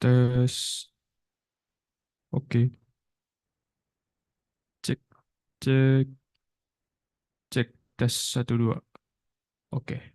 Tes. Oke. Cek, cek, cek. Tes satu dua. Oke.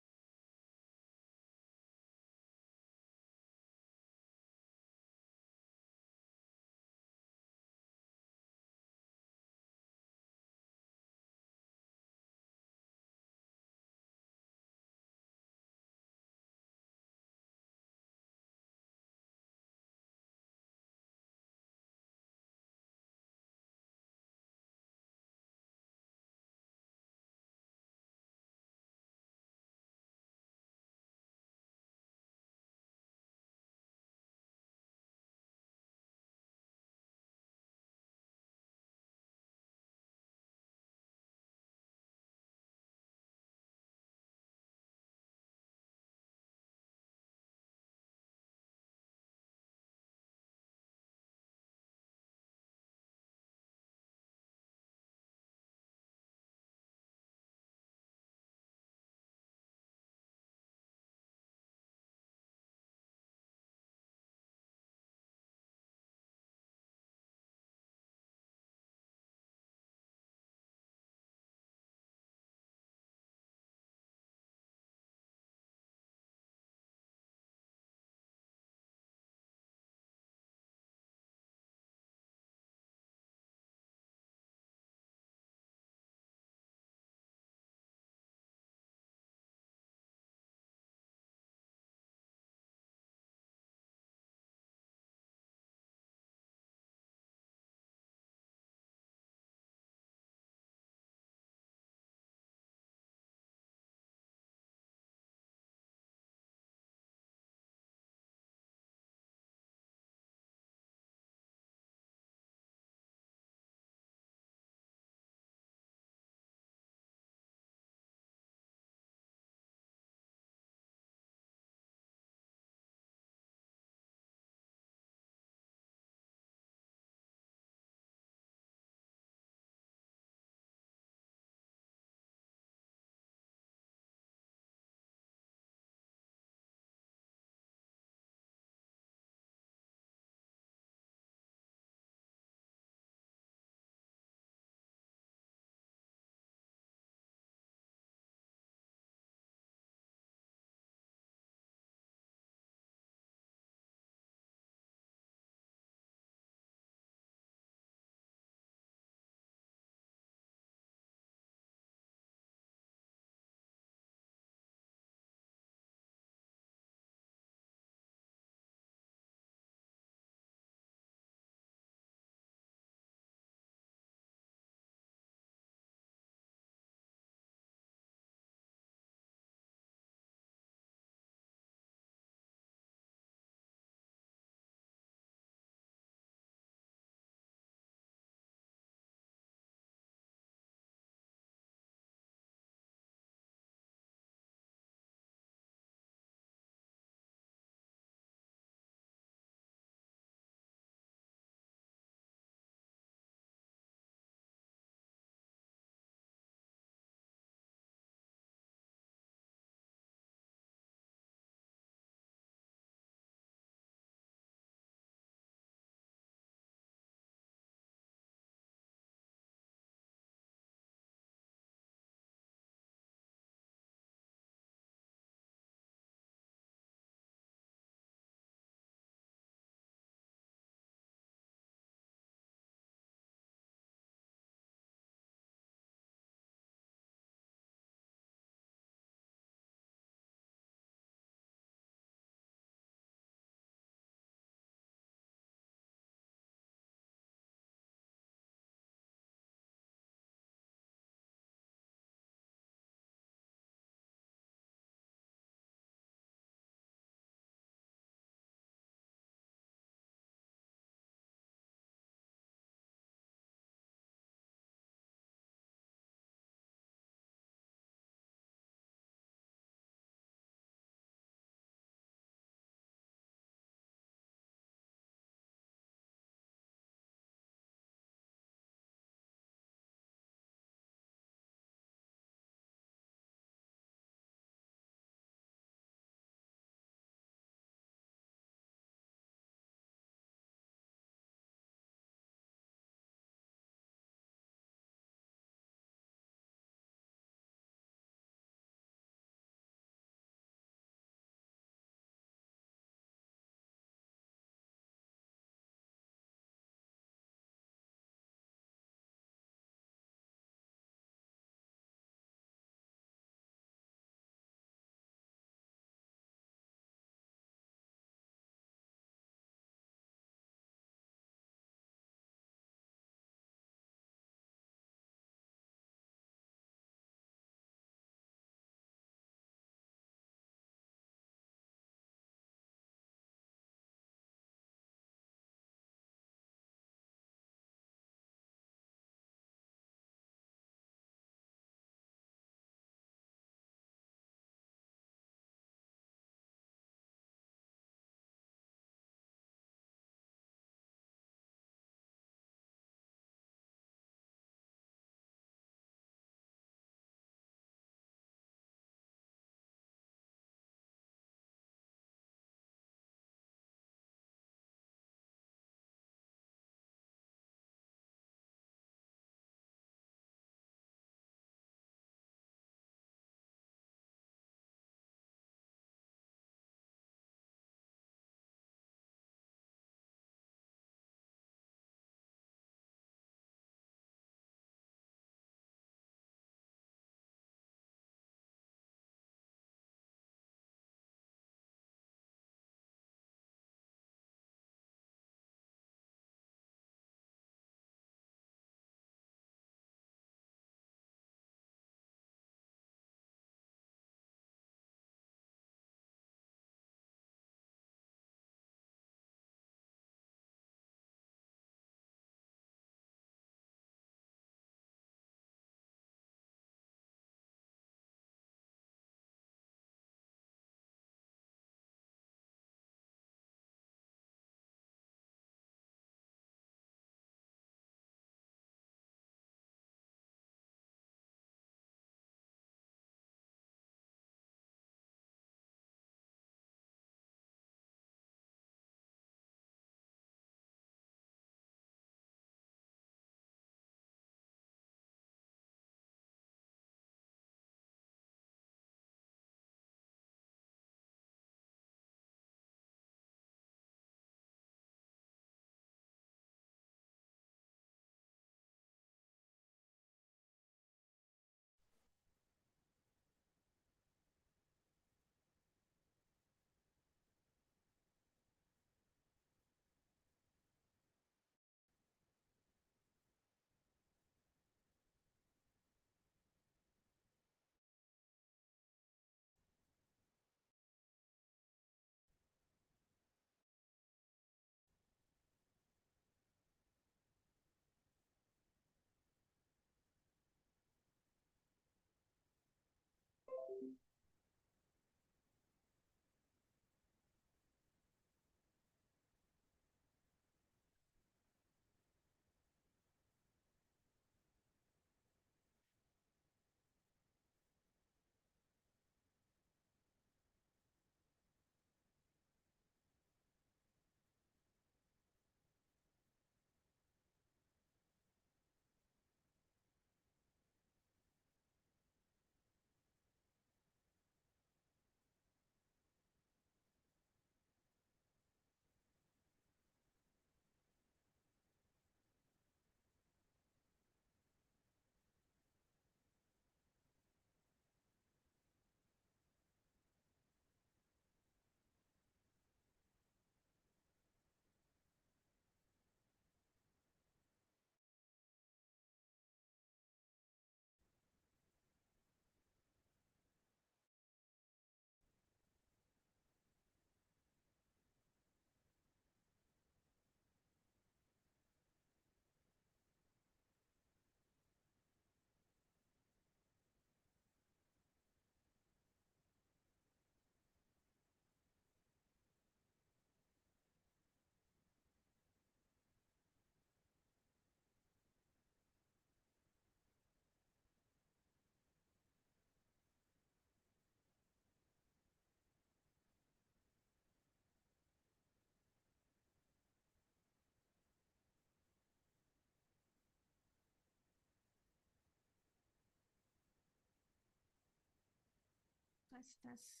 Tes.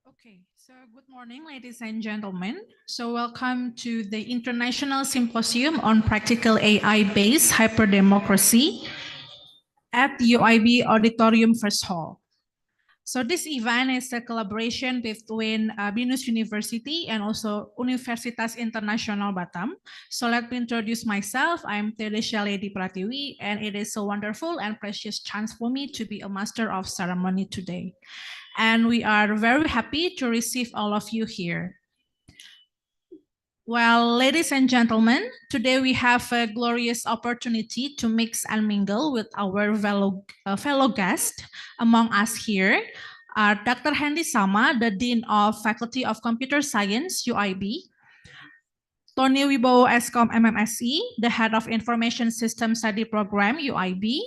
Okay, so good morning, ladies and gentlemen. So welcome to the International Symposium on Practical AI-based Hyperdemocracy at UIB Auditorium First Hall. So this event is a collaboration between Binus University and also Universitas International Batam. So let me introduce myself. I'm Teresia Lady Pratiwi, and it is a wonderful and precious chance for me to be a master of ceremony today. And we are very happy to receive all of you here. Well, ladies and gentlemen, today we have a glorious opportunity to mix and mingle with our fellow guests. Among us here are Dr. Hendy Sama, the Dean of Faculty of Computer Science, UIB, Tony Wibowo S.Com MMSE, the Head of Information System Study Program, UIB,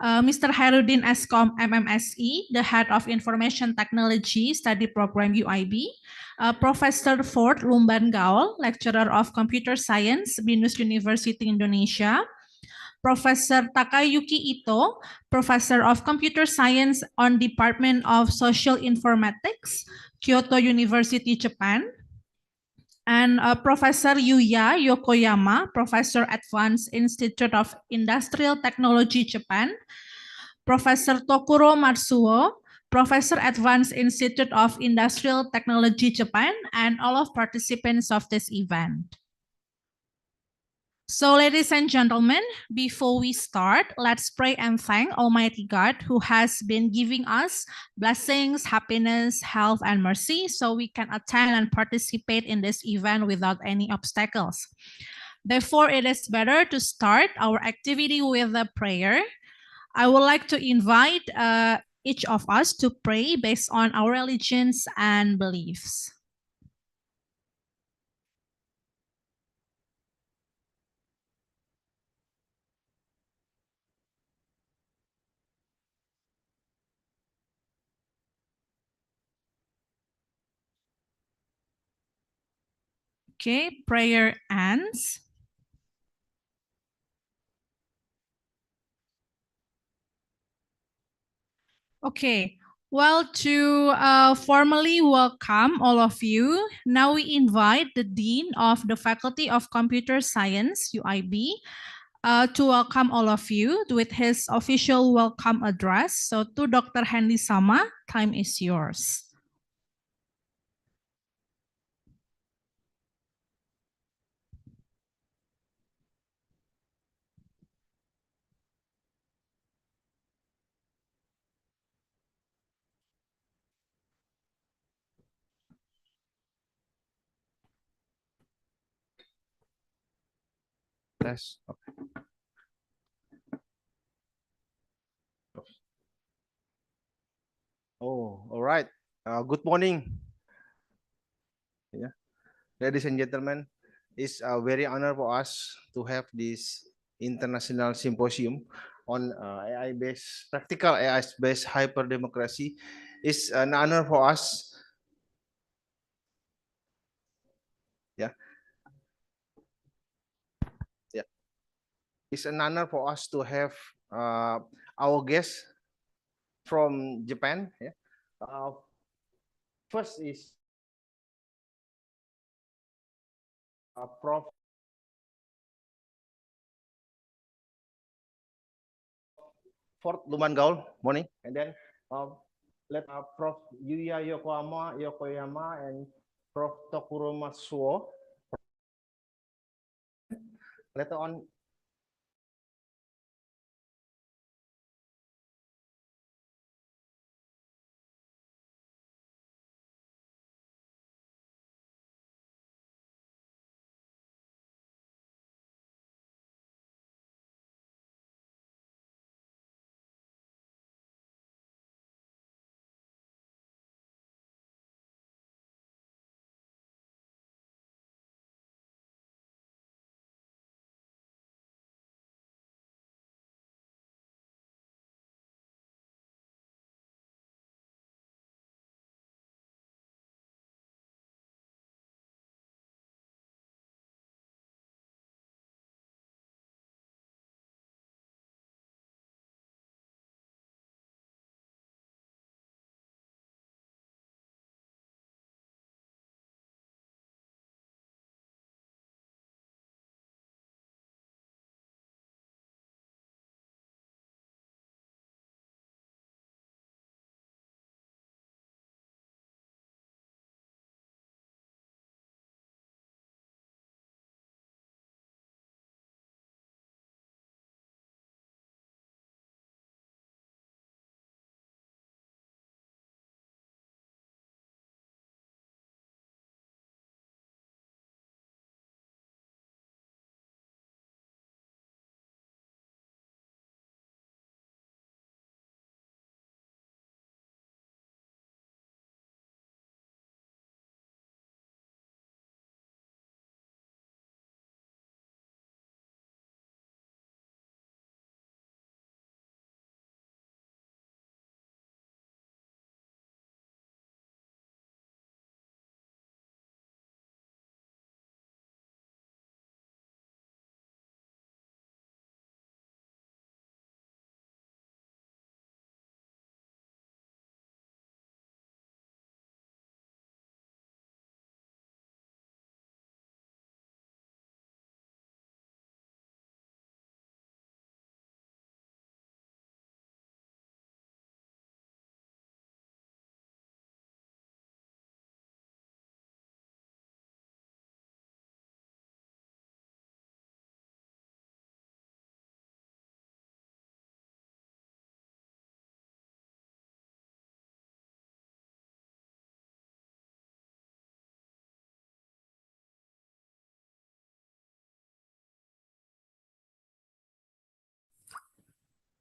Mr. Hairudin S.Com MMSE, the Head of Information Technology Study Program UIB, Professor Ford Lumban Gaul, Lecturer of Computer Science, Binus University Indonesia, Professor Takayuki Ito, Professor of Computer Science on Department of Social Informatics, Kyoto University, Japan, and Professor Yuya Yokoyama, Professor Advanced Institute of Industrial Technology, Japan, Professor Tokuro Matsuo, Professor Advanced Institute of Industrial Technology, Japan, and all of participants of this event. So, ladies and gentlemen, before we start, let's pray and thank Almighty God who has been giving us blessings, happiness, health, and mercy so we can attend and participate in this event without any obstacles. Therefore, it is better to start our activity with a prayer. I would like to invite each of us to pray based on our religions and beliefs. Okay, prayer ends. Okay, well, to formally welcome all of you, now we invite the Dean of the Faculty of Computer Science, UIB, to welcome all of you with his official welcome address. So to Dr. Hendy Sama, time is yours. Yes. Okay. Oh, all right. Good morning. Yeah, ladies and gentlemen, it's a very honor for us to have this international symposium on AI-based practical AI-based hyperdemocracy. It's an honor for us. Yeah, yeah. It's an honor for us to have our guests from Japan. Yeah. Uh, First is Prof. Fort Luman Gaul, morning, and then let Prof. Yuya Yokoyama and Prof. Tokuro Matsuo. Later on,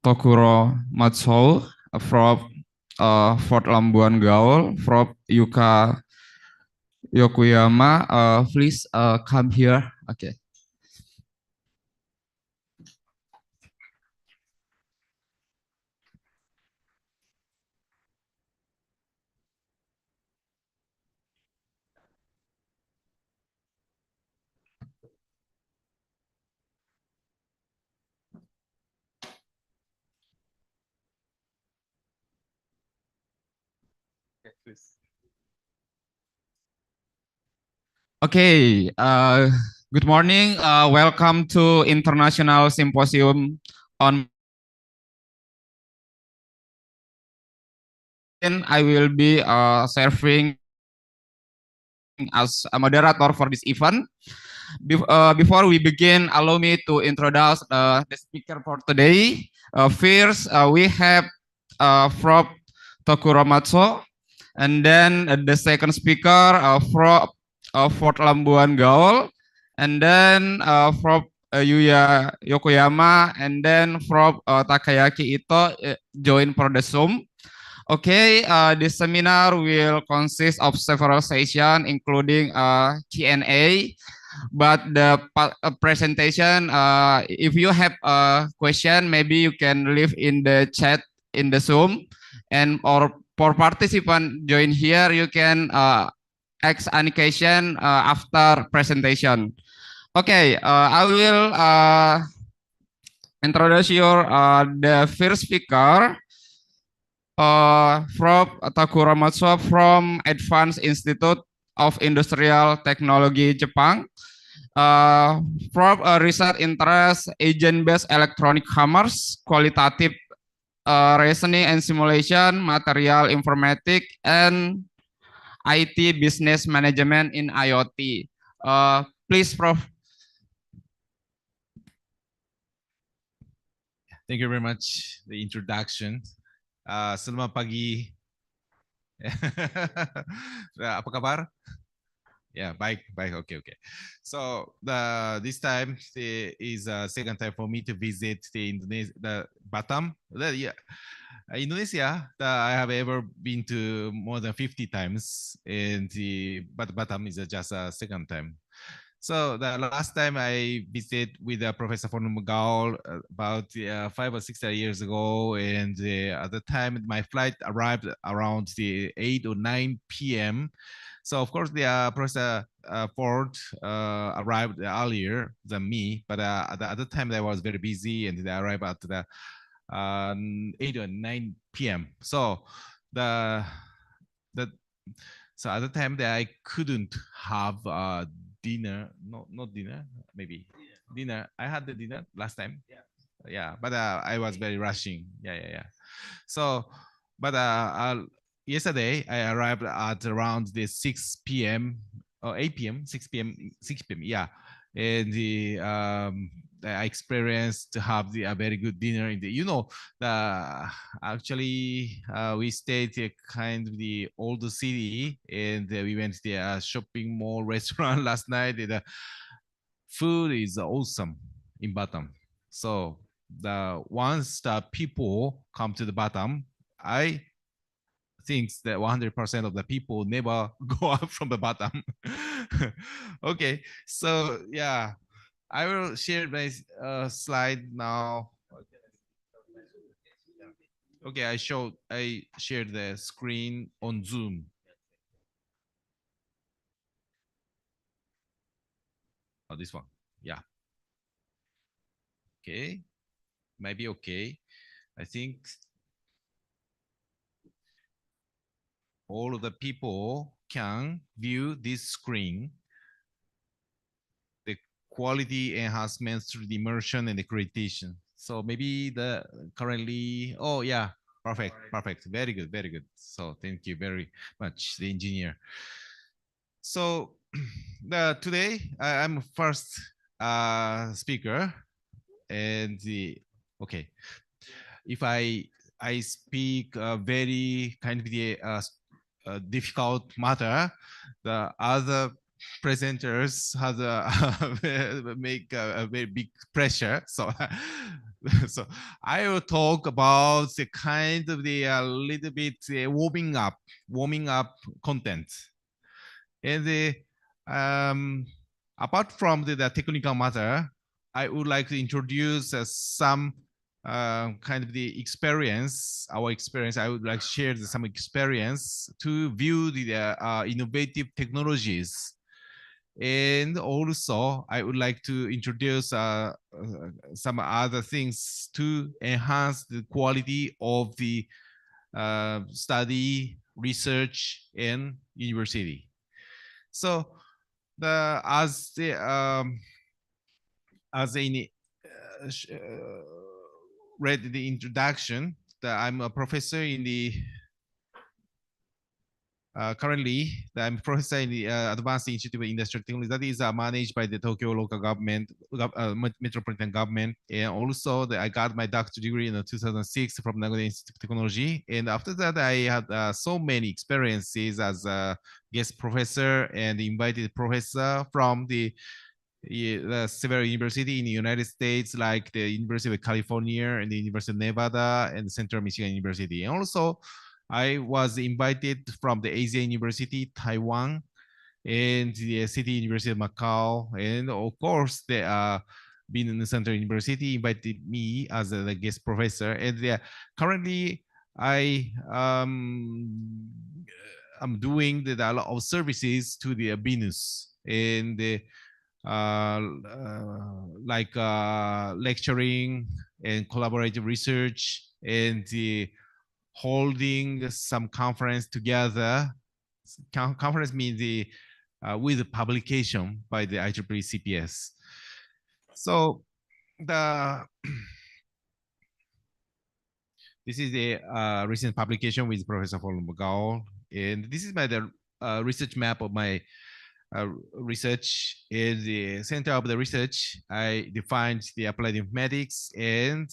Tokuro Matsuo from Fort Lambuan Gaol, from Yuka Yokoyama. Please come here. Okay. Okay, good morning. Welcome to International Symposium on. I will be serving as a moderator for this event. Before we begin, allow me to introduce the speaker for today. First, we have from Tokuro Matsuo, and then the second speaker from Fort Lambuan Gaol, and then from Yuya Yokoyama, and then from Takayaki Ito join for the Zoom. Okay, this seminar will consist of several sessions, including Q&A. But the presentation, if you have a question, maybe you can leave in the chat in the Zoom. And or for participant join here, you can ask any question after presentation. Okay, I will introduce your the first speaker. From Takuro Matsuo from Advanced Institute of Industrial Technology, Jepang. From a research interest, agent-based electronic commerce, qualitative reasoning and simulation, material informatics, and IT business management in IoT. Please, Prof. Thank you very much. The introduction. Selamat pagi. Apa kabar? Yeah, baik. Okay. So this time is second time for me to visit the Batam. Indonesia. I have ever been to more than 50 times, but Batam is just a second time. So the last time I visited with Professor von Gaul about 5 or 6 years ago, and at the time my flight arrived around 8 or 9 p.m. So of course the Professor Ford arrived earlier than me, but at the other time I was very busy, and I arrived at the 8 or 9 p.m. So so at the time that I couldn't have dinner, not dinner, maybe dinner. I had the dinner last time. Yeah, but I was very rushing. Yeah. So, but yesterday I arrived at around the 6 p.m. or 8 p.m. 6 p.m. Yeah, and I experienced to have a very good dinner in the, actually we stayed kind of the old city, and we went to the shopping mall restaurant last night. The food is awesome in Batam. So once the people come to the Batam, I think that 100% of the people never go out from the Batam. Okay, so yeah, I will share my slide now. Okay, I shared the screen on Zoom. Oh, this one. Yeah. Okay. Maybe okay. I think all of the people can view this screen. The quality enhancements through the immersion and accreditation. So maybe the currently, oh yeah, perfect. Very good. So thank you very much, the engineer. So today I'm first speaker, and okay, if I speak a very kind of the difficult matter, the other presenters has make a very big pressure. So So I will talk about the kind of the little bit warming up content. And apart from the technical matter, I would like to introduce some kind of the experience, our experience. I would like to share some experience to view the innovative technologies. And also, I would like to introduce some other things to enhance the quality of the study, research, and university. So, as in read the introduction, I'm a professor in the currently, I'm professor in the Advanced Institute of Industrial Technology that is managed by the Tokyo local government, metropolitan government. And also, I got my doctorate degree in 2006 from Nagoya Institute of Technology. And after that, I had so many experiences as a guest professor and invited professor from the several universities in the United States, like the University of California and the University of Nevada and Central Michigan University. And also, I was invited from the Asia University, Taiwan, and the City University of Macau, and of course, the Bina Nusantara University invited me as a guest professor. And currently, I'm doing a lot of services to the BINUS and like lecturing and collaborative research and holding some conference together. Conference means the with publication by the IEEE CPS. So this is the recent publication with Professor Gao, and this is my research map of my research. In the center of the research, I defined the applied informatics and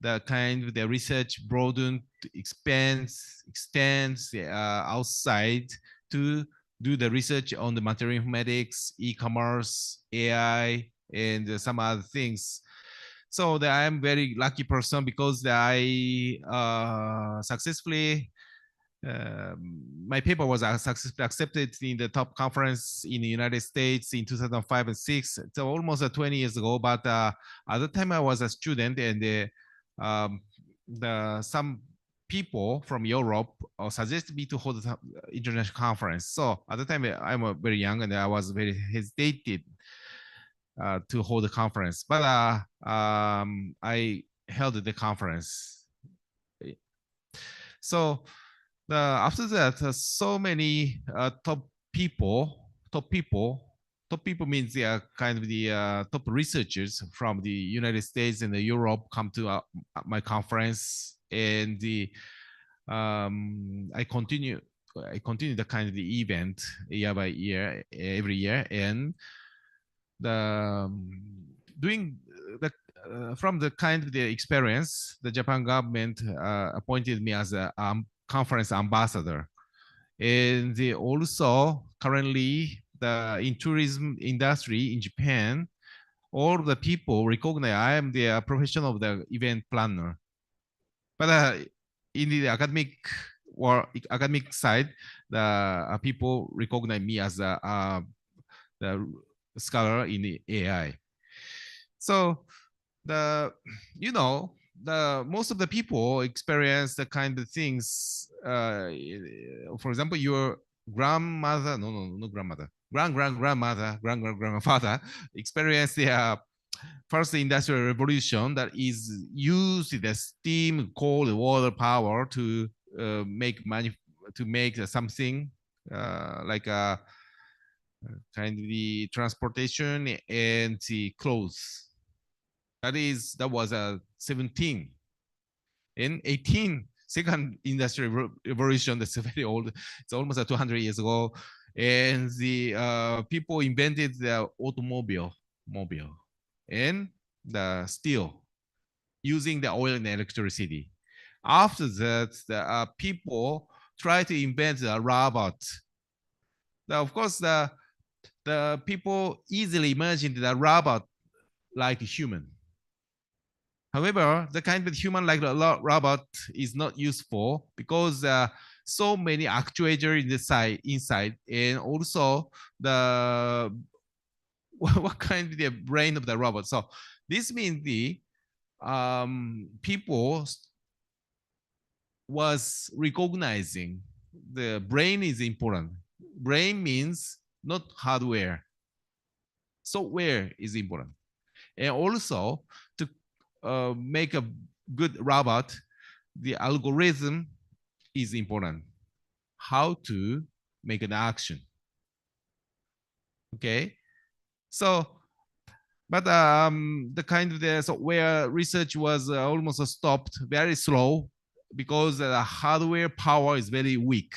the kind of the research broadened, extends outside to do the research on the material informatics, e-commerce, AI, and some other things. So I am very lucky person because I successfully my paper was successfully accepted in the top conference in the United States in 2005 and 6, so almost 20 years ago. But at the time I was a student, and some people from Europe suggested me to hold an international conference. So at the time I'm very young and I was very hesitated to hold the conference, but I held the conference. So after that, so many top people means they are kind of the top researchers from the United States and Europe come to my conference, and I continue the kind of the event year by year, every year, and doing the from the kind of the experience, the Japan government appointed me as a conference ambassador, and they also currently in tourism industry in Japan, all the people recognize I am the professional of the event planner. But in the academic or academic side, the people recognize me as the scholar in the AI. So most of the people experience the kind of things. For example, your grandmother, grandfather experienced the first industrial revolution that is used the steam, cold water power to make something like a kind of the transportation and the clothes. That was 17 and 18 second industrial revolution. That's very old. It's almost 200 years ago. And the people invented the automobile and the steel using the oil and electricity. After that, the people try to invent the robot. Now, of course, the people easily imagined the robot like a human. However, the kind of human-like robot is not useful because so many actuators inside, and also the what kind of the brain of the robot. So this means the people was recognizing the brain is important. Brain means not hardware. Software is important. And also to make a good robot, the algorithm is important. How to make an action. Okay. So, but the kind of the software research was almost stopped, very slow, because the hardware power is very weak.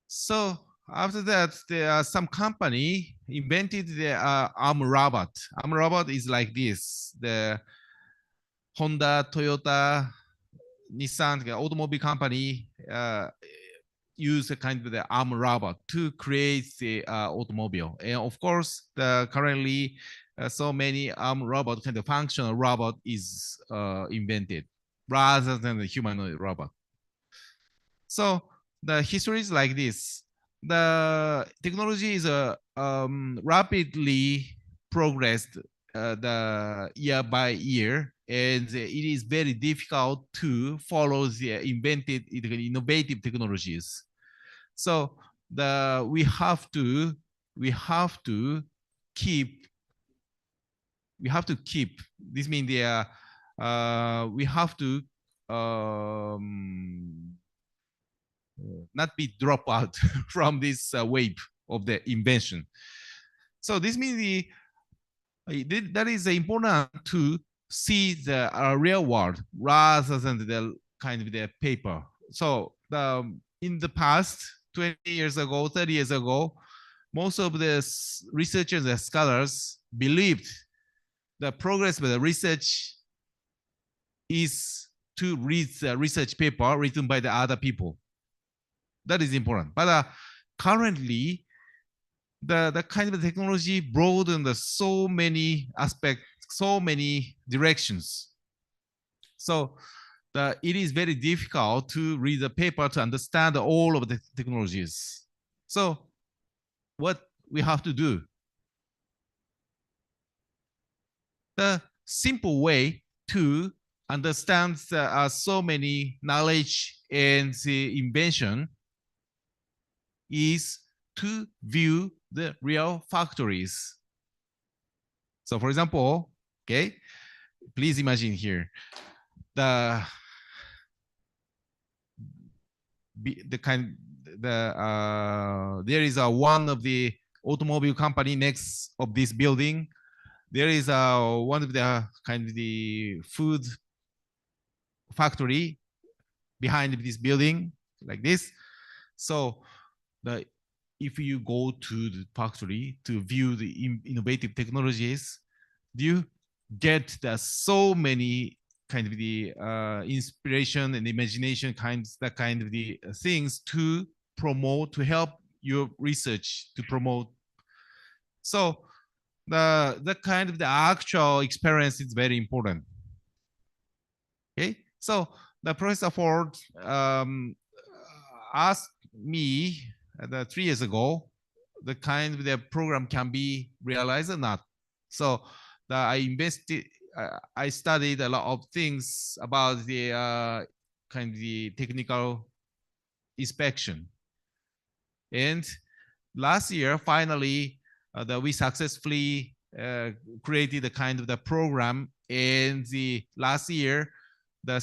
So after that, there are some company invented the arm robot. Arm robot is like this: the Honda, Toyota, Nissan, the automobile company use a kind of the arm robot to create the automobile. And of course, currently so many arm robot, kind of functional robot is invented rather than the humanoid robot. So the history is like this. The technology is rapidly progressed the year by year, and it is very difficult to follow the innovative technologies. So we have to keep. This means we have to not be dropped out from this wave of the invention. So this means that is important to see the real world rather than the kind of the paper. So in the past, 20 years ago, 30 years ago, most of the researchers and scholars believed the progress of the research is to read the research paper written by the other people. That is important. But currently, the kind of technology broadened so many aspects, so many directions. So it is very difficult to read the paper to understand all of the technologies. So what we have to do? The simple way to understand so many knowledge and the invention is to view the real factories. So for example, okay, please imagine here, there is one of the automobile company next of this building. There is one of the kind of the food factory behind this building, like this. So if you go to the factory to view the innovative technologies, you get so many kind of the inspiration and imagination that kind of the things to promote, to help your research to promote. So the kind of the actual experience is very important. Okay, so the Professor Ford asked me 3 years ago, the kind of the program can be realized or not. So I studied a lot of things about the kind of the technical inspection. And last year, finally, we successfully created a kind of the program. And last year, the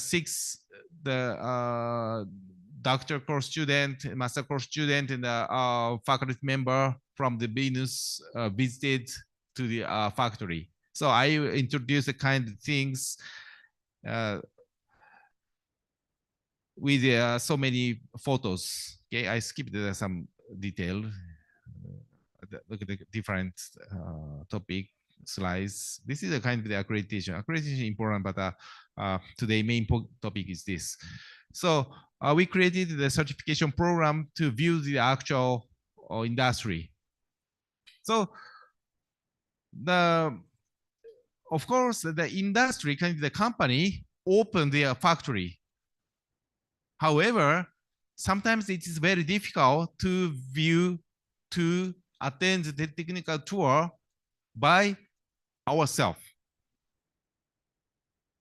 doctor course student, master course student, and the faculty member from the Venus visited to the factory. So I introduced the kind of things with so many photos. Okay, I skipped some detail. Look at the different topic slides. This is a kind of the accreditation. Accreditation is important, but today main topic is this. So we created the certification program to view the actual industry. So of course, the industry, kind of the company, open their factory. However, sometimes it is very difficult to attend the technical tour by ourselves.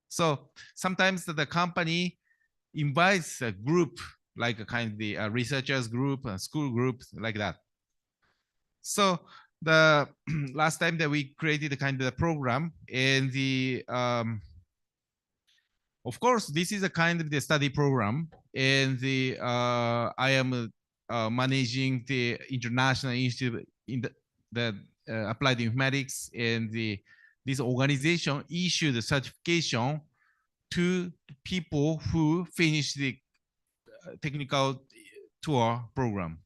So sometimes the company invites a group, like a kind of the researchers group, a school group, like that. So the last time that we created a kind of the program, and the of course this is a kind of the study program, and the I am managing the International Institute in the Applied Informatics, and this organization issued the certification to people who finish the technical tour program.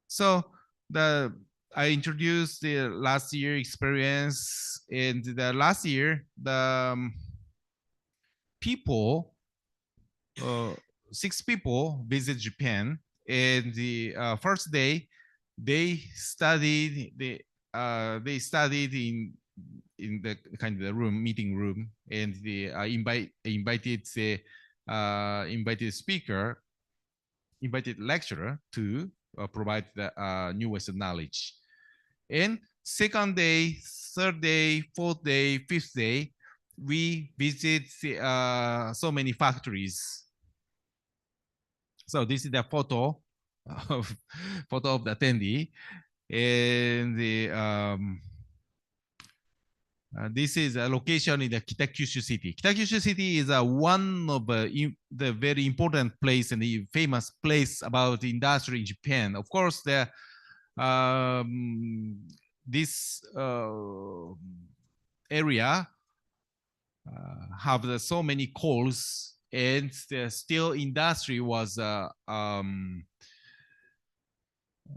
So I introduced the last year experience, and the last year the people, 6 people visit Japan, and the first day they studied in the kind of the meeting room, and the invited lecturer to provide the newest knowledge. And second day, third day, fourth day, fifth day, we visit so many factories. So this is the photo of the attendee, and this is a location in the Kitakyushu city. Kitakyushu city is one of the very important place and the famous place about industry in Japan. Of course, this area have so many coals, and the steel industry was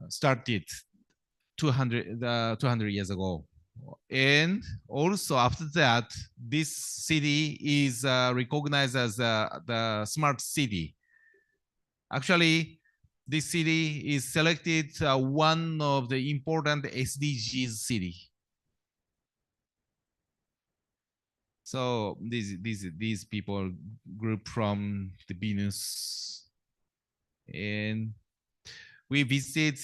started 200 years ago. And also after that, this city is recognized as the smart city. Actually, this city is selected one of the important SDGs city. So these people group from the Venus, and we visit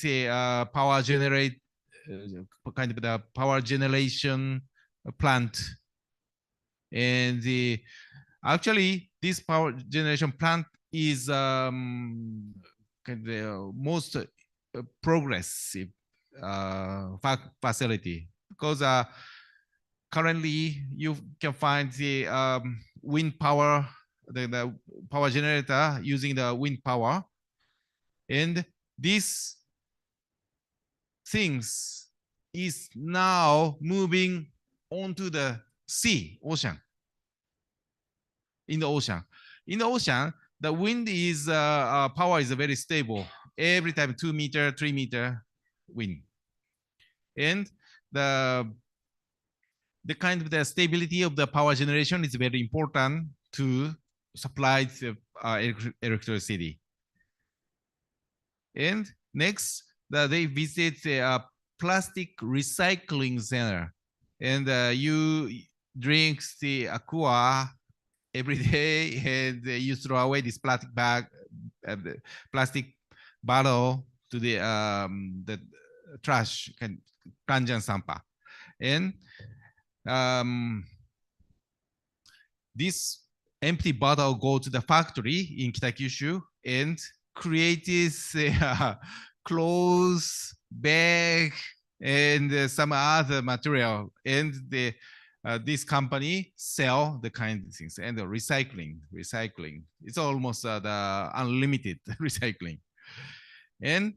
power generate kind of the power generation plant, and actually this power generation plant is kind of the most progressive facility, because currently you can find the wind power, the power generator using the wind power, and these things is now moving onto the ocean. In the ocean, the wind is power is very stable. Every time 2 meter, 3 meter wind, and the kind of the stability of the power generation is very important to supply the electricity. And next, they visit a plastic recycling center, and you drink the aqua every day, and you throw away this plastic bag, plastic bottle to the trash, kanjan sampa, and this empty bottle go to the factory in Kitakyushu and creates clothes, bag, and some other material, and this company sell the kind of things, and the recycling. It's almost the unlimited recycling. And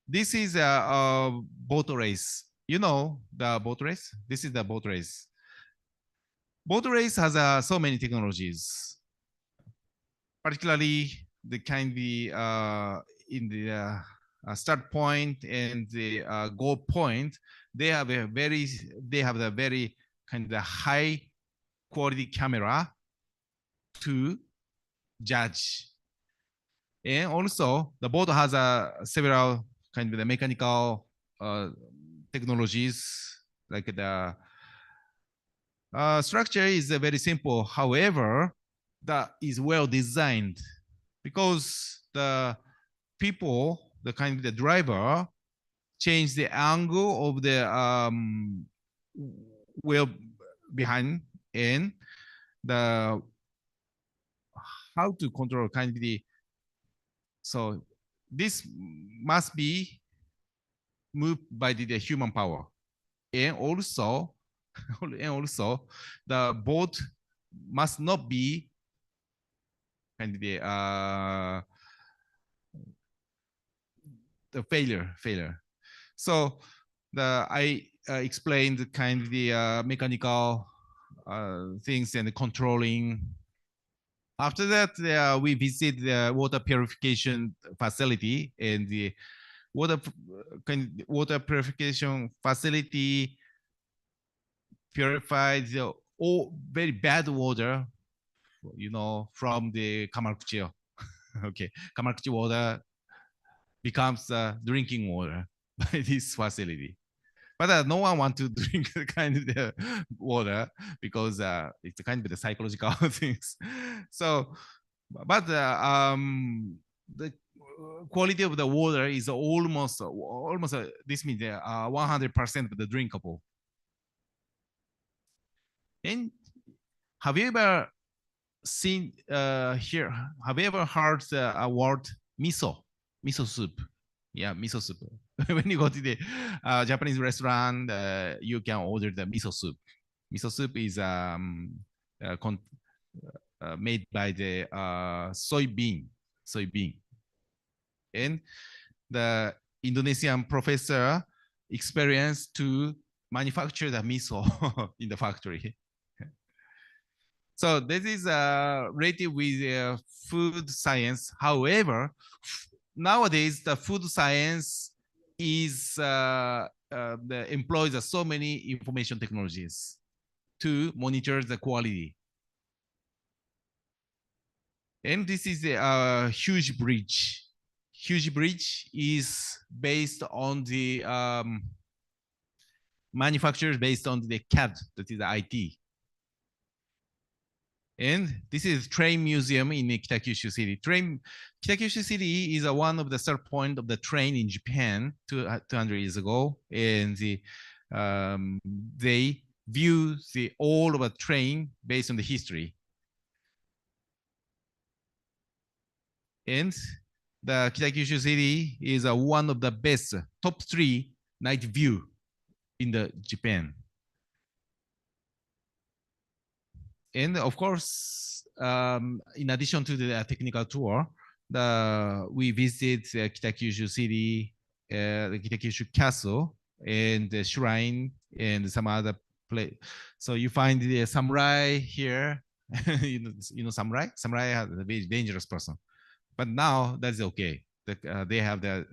this is a boat race. You know the boat race? This is the boat race. Boat race has so many technologies, particularly the kind of in the start point and the goal point. They have the very kind of high quality camera to judge, and also the boat has several kind of the mechanical technologies, like the structure is very simple. However, that is well designed because the people, the driver, change the angle of the wheel behind, and the how to control so this must be moved by the human power, and also the boat must not be the failure. So I explained the mechanical things and the controlling. After that, we visit the water purification facility, and the water purification facility purifies the very bad water, from the Kamarkuchi. Okay, Kamarkuchi water becomes drinking water by this facility. But no one wants to drink the water because it's the psychological things. So, but the quality of the water is almost this means 100% of the drinkable. And have you ever seen here? Have you ever heard the word miso soup? Yeah, miso soup. When you go to the Japanese restaurant, you can order the miso soup. Miso soup is made by the soybean. And the Indonesian professor experienced to manufacture the miso in the factory. So this is related with food science. However, nowadays the food science is employs so many information technologies to monitor the quality. And this is a huge bridge. Huge bridge is based on the manufacturers based on the CAD, that is the IT. And this is train museum in Kitakyushu City. Kitakyushu City is one of the start point of the train in Japan 200 years ago, and they view all of a train based on the history. And the Kitakyushu City is one of the best top 3 night view in the Japan. And of course, in addition to the technical tour, we visit Kitakyushu City, the Kitakyushu Castle, and the shrine, and some other place. So you find the samurai here. you know samurai? Samurai is a very dangerous person, but now that's okay. They have the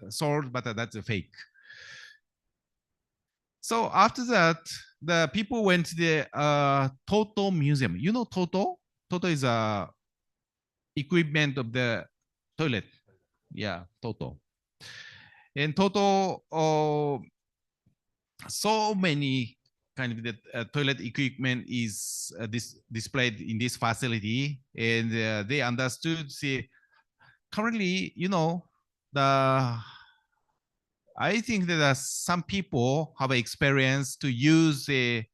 sword, but that's a fake. So after that, the people went to the Toto Museum. You know Toto? Toto is a equipment of the toilet. Yeah, Toto. And Toto, so many the toilet equipment is displayed in this facility, and they understood. Currently, I think that some people have experience to use a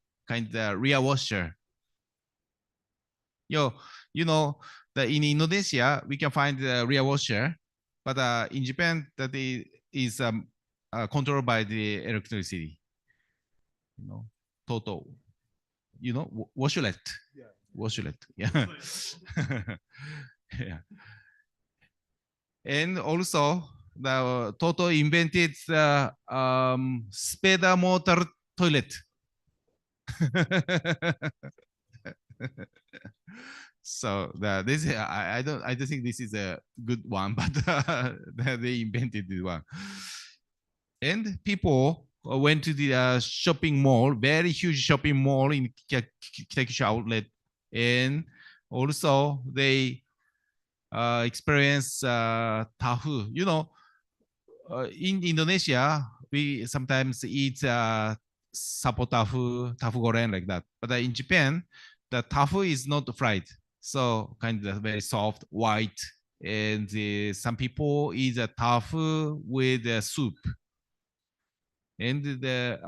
rear washer. In Indonesia, we can find the rear washer, but in Japan, that is controlled by the electricity. Total. Washerlet. Yeah. Washerlet. Yeah. Yeah. And also, the Toto invented the speeder motor toilet. So this I don't think this is a good one, but they invented this one. And people went to the shopping mall, very huge shopping mall in Kitakyushu outlet, and also they experience tahu. In Indonesia, we sometimes eat sapo tofu, tofu goreng like that. But in Japan, the tofu is not fried, so kind of very soft, white, and some people eat the tofu with the soup. And the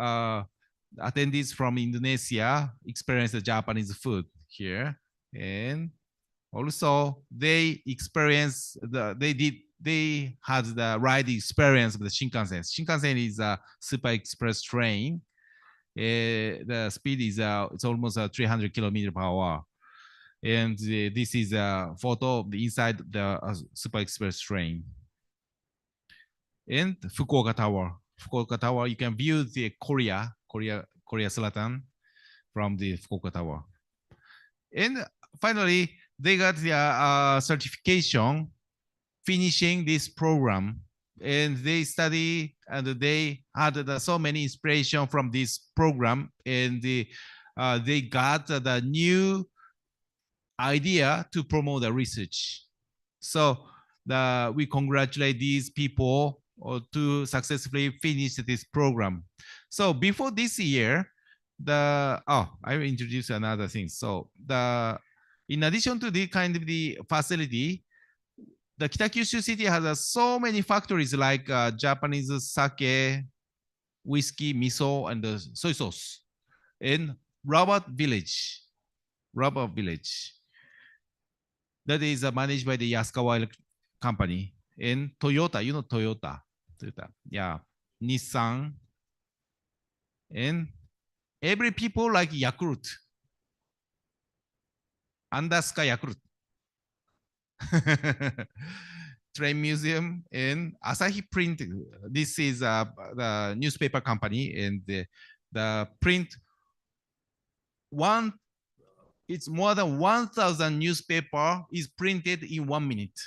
attendees from Indonesia experience the Japanese food here, and also they had the ride experience of the Shinkansen. Shinkansen is a super express train. The speed is it's almost 300 kilometers per hour. And this is a photo of the inside the super express train. And Fukuoka Tower. Fukuoka Tower, you can view the Korea Selatan from the Fukuoka Tower. And finally, they got the certification finishing this program, and they study and they had so many inspiration from this program, and they got the new idea to promote the research. So we congratulate these people to successfully finish this program. So before this year, I will introduce another thing. So in addition to the kind of the facility, the Kitakyushu city has so many factories like Japanese sake, whiskey, miso, and soy sauce. And Rubber Village. That is managed by the Yasukawa company. And Toyota, you know Toyota. Yeah, Nissan. And every people like Yakult. Andaska Yakult. Train Museum and Asahi Print. This is the newspaper company, and the print it's more than 1,000 newspaper is printed in 1 minute.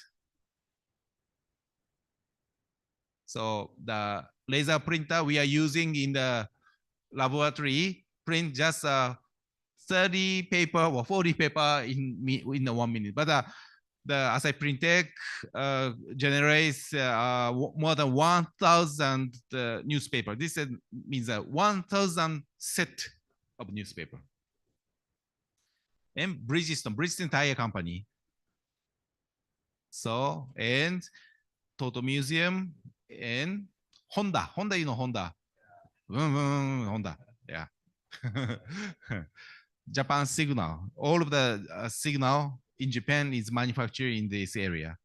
So the laser printer we are using in the laboratory print just 30 paper or 40 paper in 1 minute. But the Asahi Printech generates more than 1,000 newspaper. This means 1,000 set of newspaper. And Bridgestone Tire Company. So, and Toto Museum and Honda, you know Honda. Honda, yeah. Japan Signal. All of the signal in Japan is manufactured in this area.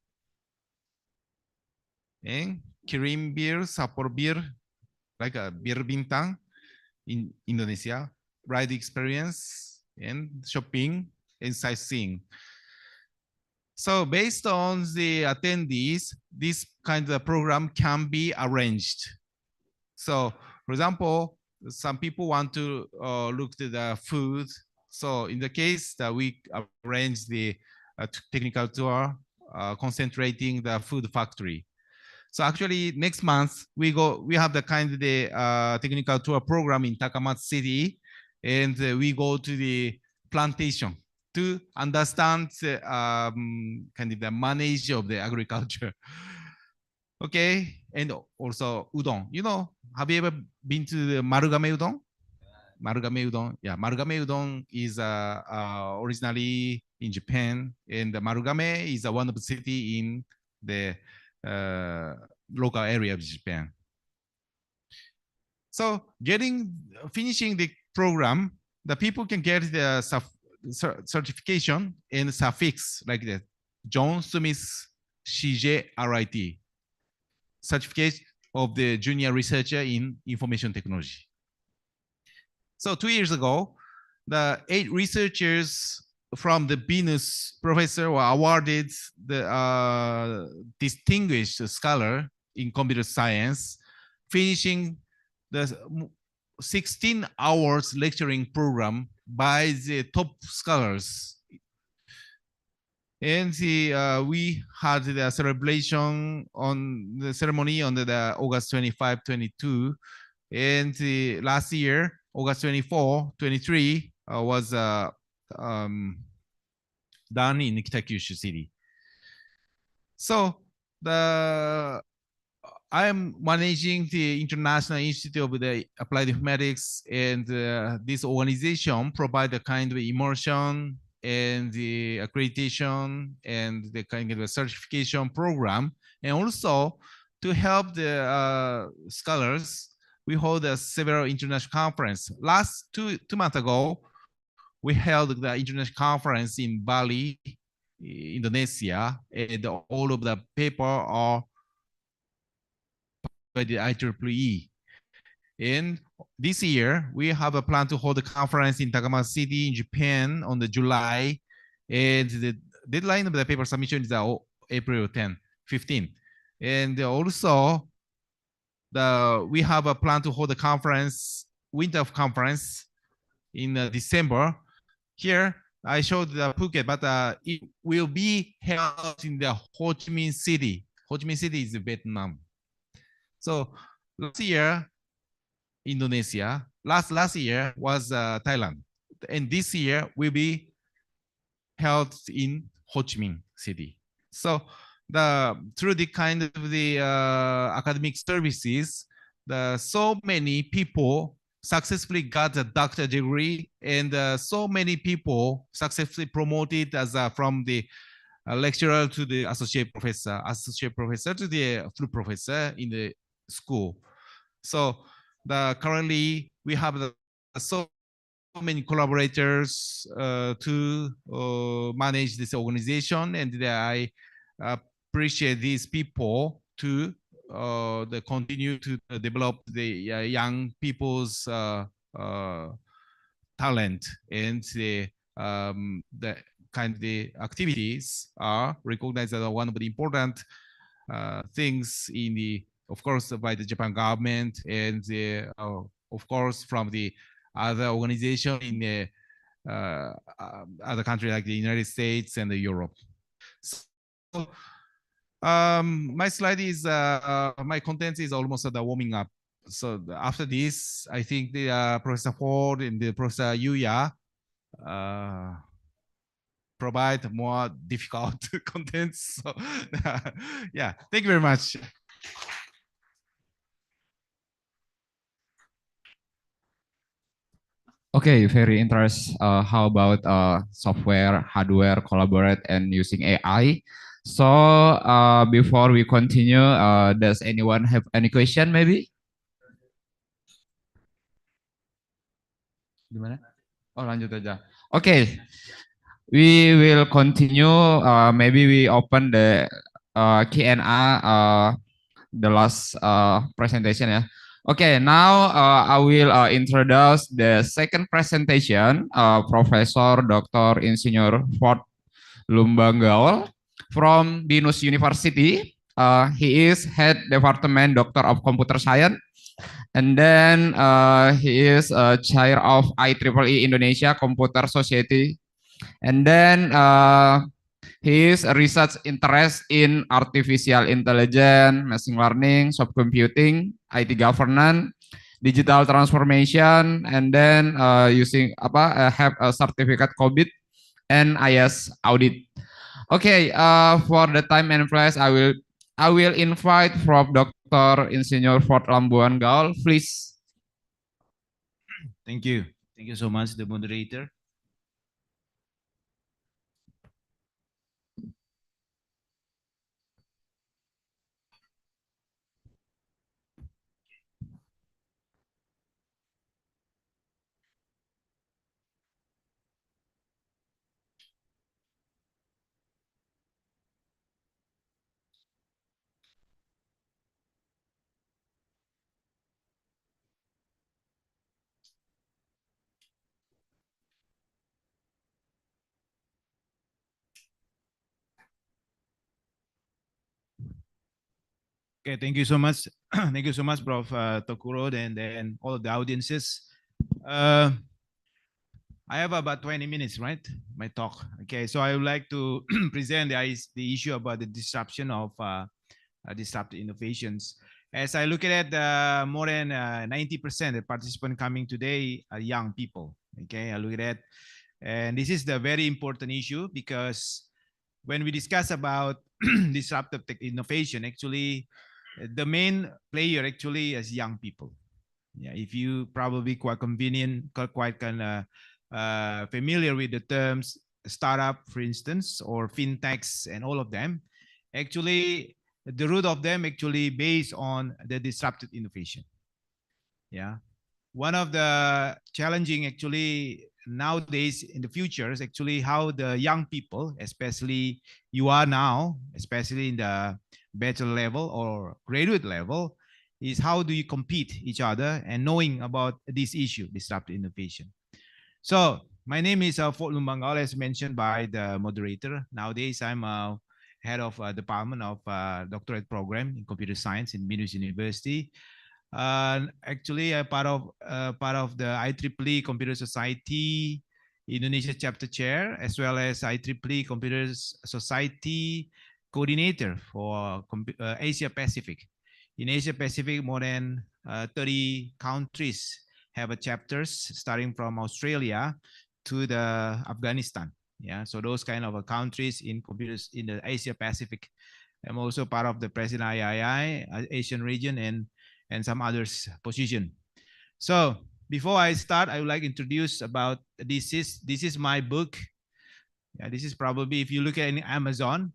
And Kirin Beer, Sapporo Beer, like a beer bintang in Indonesia, ride experience and shopping and sightseeing. So based on the attendees, this kind of program can be arranged. So for example, some people want to look at the food. So in the case that we arrange the technical tour concentrating the food factory. So actually next month we have the kind of the technical tour program in Takamatsu City, and we go to the plantation to understand kind of the manage of the agriculture. Okay, and also udon. You know, have you ever been to the Marugame udon? Marugame udon. Yeah, Marugame udon is originally in Japan, and the Marugame is one of the city in the local area of Japan. So finishing the program, the people can get the certification and suffix like that. John Smith CJRIT, certificate of the junior researcher in information technology. So 2 years ago, the 8 researchers from the Venus professor were awarded the distinguished scholar in computer science, finishing the 16 hours lecturing program by the top scholars. And we had the celebration on the ceremony on the August 25, 22. And last year, August 24, 23 was done in Kitakyushu City. So I am managing the International Institute of the Applied Mathematics, and this organization provides a kind of immersion and the accreditation and the kind of a certification program, and also to help the scholars. We hold several international conference. Last two months ago, we held the international conference in Bali, Indonesia, and all of the paper are by the IEEE. And this year, we have a plan to hold a conference in Takama City in Japan on the July. And the deadline of the paper submission is April 15. And also, we have a plan to hold a conference, winter conference in December. Here, I showed the Phuket, but it will be held in the Ho Chi Minh City. Ho Chi Minh City is Vietnam. So last year, Indonesia. Last year was Thailand, and this year will be held in Ho Chi Minh City. So through the kind of the academic services, so many people successfully got a doctorate degree, and so many people successfully promoted as from the lecturer to the associate professor to the full professor in the school. So currently we have so many collaborators to manage this organization, and I appreciate these people to continue to develop the young people's talent, and the kind of the activities are recognized as one of the important things in the, of course, by the Japan government, and of course from the other organization in the other countries like the United States and Europe. So my slide is my content is almost warming up. So after this, I think the Professor Ford and the Professor Yuya provide more difficult contents. So yeah, thank you very much. Okay, very interesting. How about software, hardware, collaborate, and using AI? So before we continue, does anyone have any question maybe? Gimana? Oh, lanjut aja. Okay, we will continue. Maybe we open the Q&A, the last presentation, yeah. Okay, now I will introduce the second presentation, Professor Dr. Insinyur Ford Lumbanggaol from Binus University. He is Head Department Doctor of Computer Science, and then he is Chair of IEEE Indonesia Computer Society, and then his research interest in artificial intelligence, machine learning, soft computing, IT governance, digital transformation, and then using have a certificate COVID and IS audit. Okay, for the time and place, I will invite Prof. Dr. Insinyur Ford Lumbanggaol, please. Thank you. Thank you so much, the moderator. Okay, thank you so much. Thank you so much, Prof. Tokuro, and all of the audiences. I have about 20 minutes, right? My talk. Okay, so I would like to present the issue about the disruption of disruptive innovations. As I look at it, more than 90% of participants coming today are young people. Okay, I look at it, and this is the very important issue, because when we discuss about disruptive innovation, actually the main player actually is young people. Yeah, if you probably quite convenient, quite kind of familiar with the terms startup, for instance, or fintechs and all of them, actually the root of them actually based on the disruptive innovation. Yeah, one of the challenging actually nowadays in the future is actually how the young people, especially you are now, especially in the bachelor level or graduate level, is how do you compete each other and knowing about this issue, disruptive innovation. So my name is Fort Lumbangal, as mentioned by the moderator. Nowadays, I'm head of department of doctorate program in computer science in Bina University. Actually, part of the IEEE Computer Society Indonesia chapter chair, as well as IEEE Computer Society coordinator for Asia Pacific. In Asia Pacific, more than 30 countries have a chapters starting from Australia to the Afghanistan. Yeah, so those kind of countries in computers in the Asia Pacific. I'm also part of the President III, Asian region, and some others position. So before I start, I would like to introduce about this is my book. Yeah, this is probably if you look at Amazon,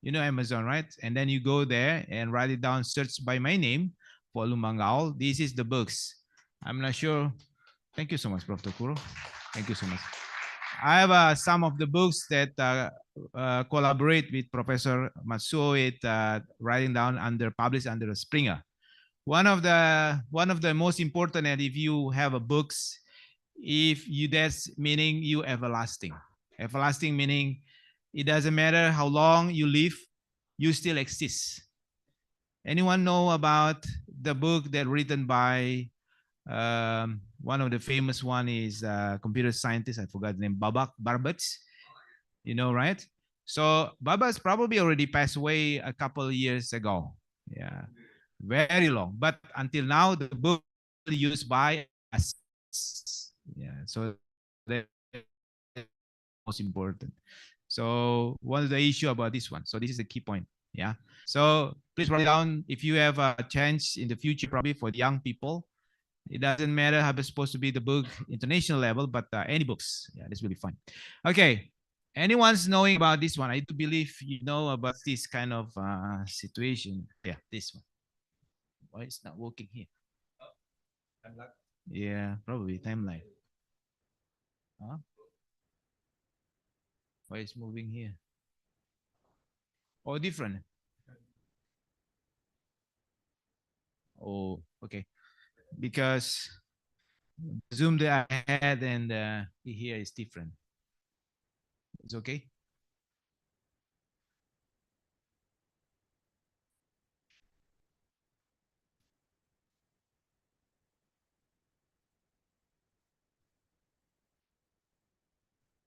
you know Amazon, right? And then you go there and write it down, search by my name for Lumbangal. This is the books. I'm not sure. Thank you so much, Prof. Tokuro. Thank you so much. I have some of the books that collaborate with Professor Matsuo with writing down published under Springer. One of the most important, and if you have a books, if you that's meaning you everlasting. Everlasting meaning it doesn't matter how long you live, you still exist. Anyone know about the book that written by one of the famous one is computer scientist, I forgot the name, Babbage, you know, right? So Babbage probably already passed away a couple of years ago. Yeah, very long. But until now, the book is used by us. Yeah, so that's most important. So what is the issue about this one? So this is the key point. Yeah. So please write down if you have a chance in the future, probably for the young people. It doesn't matter how it's supposed to be the book international level, but any books. Yeah, that's really fun. Okay. Anyone's knowing about this one? I do believe you know about this kind of situation. Yeah, this one. Why it's not working here? Yeah, probably timeline. Huh? Why it's moving here? Oh, different. Oh, okay. Because Zoom that I had and here is different. It's okay.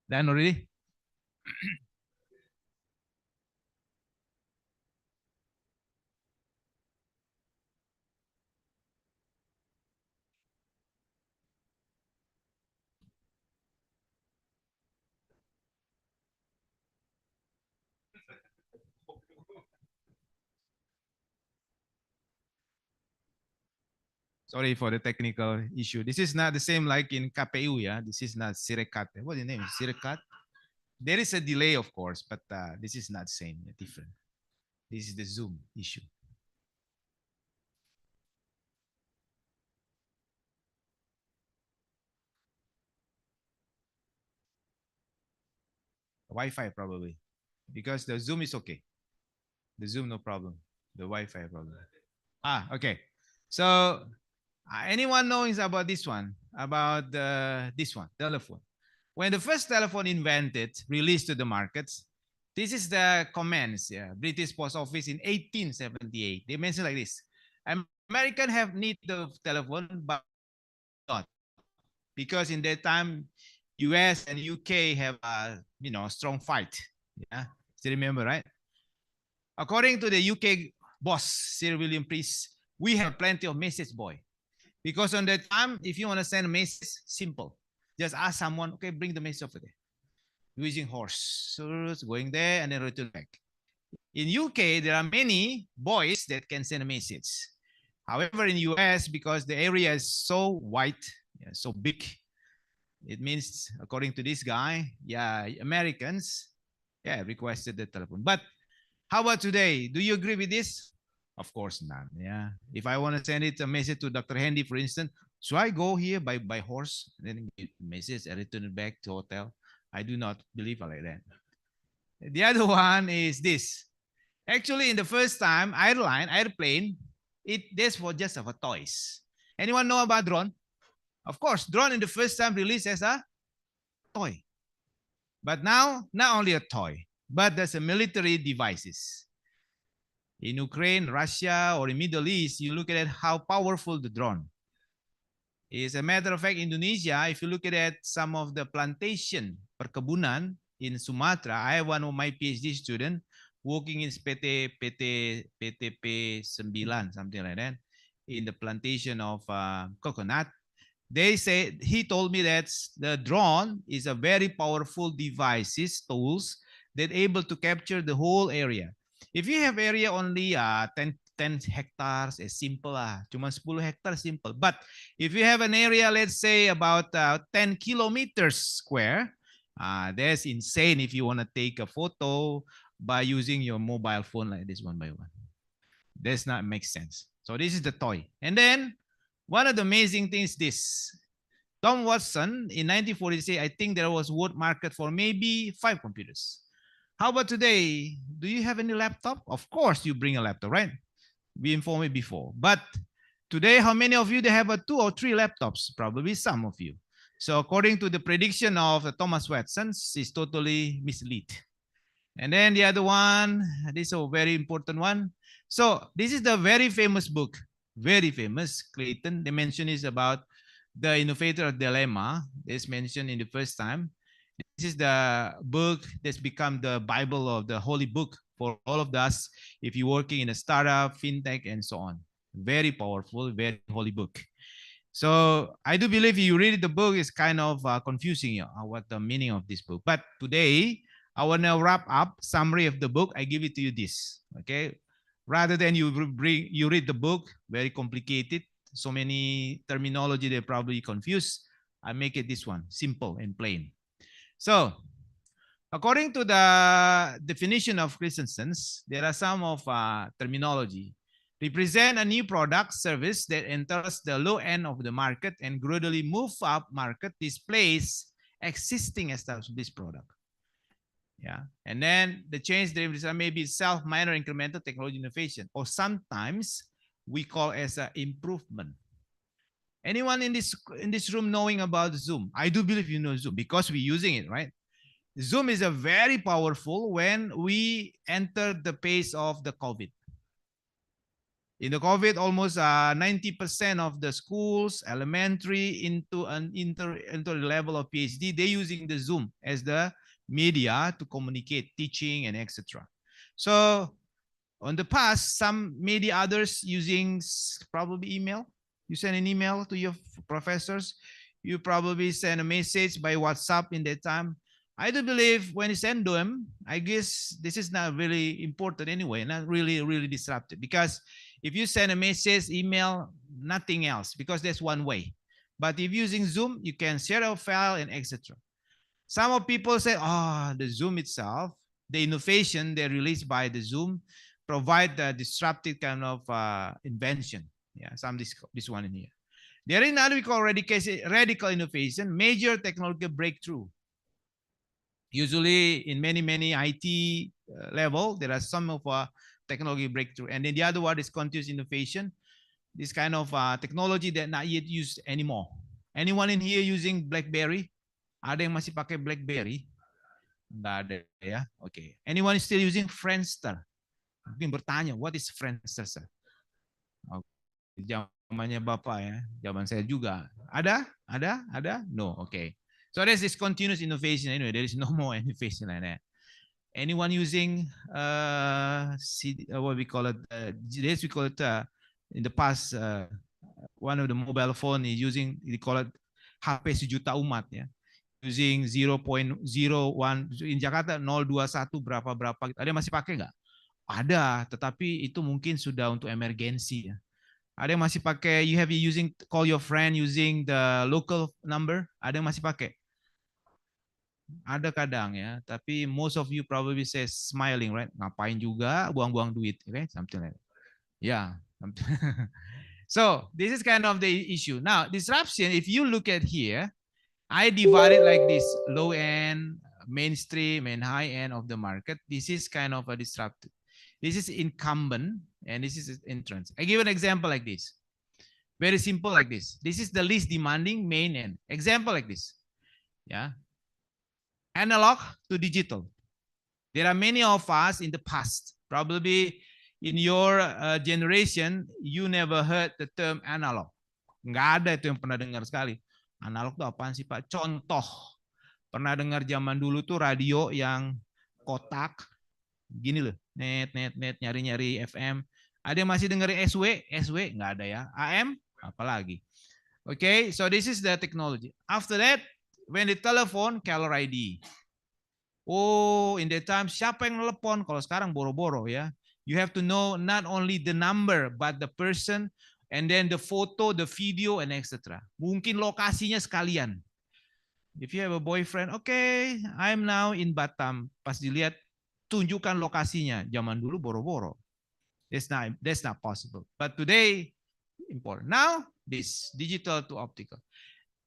Done already? Sorry for the technical issue. This is not the same like in KPU, yeah. This is not Sirekat. What's the name? Sirekat. There is a delay, of course, but this is not the same. Different. This is the Zoom issue. Wi-Fi probably, because the Zoom is okay. The Zoom no problem. The Wi-Fi problem. Okay. So anyone knows about this one? About this one, telephone. When the first telephone invented, released to the markets, this is the comments. Yeah, British Post Office in 1878. They mention like this: American have need the telephone, but not because in that time, U.S. and U.K. have a strong fight. Yeah, still remember, right? According to the UK boss, Sir William Priest, we have plenty of message boy. Because on that time, if you want to send a message, simple. Just ask someone, okay, bring the message over there. Using horse. So going there and then return back. In UK, there are many boys that can send a message. However, in US, because the area is so wide, so big, it means, according to this guy, Americans, requested the telephone. But how about today? Do you agree with this? Of course not. Yeah. If I want to send it a message to Dr. Handy, for instance, should I go here by horse, then get a message and return it back to hotel? I do not believe like that. The other one is this. Actually, in the first time, airplane, this was just of a toys. Anyone know about drone? Of course, drone in the first time released as a toy. But now, not only a toy, but there's a military devices. In Ukraine, Russia, or in Middle East, you look at how powerful the drone is. A matter of fact, Indonesia, if you look at some of the plantation, perkebunan in Sumatra, I have one of my PhD students working in PTP 9, something like that, in the plantation of coconut. He told me that the drone is a very powerful tools that able to capture the whole area. If you have area only 10 hectares, simple cuma 10 hectares, simple. But if you have an area, let's say about 10 kilometers square, that's insane if you want to take a photo by using your mobile phone like this one by one. Does not make sense. So this is the toy. And then one of the amazing things is this. Tom Watson in 1946, I think there was world market for maybe 5 computers. How about today? Do you have any laptop? Of course you bring a laptop, right? We informed you before. But today, how many of you they have 2 or 3 laptops? Probably some of you. So according to the prediction of Thomas Watson, is totally mislead. And then the other one, this is a very important one. So this is the very famous book, very famous, Clayton. The mention is about the innovator dilemma. It's mentioned in the first time. This is the book that's become the Bible of the holy book for all of us if you're working in a startup, fintech, and so on. Very powerful, very holy book. So I do believe you read the book is kind of confusing you what the meaning of this book. But today, I want to wrap up summary of the book. I give it to you this, okay? Rather than you read the book, very complicated, so many terminology they're probably confused. I make it this one, simple and plain. So, according to the definition of Christensen's, there are some of terminology. Represent a new product service that enters the low end of the market and gradually move up market, displays existing established product. Yeah, and then the change there may be self-minor incremental technology innovation, or sometimes we call as an improvement. Anyone in this room knowing about Zoom? I do believe you know Zoom because we're using it, right? Zoom is a very powerful when we enter the phase of the COVID. In the COVID, almost 90% of the schools, elementary into the level of PhD, they're using the Zoom as the media to communicate, teaching, and etc. So on the past, some maybe others using probably email. You send an email to your professors. You probably send a message by WhatsApp in that time. I do believe when you send them, I guess this is not really important anyway, not really disruptive. Because if you send a message, email, nothing else, because that's one way. But if using Zoom, you can share a file and etc. Some of people say, the Zoom itself, the innovation they released by the Zoom provide the disruptive kind of invention. Yeah, this one in here. There is another we call radical innovation, major technological breakthrough. Usually in many IT level, there are some of technology breakthrough. And then the other one is continuous innovation. This kind of technology that not yet used anymore. Anyone in here using BlackBerry? Ada yang masih pakai BlackBerry? Nggak ada ya. Okay. Anyone is still using Friendster? Mungkin bertanya, what is Friendster, sir? Okay. Zamannya Bapak ya, zaman saya juga. Ada? No, okay. So there's this continuous innovation. Anyway, there is no more innovation like that. Anyone using what we call it? This we call it in the past. One of the mobile phone is using. We call it HP sejuta umat ya. Using 0.01 in Jakarta 021 berapa. Ada yang masih pakai nggak? Ada, tetapi itu mungkin sudah untuk emergensi ya. Ada yang masih pakai, you have using call your friend using the local number? Ada yang masih pakai? Ada kadang ya, tapi most of you probably say smiling, right? Ngapain juga buang-buang duit, okay? Something like that. Yeah. So this is kind of the issue. Now, disruption, if you look at here, I divide it like this: low end, mainstream, and high end of the market. This is kind of a disruptive. This is incumbent, and this is entrance. I give an example like this. Very simple like this. This is the least demanding main end. Example like this. Yeah. Analog to digital. There are many of us in the past, probably in your generation, you never heard the term analog. Nggak ada itu yang pernah dengar sekali. Analog itu apaan sih Pak? Contoh, pernah dengar zaman dulu tuh radio yang kotak, gini loh, net, nyari-nyari FM. Ada yang masih dengerin SW nggak ada ya. AM, apalagi. Okay, so this is the technology. After that, when the telephone, caller ID. Oh, in that time, siapa yang telepon? Kalau sekarang boro-boro ya. You have to know not only the number, but the person, and then the photo, the video, and etc. Mungkin lokasinya sekalian. If you have a boyfriend, okay, I'm now in Batam. Pas dilihat, tunjukkan lokasinya. Zaman dulu boro-boro. That's not possible. But today, important. Now, this digital to optical.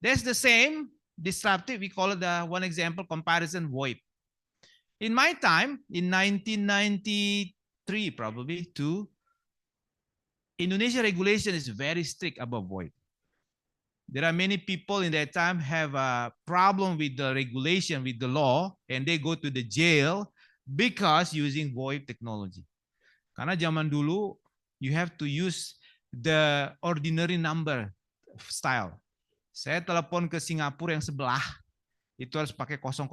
That's the same disruptive. We call it the one example comparison VoIP. In my time, in 1993 probably, too, Indonesia regulation is very strict about VoIP. There are many people in that time have a problem with the regulation, with the law, and they go to the jail because using VoIP technology. Karena zaman dulu, you have to use the ordinary number style. Saya telepon ke Singapura yang sebelah, itu harus pakai 001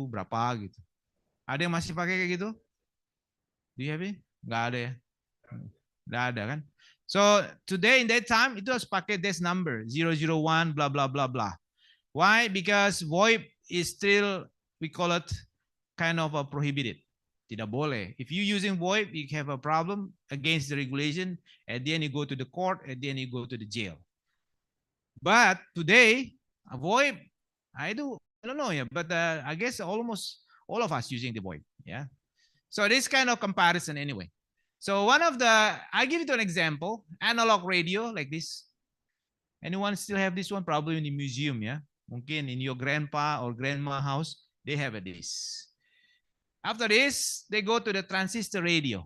berapa gitu. Ada yang masih pakai kayak gitu? Do you have it? Nggak ada ya? Nggak ada kan? So today in that time itu harus pakai this number 001 blah blah blah blah. Why? Because VoIP is still, we call it kind of a prohibited. Tidak boleh. If you using VoIP, you have a problem against the regulation. At the end you go to the court. At the end you go to the jail. But today VoIP, I don't know yeah, but I guess almost all of us using the VoIP, yeah. So this kind of comparison anyway. So one of the, I give you an example, analog radio like this. Anyone still have this one? Probably in the museum, yeah. Mungkin in your grandpa or grandma house, they have this. After this, they go to the transistor radio.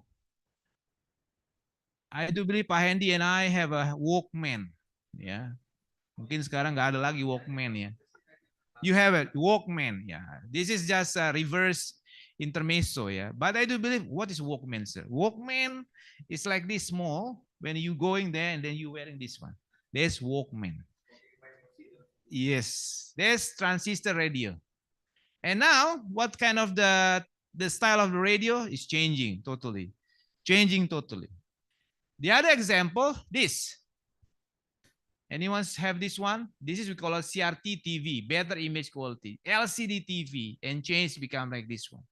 I do believe Pak Hendy and I have a Walkman, yeah. Mungkin sekarang nggak ada lagi Walkman ya. You have a Walkman, yeah. This is just a reverse intermezzo, yeah. But I do believe, what is Walkman, sir? Walkman is like this small. When you going there and then you wearing this one. There's Walkman. Yes, there's transistor radio. And now, what kind of the style of the radio is changing totally. Changing totally. The other example, this. Anyone have this one? This is we call a CRT TV, better image quality. LCD TV, and change become like this one.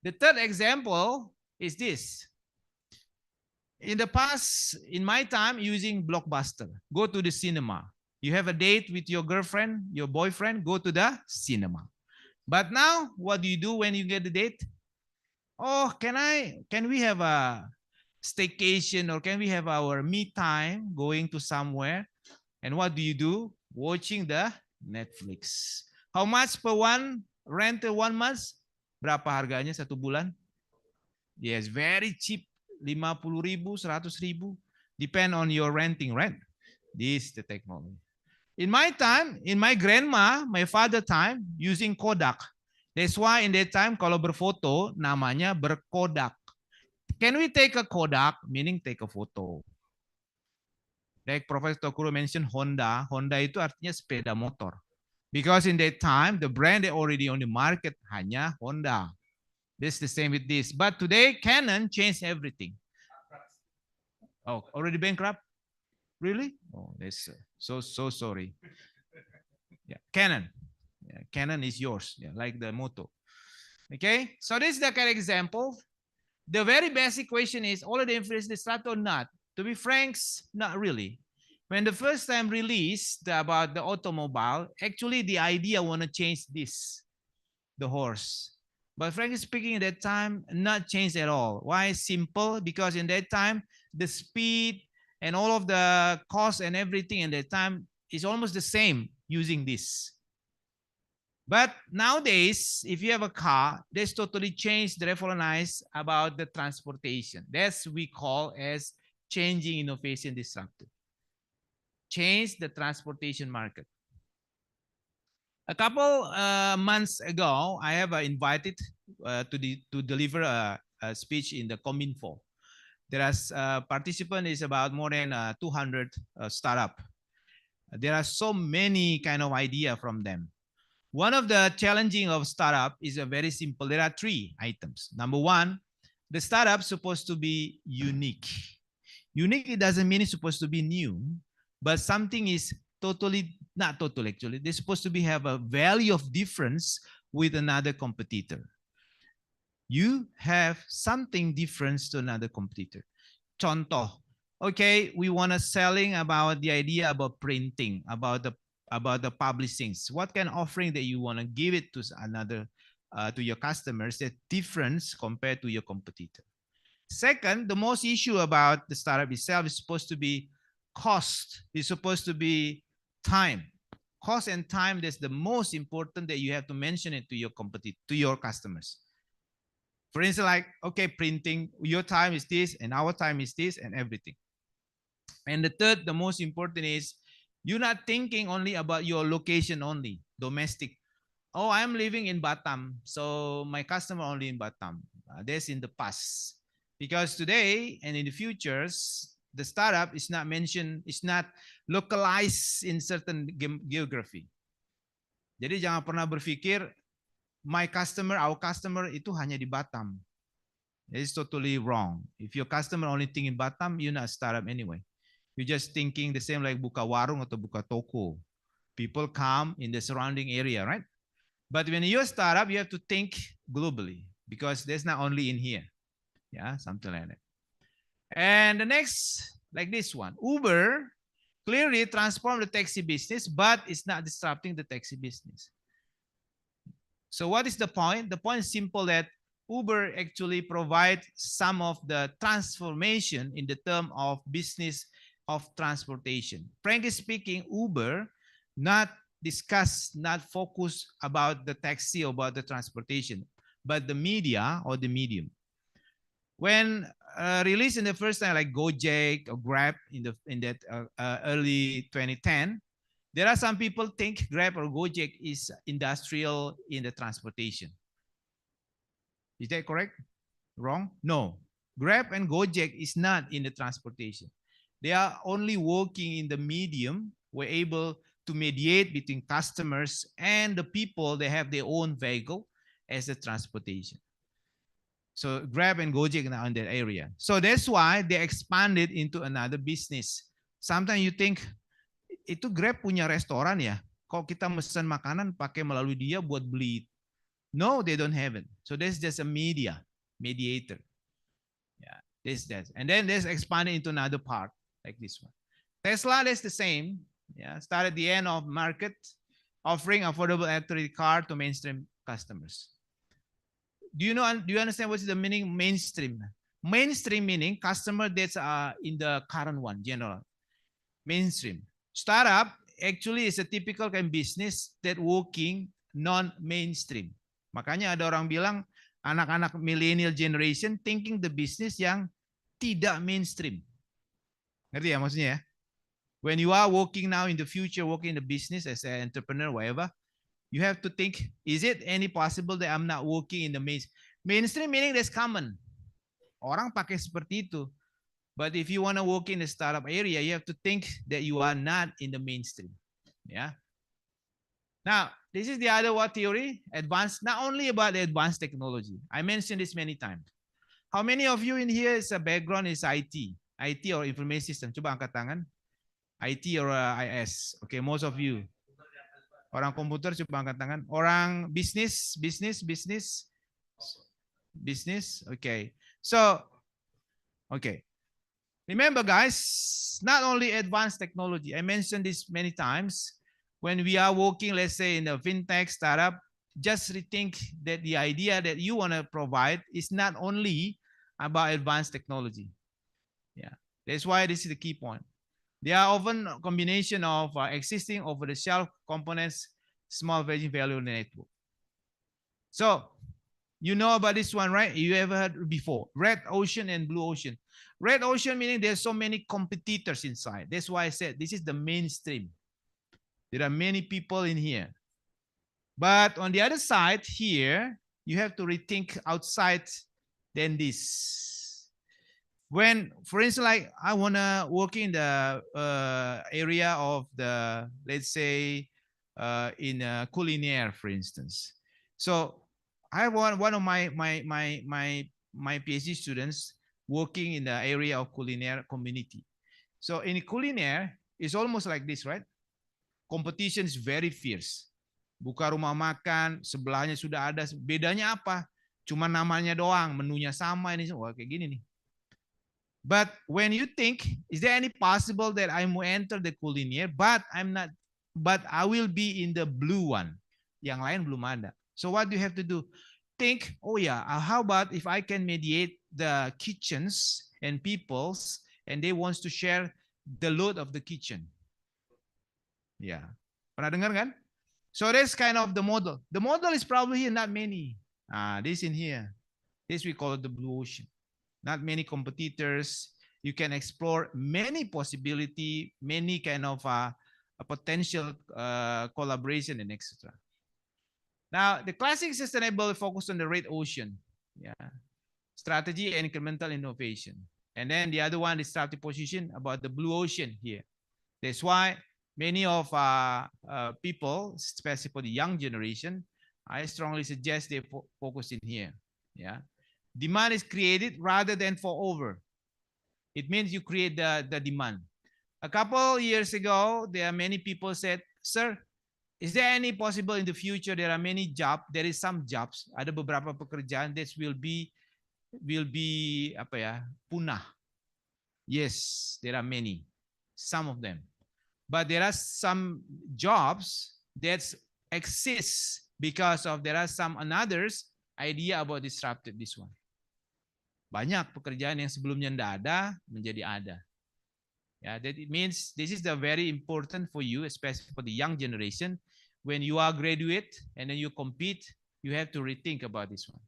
The third example is this. In the past, in my time, using Blockbuster, go to the cinema. You have a date with your girlfriend, your boyfriend, go to the cinema. But now, what do you do when you get the date? Oh, can we have a staycation, or can we have our me time going to somewhere? And what do you do? Watching the Netflix. How much per one rent 1 month? Berapa harganya 1 bulan? Yes, very cheap. 50.000, 100.000. Depend on your renting, right? This is the technology. In my time, in my grandma, my father time, using Kodak. That's why in that time, kalau berfoto, namanya berkodak. Can we take a Kodak? Meaning take a photo. Like Professor Tokuro mentioned Honda. Honda itu artinya sepeda motor. Because in that time, the brand that already on the market hanya Honda. This is the same with this. But today, Canon changed everything. Oh, already bankrupt? Really? Oh, that's so sorry. Yeah, Canon. Yeah, Canon is yours. Yeah, like the Moto. Okay, so this is the kind of example. The very basic question is, all of the information disrupted or not? To be frank, not really. When the first time released about the automobile, actually the idea want to change this, the horse. But frankly speaking, at that time, not changed at all. Why? Simple, because in that time, the speed and all of the cost and everything in that time is almost the same using this. But nowadays, if you have a car, that's totally changed the revolutionize about the transportation. That's we call as changing innovation disruptive. Change the transportation market. A couple months ago, I have invited to deliver a speech in the Kominfo. There is participant is about more than 200 startup. There are so many kind of idea from them. One of the challenging of startup is a very simple. There are 3 items. Number 1, the startup supposed to be unique. Unique, it doesn't mean it's supposed to be new, but something is totally, not total actually. They're supposed to be have a value of difference with another competitor. You have something different to another competitor. Contoh, okay, we want to selling about the idea about printing, about the publishing. What kind of offering that you want to give it to another, to your customers that difference compared to your competitor. Second, the most issue about the startup itself is supposed to be cost. It's supposed to be time. Cost and time, that's the most important that you have to mention it to your competitor, to your customers. For instance, like, okay, printing, your time is this and our time is this and everything. And the third, the most important is you're not thinking only about your location only, domestic. Oh, I'm living in Batam, so my customer only in Batam. That's in the past. Because today and in the futures, the startup is not mentioned, it's not localized in certain geography. Jadi jangan pernah berpikir my customer, our customer itu hanya di Batam. It's totally wrong. If your customer only think in Batam, you're not a startup anyway. You're just thinking the same like buka warung atau buka toko. People come in the surrounding area, right? But when you're a startup, you have to think globally because there's not only in here. Yeah, something like that. And the next, like this one, Uber clearly transformed the taxi business, but it's not disrupting the taxi business. So what is the point? The point is simple that Uber actually provides some of the transformation in the term of business of transportation. Frankly speaking, Uber not discuss, not focus about the taxi or about the transportation, but the media or the medium. When released in the first time, like Gojek or Grab in that early 2010, there are some people think Grab or Gojek is industrial in the transportation. Is that correct? Wrong? No. Grab and Gojek is not in the transportation. They are only working in the medium. We're able to mediate between customers and the people that have their own vehicle as a transportation. So Grab and Gojek now in that area. So that's why they expanded into another business. Sometimes you think, itu Grab punya restoran ya? Kok kita pesan makanan pakai melalui dia buat beli? No, they don't have it. So that's just a mediator. Yeah, this that. And then there's expanded into another part like this one. Tesla is the same. Yeah, started at the end of market, offering affordable electric car to mainstream customers. Do you understand what's the meaning mainstream? Mainstream meaning customer that's in the current one, general. Mainstream. Startup actually is a typical kind of business that working non-mainstream. Makanya ada orang bilang anak-anak millennial generation thinking the business yang tidak mainstream. Ngerti ya maksudnya ya? When you are working now in the future, working in the business as an entrepreneur, whatever, you have to think, is it any possible that I'm not working in the mainstream meaning that's common. Orang pakai seperti itu. But if you want to work in the startup area, you have to think that you are not in the mainstream. Yeah. Now, this is the other what theory, advanced, not only about the advanced technology. I mentioned this many times. How many of you in here is a background is IT or information system? Coba angkat tangan. IT or IS. Okay, most of you. Orang komputer coba angkat tangan. Orang business. Okay. So, okay. Remember, guys, not only advanced technology, I mentioned this many times. When we are working, let's say, in a fintech startup, just rethink that the idea that you want to provide is not only about advanced technology. Yeah, that's why this is the key point. They are often a combination of existing over-the-shelf components, small value network. So, you know about this one, right? You ever heard before? Red ocean and blue ocean. Red ocean meaning there's so many competitors inside. That's why I said this is the mainstream. There are many people in here. But on the other side here, you have to rethink outside than this. When, for instance, like I want to work in the area of the, let's say, in culinary, for instance. So I want one of my PhD students working in the area of culinary community. So in culinary, it's almost like this, right? Competition is very fierce. Buka rumah makan, sebelahnya sudah ada. Bedanya apa? Cuma namanya doang, menunya sama ini. Wah, kayak gini nih. But when you think, is there any possible that I will enter the culinary, but I'm not, but I will be in the blue one. Yang lain belum ada. So what do you have to do? Think, oh yeah, how about if I can mediate the kitchens and peoples, and they wants to share the load of the kitchen. Yeah. Pernah dengar kan? So that's kind of the model. The model is probably here, not many. This in here. This we call it the blue ocean. Not many competitors. You can explore many possibility, many kind of a potential collaboration and etc. Now, the classic sustainable focus on the red ocean. Yeah. Strategy and incremental innovation. And then the other one is strategy position about the blue ocean here. That's why many of people, especially for the young generation, I strongly suggest they focus in here. Yeah. Demand is created rather than for over. It means you create the demand. A couple years ago, there are many people said, sir, is there any possible in the future? There are many jobs. There is some jobs. Ada beberapa pekerjaan that will be apa ya, punah. Yes, there are many. Some of them. But there are some jobs that exist because of there are some others idea about disrupted this one. Banyak pekerjaan yang sebelumnya tidak ada menjadi ada. Yeah, that it means this is the very important for you, especially for the young generation. When you are graduate and then you compete, you have to rethink about this one.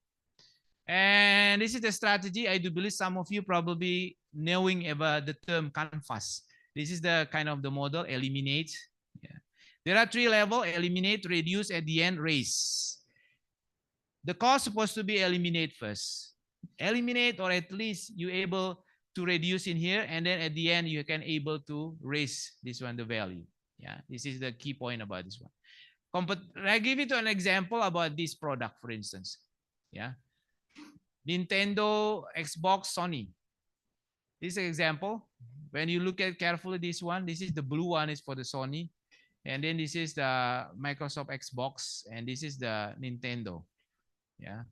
And this is the strategy. I do believe some of you probably knowing about the term canvas. This is the kind of the model, eliminate. Yeah. There are 3 levels, eliminate, reduce, at the end, raise. The cost supposed to be eliminate first. Eliminate, or at least you able to reduce in here, and then at the end you can able to raise this one, the value. Yeah, this is the key point about this one. I give you an example about this product, for instance. Yeah, Nintendo, Xbox, Sony. This is an example. When you look at carefully this one, this is the blue one is for the Sony, and then this is the Microsoft Xbox, and this is the Nintendo. Yeah.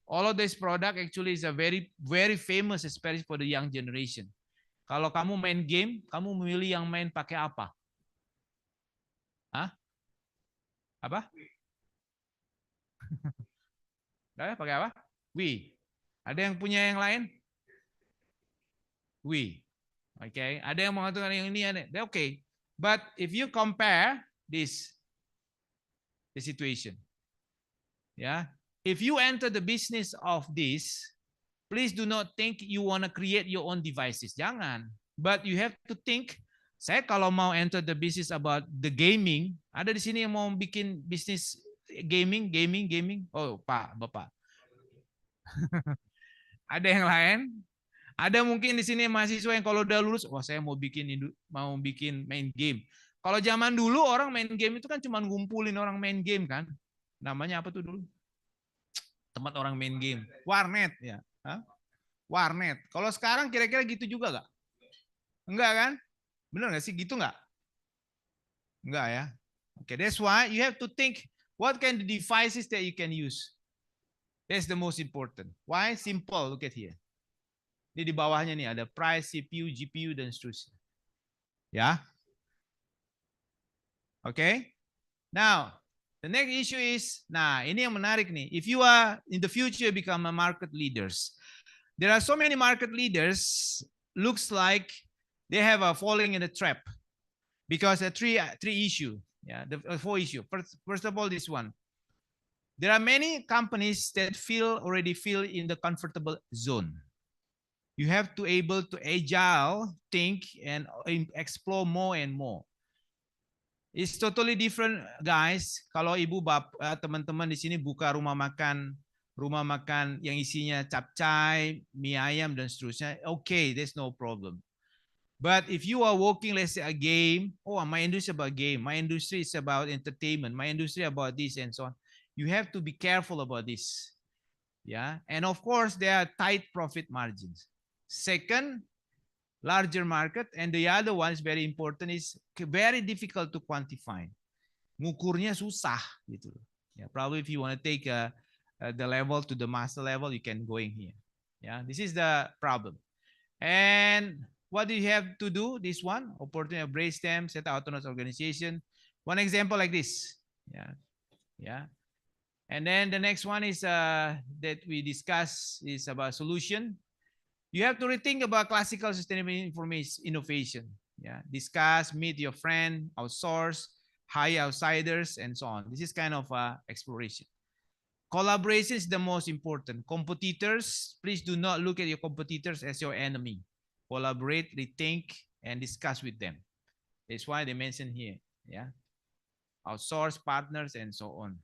All of this product actually is a very, very famous, especially for the young generation. Kalau kamu main game, kamu memilih yang main pakai apa? Hah? Apa? Pakai apa? Wii. Ada yang punya yang lain? Wii. Okay. Ada yang mengatakan yang ini ada. Okay. But if you compare this, the situation, yeah. If you enter the business of this, please do not think you want to create your own devices. Jangan. But you have to think, saya kalau mau enter the business about the gaming, ada di sini yang mau bikin bisnis gaming. Oh, Pak, Bapak. Ada yang lain? Ada mungkin di sini mahasiswa yang kalau udah lulus, wah saya mau bikin main game. Kalau zaman dulu orang main game itu kan cuma ngumpulin orang main game kan. Namanya apa tuh dulu? Tempat orang main game, warnet ya. Hah? Warnet. Kalau sekarang kira-kira gitu juga nggak? Enggak kan? Benar nggak sih gitu nggak? Enggak ya. Okay, that's why you have to think what kind of devices that you can use. That's the most important. Why? Simple. Look at here. Ini di bawahnya nih ada price, CPU, GPU dan seterusnya. Ya. Oke. Now, the next issue is, nah ini yang menarik nih. If you are in the future become a market leaders, there are so many market leaders. Looks like they have a falling in the trap because there are three issue. Yeah, the four issue. First of all, this one. There are many companies that already feel in the comfortable zone. You have to able to agile, think, and explore more and more. It's totally different, guys. Kalau ibu teman-teman di sini buka rumah makan yang isinya capcay, mie ayam dan seterusnya, okay, there's no problem. But if you are working, let's say a game, oh, my industry is about game, my industry is about entertainment, my industry about this and so on. You have to be careful about this. Yeah, and of course there are tight profit margins. Second, larger market, and the other one is very important, is very difficult to quantify. Ngukurnya susah gitu. Yeah, probably if you want to take the level to the master level, you can go in here. Yeah, this is the problem. And what do you have to do? This one, opportunity to embrace them, set autonomous organization. One example like this. Yeah, yeah. And then the next one is that we discuss is about solution. You have to rethink about classical sustainable information innovation. Yeah, discuss, meet your friend, outsource, hire outsiders, and so on. This is kind of exploration. Collaboration is the most important. Competitors, please do not look at your competitors as your enemy. Collaborate, rethink, and discuss with them. That's why they mentioned here. Yeah, outsource, partners, and so on.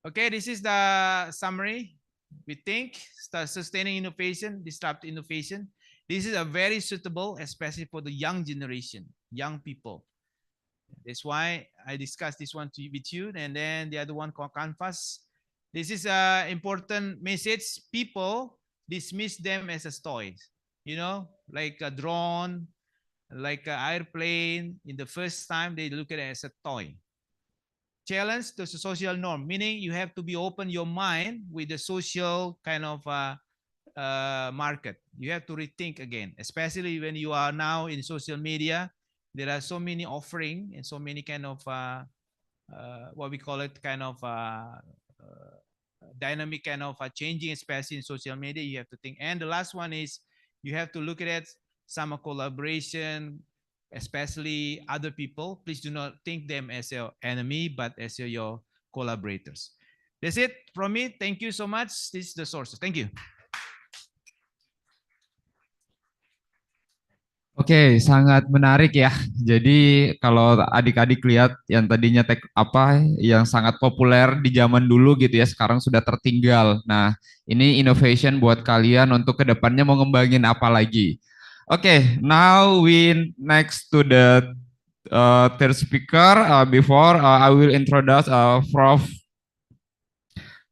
Okay, this is the summary. We think sustaining innovation, disrupt innovation. This is a very suitable, especially for the young generation, young people. That's why I discussed this one with you. And then the other one called Canvas. This is an important message. People dismiss them as a toy, you know, like a drone, like an airplane. In the first time, they look at it as a toy. Challenge the social norm, meaning you have to be open your mind with the social kind of market. You have to rethink again, especially when you are now in social media. There are so many offering and so many kind of what we call it, kind of dynamic kind of changing, especially in social media. You have to think. And the last one is you have to look at it, some collaboration, especially other people. Please do not think them as your enemy, but as your collaborators. That's it from me. Thank you so much. This is the sources. Thank you. Oke, sangat menarik ya. Jadi kalau adik-adik lihat yang tadinya yang sangat populer di zaman dulu gitu ya, sekarang sudah tertinggal. Nah, ini innovation buat kalian untuk kedepannya mau ngembangin apa lagi. Oke, now we next to the third speaker. Before I will introduce Prof.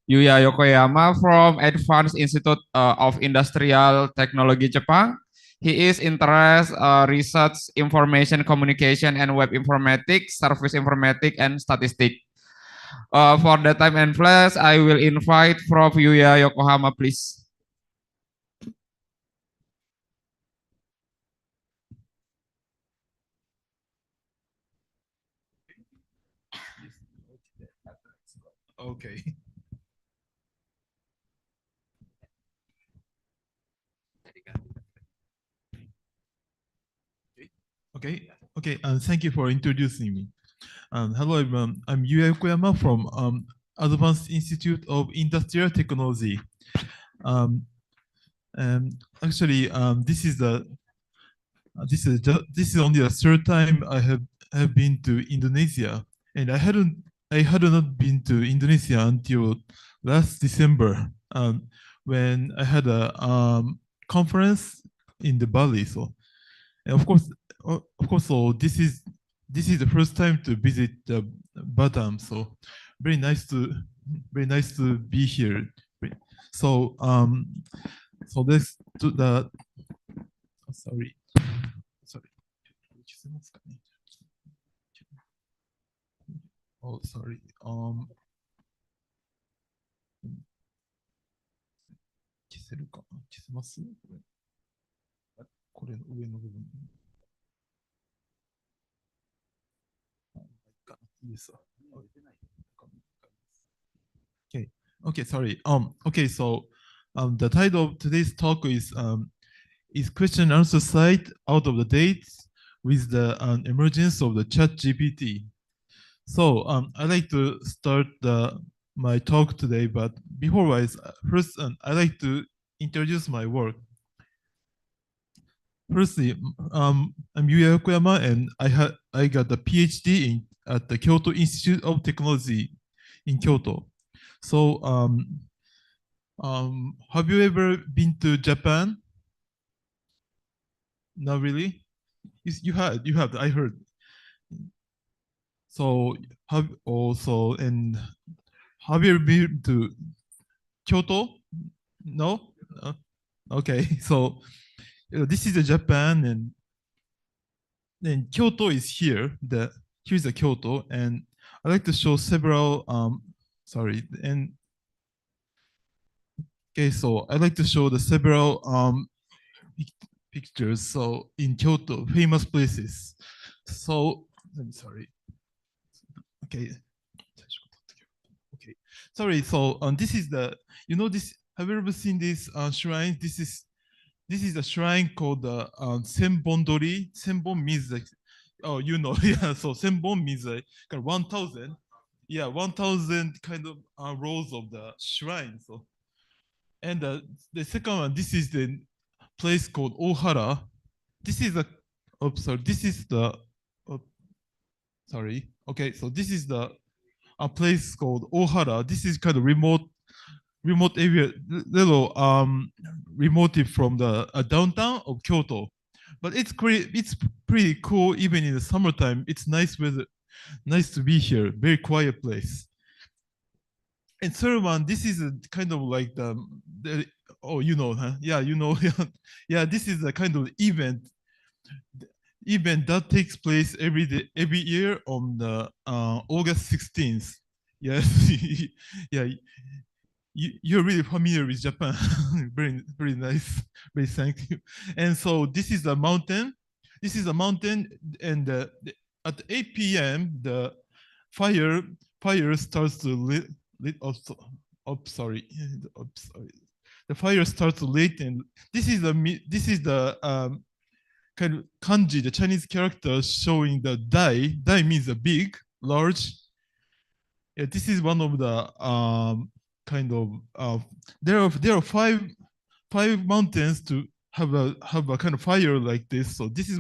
Yuya Yokoyama from Advanced Institute of Industrial Technology Jepang. He is interested research, information communication, and web informatics, service informatics, and statistics. For the time and place, I will invite Prof. Yuya Yokohama, please. Okay. Okay. Thank you for introducing me. Hello, everyone. I'm Yuya Yokoyama from Advanced Institute of Industrial Technology. Actually, this is only the third time I have been to Indonesia, and I had not been to Indonesia until last December, when I had a conference in the Bali. So, and of course, so this is the first time to visit Batam. So, very nice to be here. So, let's do the. Sorry. Oh, sorry. せるかな。消せます？これの上の部分。いいですわ。Okay. Okay, sorry. Okay, so the title of today's talk is question and answer site out of the dates with the emergence of the chat GPT. So I'd like to start my talk today, but before first I'd like to introduce my work. Firstly, I'm Yuya Yokoyama, and I got a PhD at the Kyoto Institute of Technology in Kyoto. So have you ever been to Japan? Not really. You have. I heard. So have you ever been to Kyoto? No. Okay. So this is the Japan, and then Kyoto is here. Here's the Kyoto, and I'd like to show several. Sorry, and okay. So I'd like to show the several pictures. So in Kyoto, famous places. So I'm sorry. Okay. Okay. Sorry. So this is this. Have you ever seen this shrine? This is a shrine called the Senbon-dori. Senbon means like, oh, yeah. So Senbon means like kind of 1,000. Yeah, 1,000 kind of rows of the shrine. So, and the second one, this is the place called Ohara. This is sorry. This is the. Sorry. Okay, so this is a place called Ohara. This is kind of remote area, little remote from the downtown of Kyoto, but it's pretty cool even in the summertime. It's nice weather, nice to be here. Very quiet place. And third one, this is a kind of like the oh, huh? Yeah, yeah. This is a kind of event that takes place every year on the August 16th. Yes, yeah. You're really familiar with Japan. Very, very nice. Very thank you. And so this is a mountain. This is a mountain, and at 8 p.m. the fire starts to lit up. Sorry. The fire starts to lit, and this is the kind of kanji, the Chinese character showing the dai. Dai means a big, large. Yeah, this is one of the kind of there are five mountains to have a kind of fire like this. So this is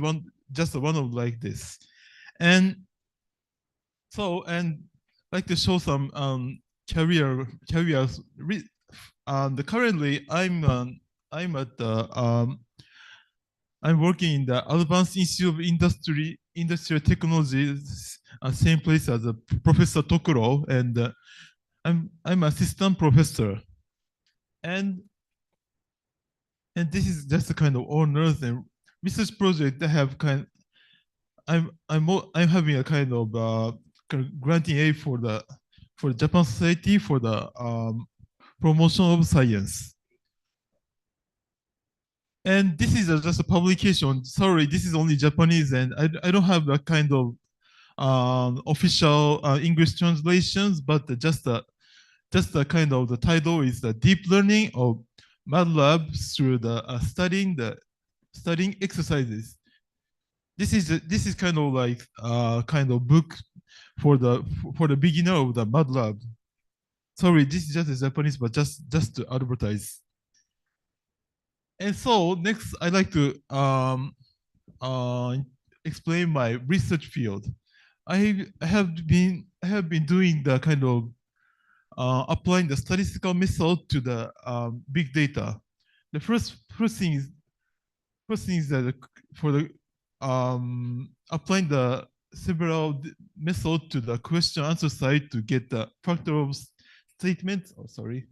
just one of like this, and I'd like to show some careers. Currently I'm working in the Advanced Institute of Industrial Technology, same place as Professor Tokuro, and I'm assistant professor, and this is just a kind of honors and research project that have I'm having a kind of granting aid for the Japan Society for the promotion of science. And this is just a publication. Sorry, this is only Japanese, and I don't have a kind of official English translations, but just the kind of the title is the deep learning of MATLAB through the studying exercises. This is kind of like kind of book for the beginner of the MATLAB. Sorry, this is just a Japanese, but just to advertise. And so next, I'd like to explain my research field. I have been doing the kind of applying the statistical method to the big data. The first thing is that for the applying the several methods to the question answer side to get the factor of statements. Oh, sorry,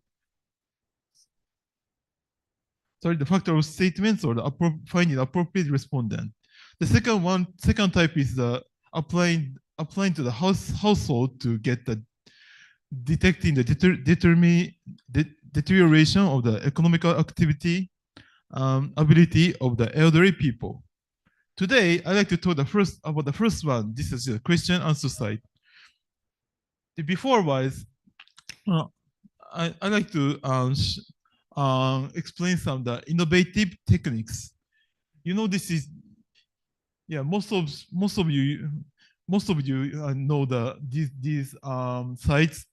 the factor of statements or the finding appropriate respondent. The second type is the applying to the household to get the detecting the deterioration of the economical activity, ability of the elderly people. Today, I'd like to talk about the first one. This is the question answer side. Before was, I'd like to explain some of the innovative techniques. You know, this is, yeah, most of you know these sites.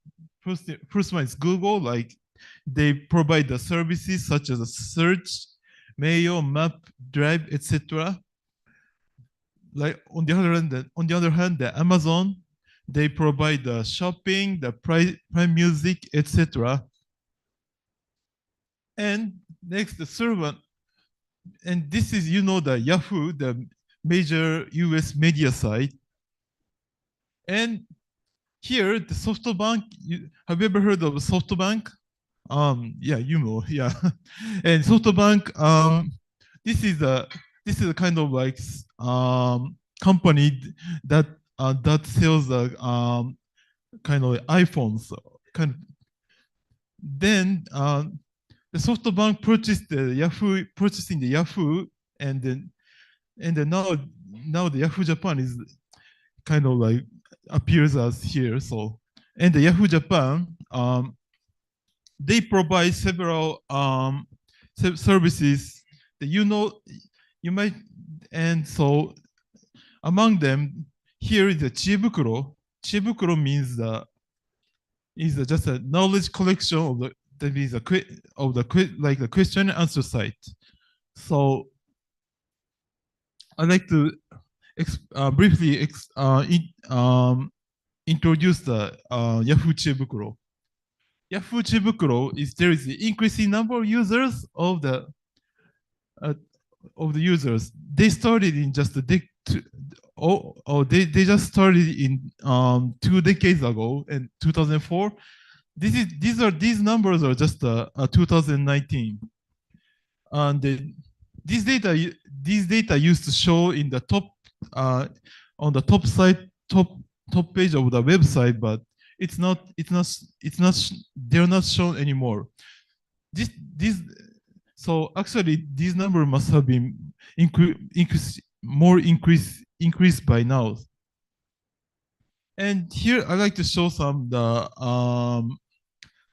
First one is Google. Like, they provide the services such as a search, mail, map, drive, etc. Like on the other hand, the Amazon, they provide the shopping, the Prime Music, etc. And next, the server, and this is, you know, the Yahoo, the major US media site. And here, the SoftBank. Have you ever heard of SoftBank? Yeah, you know, yeah. And SoftBank, this is a kind of like company that sells kind of like iPhones. Then the SoftBank purchasing the Yahoo, and then now the Yahoo Japan is kind of like appears as here. So, and the Yahoo Japan, they provide several services that you might, and so among them, here is the Chiebukuro. Chiebukuro means just a knowledge collection of the question and answer site. So I'd like to briefly introduce the Yahoo Chiebukuro. Yahoo Chiebukuro there is the increasing number of users of the users. They started in just they just started in 2 decades ago in 2004. These numbers are just 2019, and these data used to show in the top on the top page of the website, but they're not shown anymore. So actually these numbers must have been increased by now. And here I like to show some the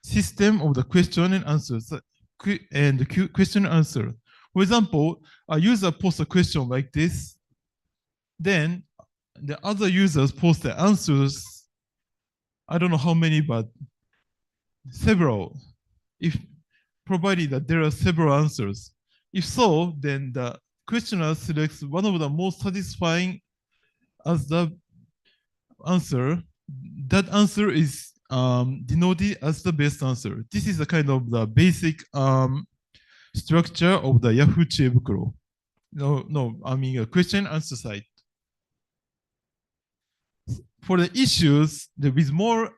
system of the question and answers and the question and answer. For example, a user posts a question like this, then the other users post the answers. I don't know how many, but several. If provided that there are several answers. If so, then the questioner selects one of the most satisfying as the answer. That answer is denoted as the best answer. This is a kind of the basic structure of the Yahoo Chiebukuro. I mean a question answer site. For the issues, with more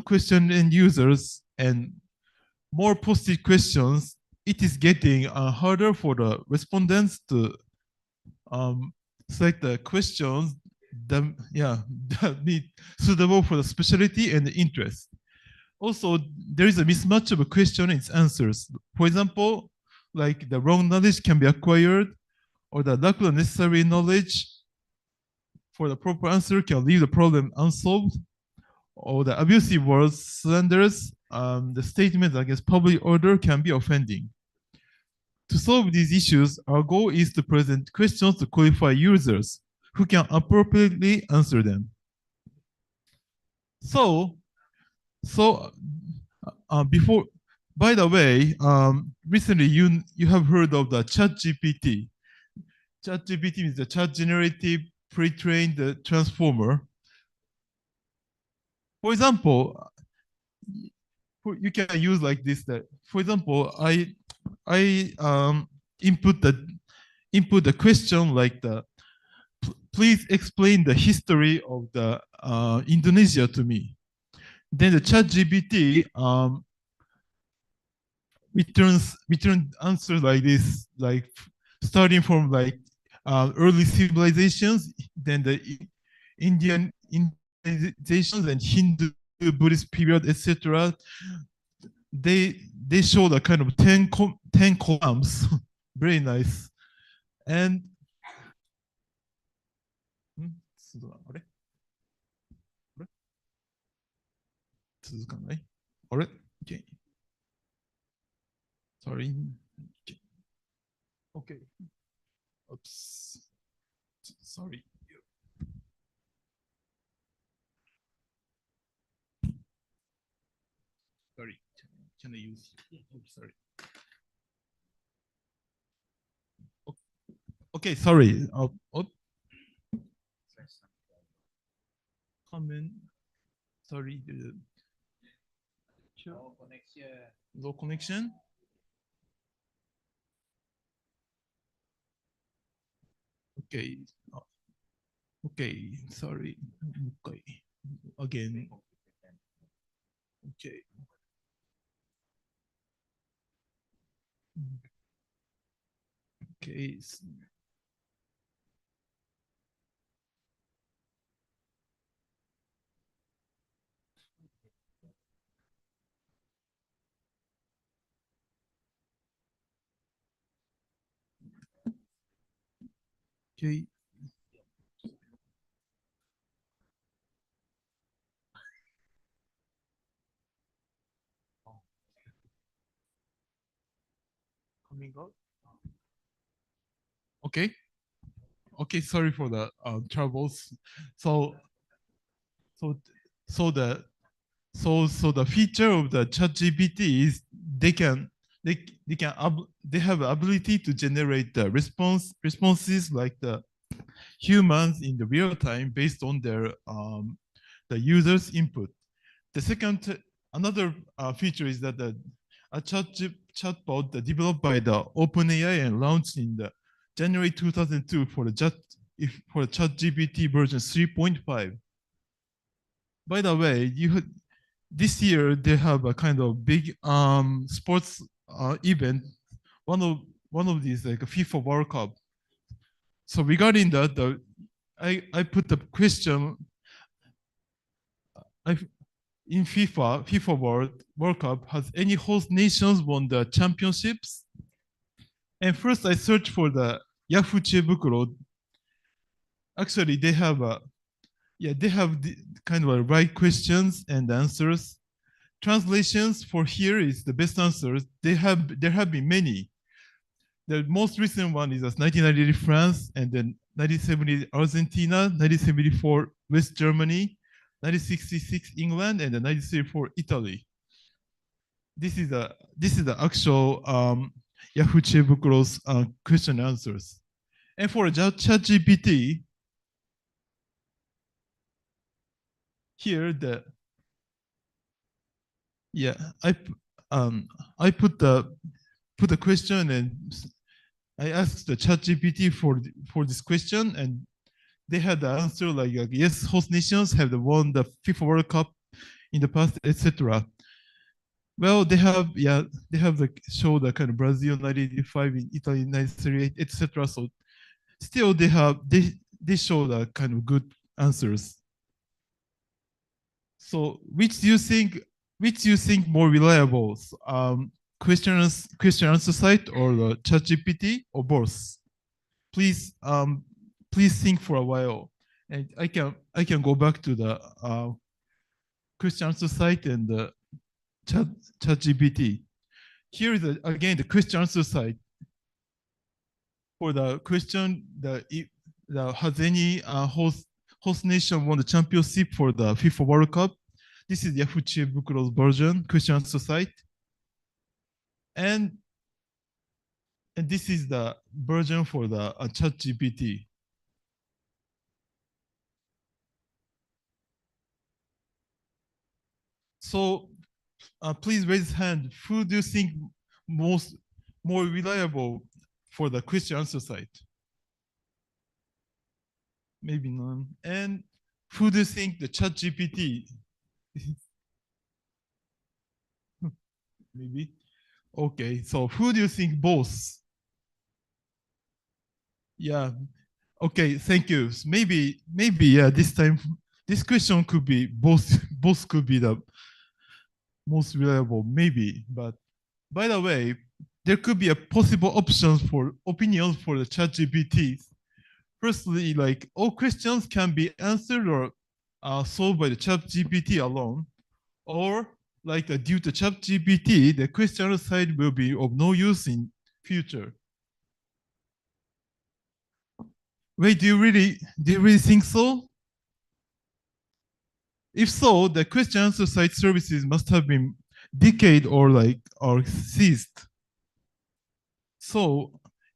question and users and more posted questions, it is getting harder for the respondents to select the questions that be suitable for the specialty and the interest. Also, there is a mismatch of a question and its answers. For example, like the wrong knowledge can be acquired, or the lack of necessary knowledge for the proper answer can leave the problem unsolved, or the abusive words, slanders, the statements against public order can be offending. To solve these issues, our goal is to present questions to qualify users who can appropriately answer them. By the way, recently you have heard of the ChatGPT. ChatGPT is the Chat Generative Pre-trained Transformer. For example, you can use like this. For example, I input the question like please explain the history of the Indonesia to me. Then the ChatGPT returns answers like this, like starting from like early civilizations, then the Indian civilizations and Hindu Buddhist period, etc. They they show the kind of 10 columns. Very nice. And あれ続かないあれ Okay. Sorry. Okay. Oops. Sorry. Sorry. Can I use? Sorry. Okay, sorry. Comment. Sorry. Low connection. Okay. Okay. Sorry. Okay. Again. Okay. Okay. Okay. Coming out. Okay. Okay. Sorry for the troubles. So the feature of the ChatGPT is they have ability to generate the responses like the humans in the real time based on their the user's input. The second another feature is that a chatbot developed by the OpenAI and launched in the January 2002 for the ChatGPT version 3.5. By the way, this year they have a kind of big sports event. One of these like a FIFA World Cup. So regarding that, I put the question. In FIFA World Cup, has any host nations won the championships? And first I searched for the Yahoo! Chiebukuro. Actually, they have the kind of right questions and answers. Translations for here is the best answers. There have been many. The most recent one is 1990 France, and then 1970 Argentina, 1974 West Germany, 1966 England, and then 1934 Italy. This is the actual Yahoo! Chibukuro's question answers. And for ChatGPT, here I put the question and I asked the ChatGPT for this question, and they had the answer like yes, host nations have won the FIFA World Cup in the past, etc. Well, they have show the kind of Brazil 1985, in Italy 1938, etc. So still they show the kind of good answers. So which do you think more reliable? Question answer site or the ChatGPT or both? Please think for a while, and I can go back to the question answer site and the ChatGPT. Here is again the question answer site. For the question, has any host nation won the championship for the FIFA World Cup? This is Yahoo! Chibukuro's version question answer site, and this is the version for the ChatGPT. So please raise hand. Who do you think more reliable for the question answer site? Maybe none. And who do you think the ChatGPT? Maybe. Okay. So who do you think both? Yeah. Okay. Thank you. Maybe yeah. This time, this question could be both. Both could be the most reliable. Maybe, but By the way, there could be a possible options for opinions for the ChatGPT. Firstly, like all questions can be answered or solved by the ChatGPT alone, or like due to ChatGPT, the questioner side will be of no use in future. Wait, do you really think so? If so, the question answer site services must have been decayed or ceased. So,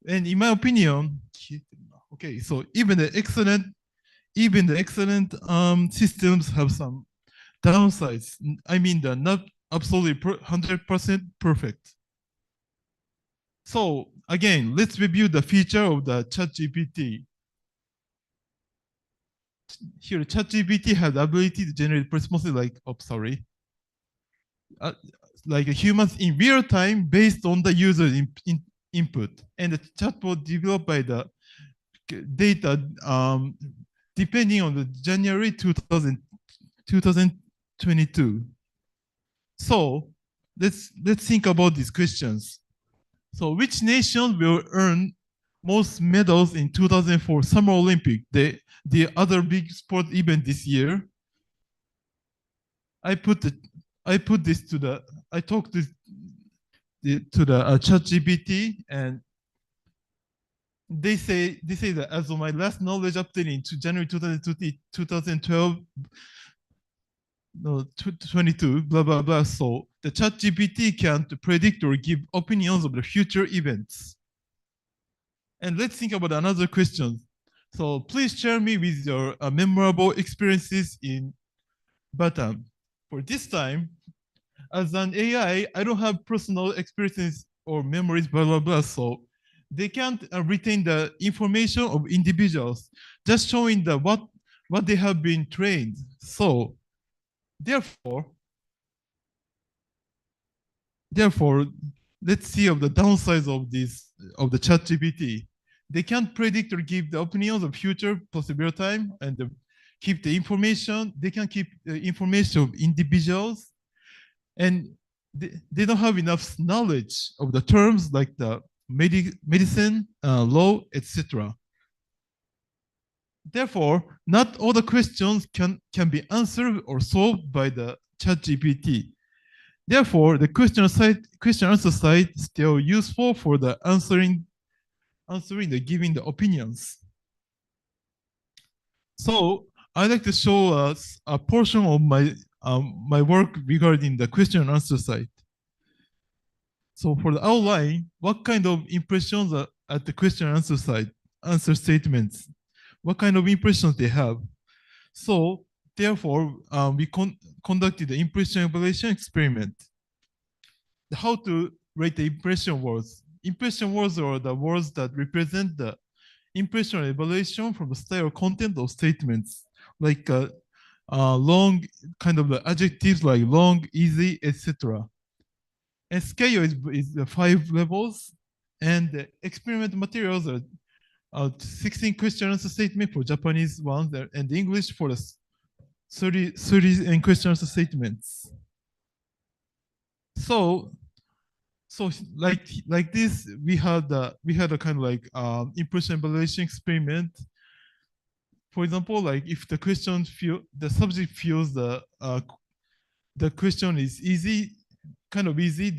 and in my opinion, okay, so even the excellent systems have some downsides. I mean, they're not absolutely 100% perfect. So again, let's review the feature of the ChatGPT. Here, ChatGPT has the ability to generate responses like humans in real time based on the user input, and the chatbot developed by the data depending on the January 2022. So let's think about these questions. So which nation will earn most medals in 2004 Summer Olympic, the other big sport event this year? I talked this to the ChatGPT, and they say that as of my last knowledge updating to January 2012, no, 22, blah, blah, blah. So the ChatGPT can predict or give opinions of the future events. And let's think about another question. So please share me with your memorable experiences in Batam. For this time, as an AI, I don't have personal experiences or memories, blah, blah, blah. So they can't retain the information of individuals, just showing the what they have been trained. So therefore, let's see of the downsides of the ChatGPT. They can't predict or give the opinions of future possible time, and keep the information. They can keep the information of individuals, and they don't have enough knowledge of the terms like the medicine, law, etc. Therefore, not all the questions can be answered or solved by the ChatGPT. Therefore, the question answer side is still useful for the answering the giving the opinions. So I'd like to show us a portion of my my work regarding the question and answer side. So for the outline, what kind of impressions are at the question and answer side, answer statements, what kind of impressions they have. So therefore, we conducted the impression evaluation experiment. How to rate the impression words. Impression words are the words that represent the impression evaluation from the style or content of statements, like long kind of the adjectives like long, easy, etc. And scale is the 5 levels, and the experiment materials are 16 question answer statement for Japanese ones, and English for the 30 and question answer statements. So like this, we had a kind of like impression evaluation experiment. For example, like if the subject feels the question is easy, kind of easy,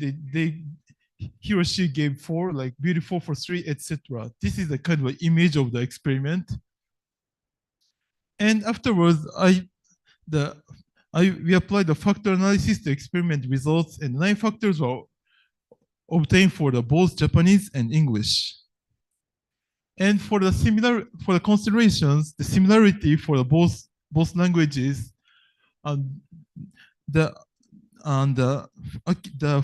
he or she gave 4, like beautiful for 3, etc. This is the kind of image of the experiment. And afterwards, we applied the factor analysis to experiment results, and 9 factors were obtained for both Japanese and English. And for the considerations, the similarity for both languages, the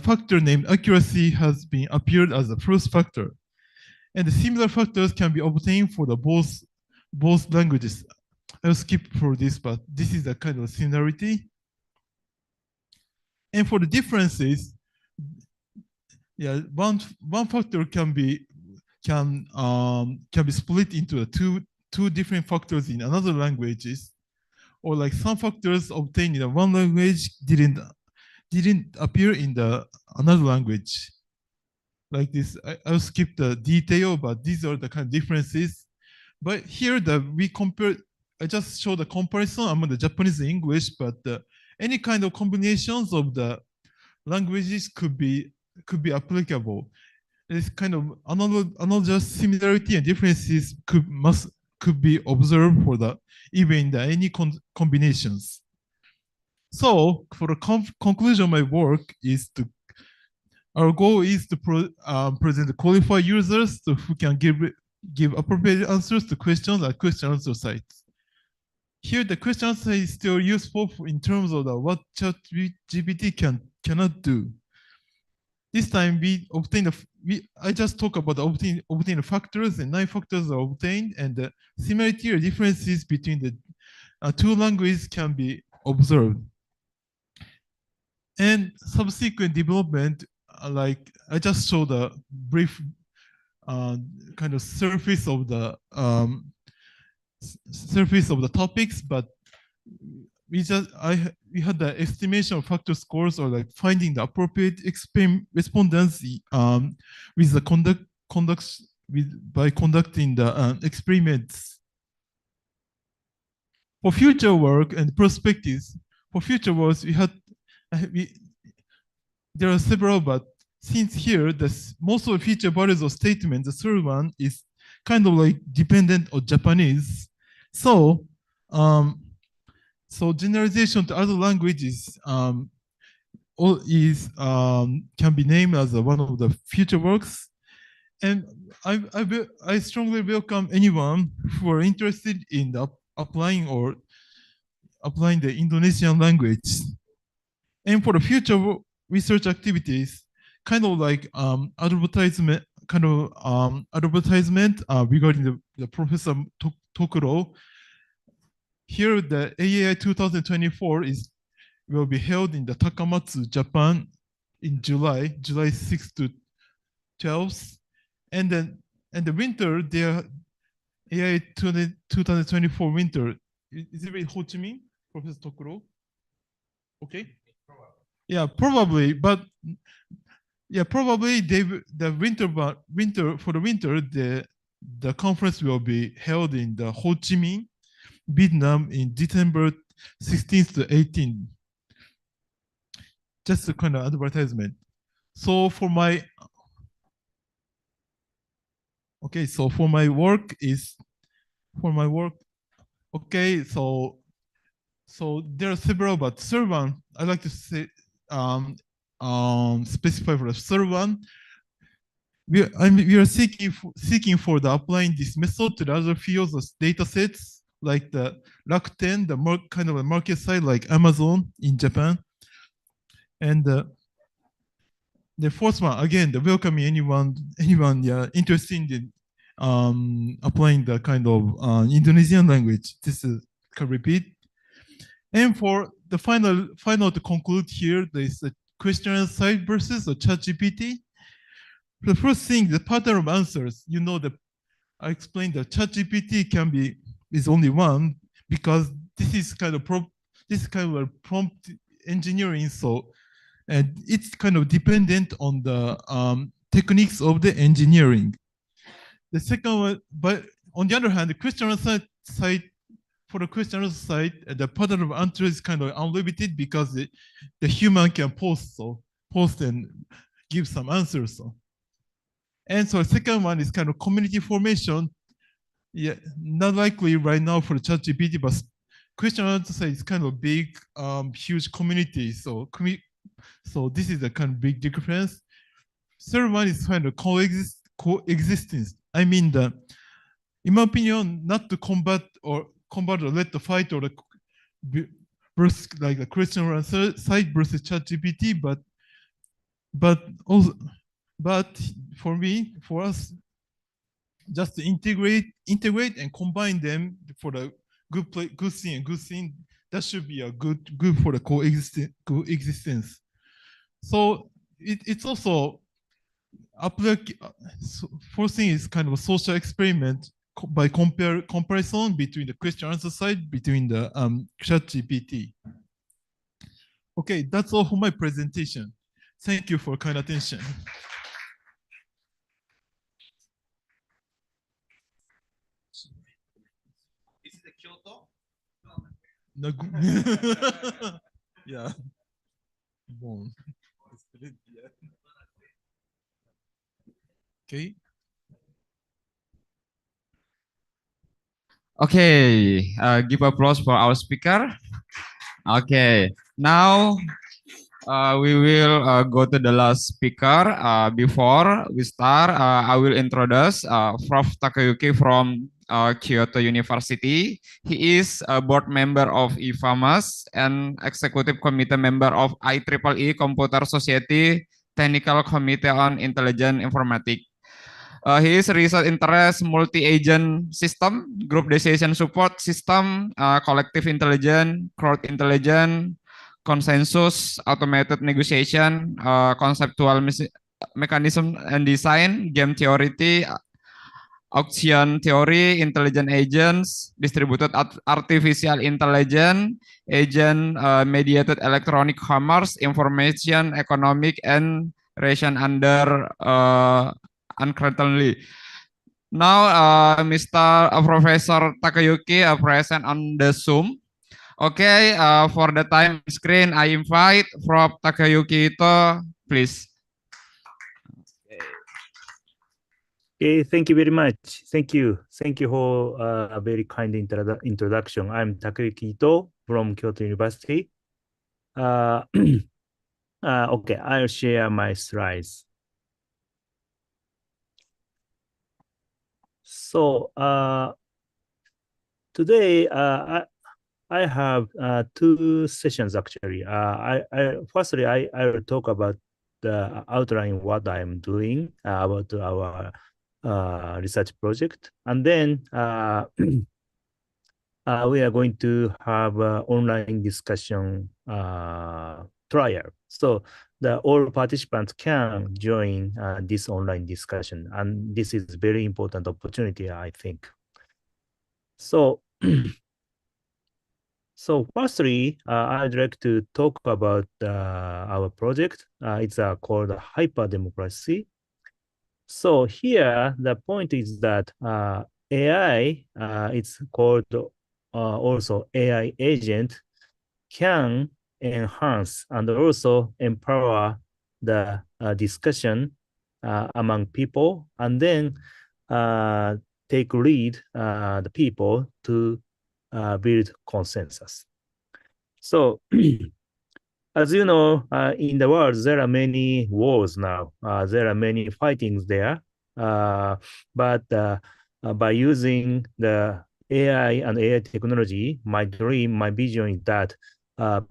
factor named accuracy has been appeared as the first factor, and the similar factors can be obtained for both languages. I'll skip for this, but this is the kind of similarity. And for the differences, yeah, one factor can be split into two different factors in another languages, or like some factors obtained in one language didn't appear in the another language. like this. I'll skip the detail, but these are the kind of differences. But here we compare, I just show the comparison among the Japanese and English, but any kind of combinations of the languages could be applicable. This kind of analogous similarity and differences could be observed for the even the any combinations. So for the conclusion of my work is our goal is to present qualified users who can give appropriate answers to questions at question answer sites. Here, the question answer is still useful in terms of what ChatGPT cannot do. This time, I just talk about obtain the factors, and 9 factors are obtained, and the similarity or differences between the 2 languages can be observed. And subsequent development, like I just showed a brief kind of surface of the topics, but we had the estimation of factor scores, or like finding the appropriate respondents with the by conducting the experiments. For future work and perspectives, there are several, but since here most of the feature values of statement, the third one is kind of like dependent on Japanese. So generalization to other languages can be named as one of the future works. And I strongly welcome anyone who are interested in applying the Indonesian language. And for the future research activities, kind of like advertisement regarding the Professor Tokuro. Here, the AAI 2024 will be held in the Takamatsu, Japan, in July 6th to 12th, and then the winter, the AAI 2024 winter. Is it in Ho Chi Minh, Professor Tokuro? Okay. Yeah, probably, but yeah, probably the winter the conference will be held in the Ho Chi Minh, Vietnam, in December 16th to 18th. Just a kind of advertisement. So for my work, okay, so there are several, but third one I like to say specify for the third one. We are seeking for the applying this method to the other fields of data sets, like the Rakuten, the kind of a market site like Amazon in Japan. And the fourth one, again, the welcoming anyone interested in applying the kind of Indonesian language. This is can repeat. And for the final to conclude here, there is a question site versus a ChatGPT. The first thing, the pattern of answers, I explained that ChatGPT is only one, because this is kind of a prompt engineering, and it's kind of dependent on the techniques of the engineering. The second one, but on the other hand, the question site, for the question site, the pattern of answer is kind of unlimited, because the human can post and give some answers. And so the second one is kind of community formation. Yeah, not likely right now for the ChatGPT, but question answer site is kind of big, huge community. So this is a kind of big difference. Third one is kind of coexistence. I mean, in my opinion, not to combat or let the fight or versus like the question answer site versus ChatGPT, but for us, just to integrate and combine them for the good thing, that should be a good for the coexistence. So it's also fourth thing is kind of a social experiment by comparison between the question answer side between the ChatGPT. Okay, that's all for my presentation. Thank you for kind attention. Yeah. Okay. Okay, give applause for our speaker. Okay, now we will go to the last speaker. Before we start, I will introduce Prof. Takayuki from Kyoto University. He is a board member of IFAMAS and executive committee member of IEEE Computer Society Technical Committee on Intelligent Informatics. His research interest multi-agent system, group decision support system, collective intelligence, crowd intelligence, consensus, automated negotiation, conceptual mechanism and design, game theory, auction theory, intelligent agents, distributed artificial intelligence, agent mediated electronic commerce, information economic, and ration under uncertainty. Now, Mr. Professor Takayuki present on the Zoom. Okay, for the time screen, I invite Prof. Takayuki to please. Okay, thank you very much. Thank you. Thank you for a very kind introduction. I'm Takayuki Ito from Kyoto University. Okay, I'll share my slides. So today I have two sessions actually. Firstly, I will talk about the outline what I'm doing about our research project, and then we are going to have online discussion trial. So all participants can join this online discussion, and this is very important opportunity, I think. So, so firstly, I'd like to talk about our project. It's called Hyperdemocracy. So here, the point is that AI, it's called also AI agent, can enhance and also empower the discussion among people, and then take lead the people to build consensus. So as you know, in the world, there are many wars now. There are many fightings there. But by using the AI and AI technology, my dream, my vision is that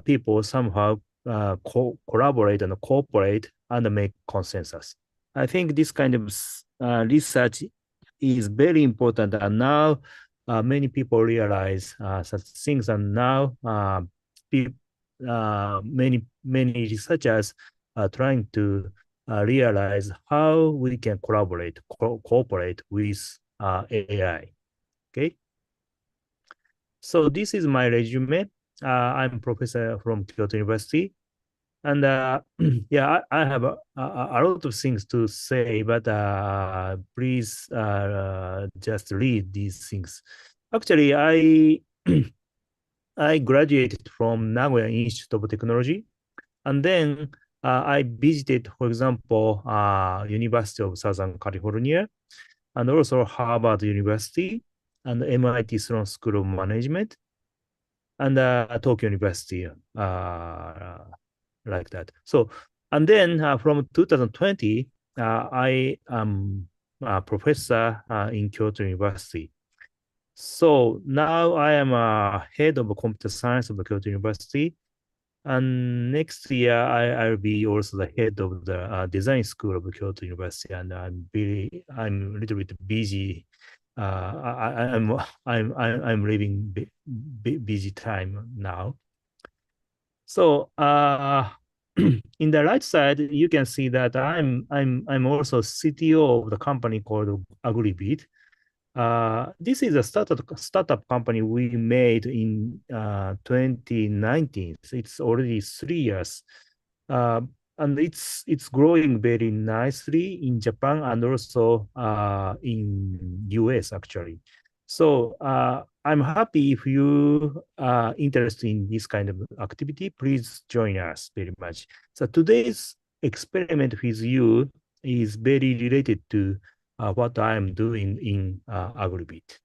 people somehow collaborate and cooperate and make consensus. I think this kind of research is very important. And now many people realize such things. And now many researchers are trying to realize how we can cooperate with AI. Okay. So this is my resume. I'm a professor from Kyoto University, and yeah, I have a lot of things to say, but please just read these things. Actually, I graduated from Nagoya Institute of Technology, and then I visited, for example, University of Southern California, and also Harvard University, and MIT Sloan School of Management, and Tokyo University, like that. So, and then from 2020, I am a professor in Kyoto University. So now I am a head of computer science of the Kyoto University. And next year, I'll be also the head of the design school of Kyoto University, and I'm a little bit busy. I'm living busy time now. So in the right side, you can see that I'm also CTO of the company called Agribit. This is a startup company we made in 2019. So it's already 3 years, and it's growing very nicely in Japan and also in US actually. So I'm happy if you are interested in this kind of activity, please join us very much. So today's experiment with you is very related to what I'm doing in Agribit.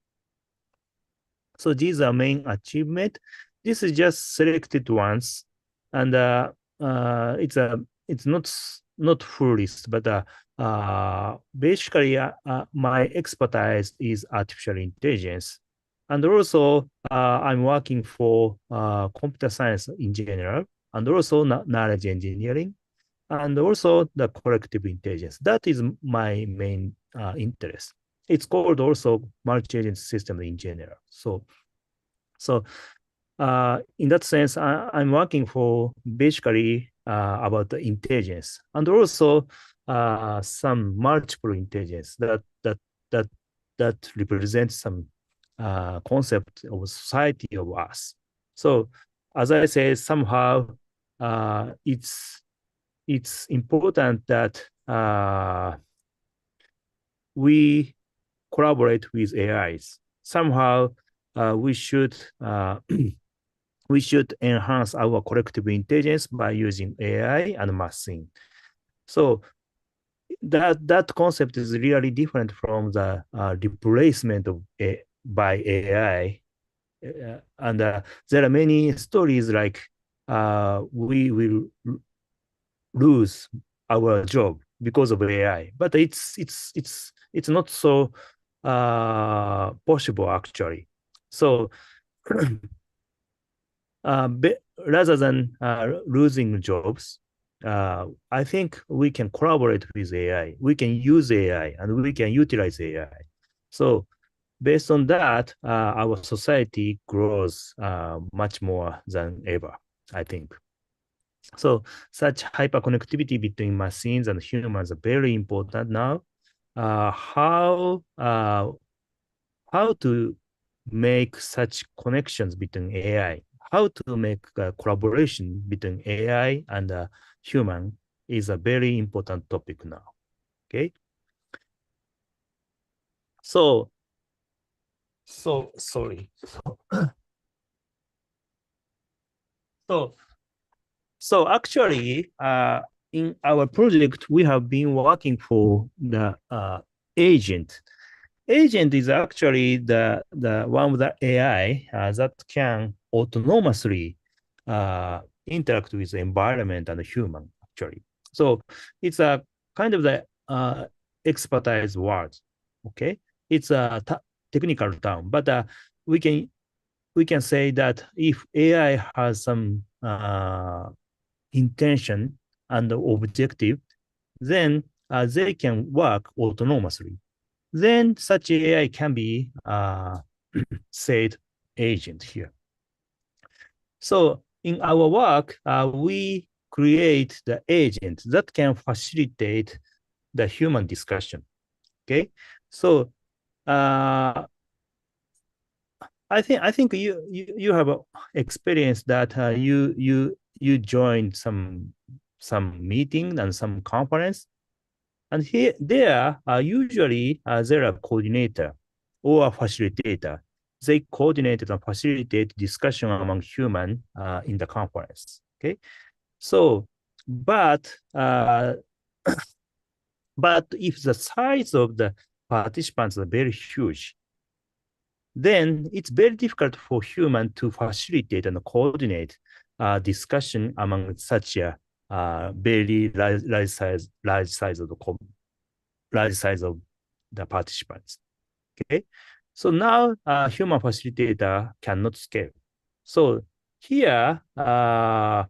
So these are main achievement. This is just selected ones, and it's not full list, but basically my expertise is artificial intelligence, and also I'm working for computer science in general, and also knowledge engineering, and also the collective intelligence. That is my main interest. It's called also multi-agent system in general. So in that sense, I'm working for basically about the intelligence and also some multiple intelligence that represents some concept of society of us. So as I say, somehow it's important that we collaborate with AIs. Somehow we should enhance our collective intelligence by using AI and machine. So that concept is really different from the replacement of by AI. And there are many stories like we will lose our job because of AI, but it's not so possible actually. So rather than losing jobs, I think we can collaborate with AI. We can use AI and we can utilize AI. So based on that, our society grows much more than ever, I think. So such hyperconnectivity between machines and humans are very important now. How to make such connections between AI, how to make a collaboration between AI and human is a very important topic now. Okay. So sorry. So actually, in our project, we have been working for the agent. Agent is actually the one of the AI that can autonomously interact with the environment and the human, actually. So it's a kind of the expertise word, okay? It's a technical term, but we can say that if AI has some intention and objective, then they can work autonomously. Then such AI can be said agent here. So in our work, we create the agent that can facilitate the human discussion. Okay, so I think you have experienced that you joined some meeting and some conference, and there usually there are coordinator or a facilitator. They coordinate and facilitate discussion among human in the conference. Okay, so but if the size of the participants are very huge, then it's very difficult for human to facilitate and coordinate discussion among such a very large size of the participants. Okay, so now human facilitator cannot scale. So here our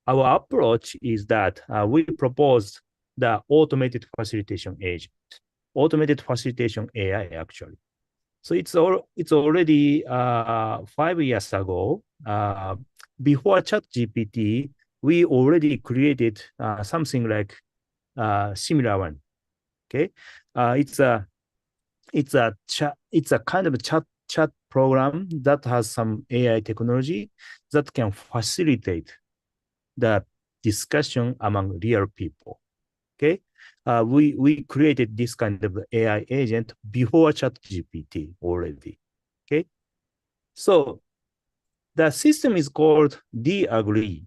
approach is that we propose the automated facilitation agent, automated facilitation AI actually. So it's already 5 years ago. Before ChatGPT, we already created something like similar one. Okay, it's a kind of a chat program that has some AI technology that can facilitate the discussion among real people. Okay, we created this kind of AI agent before ChatGPT already. Okay, So the system is called D-agree.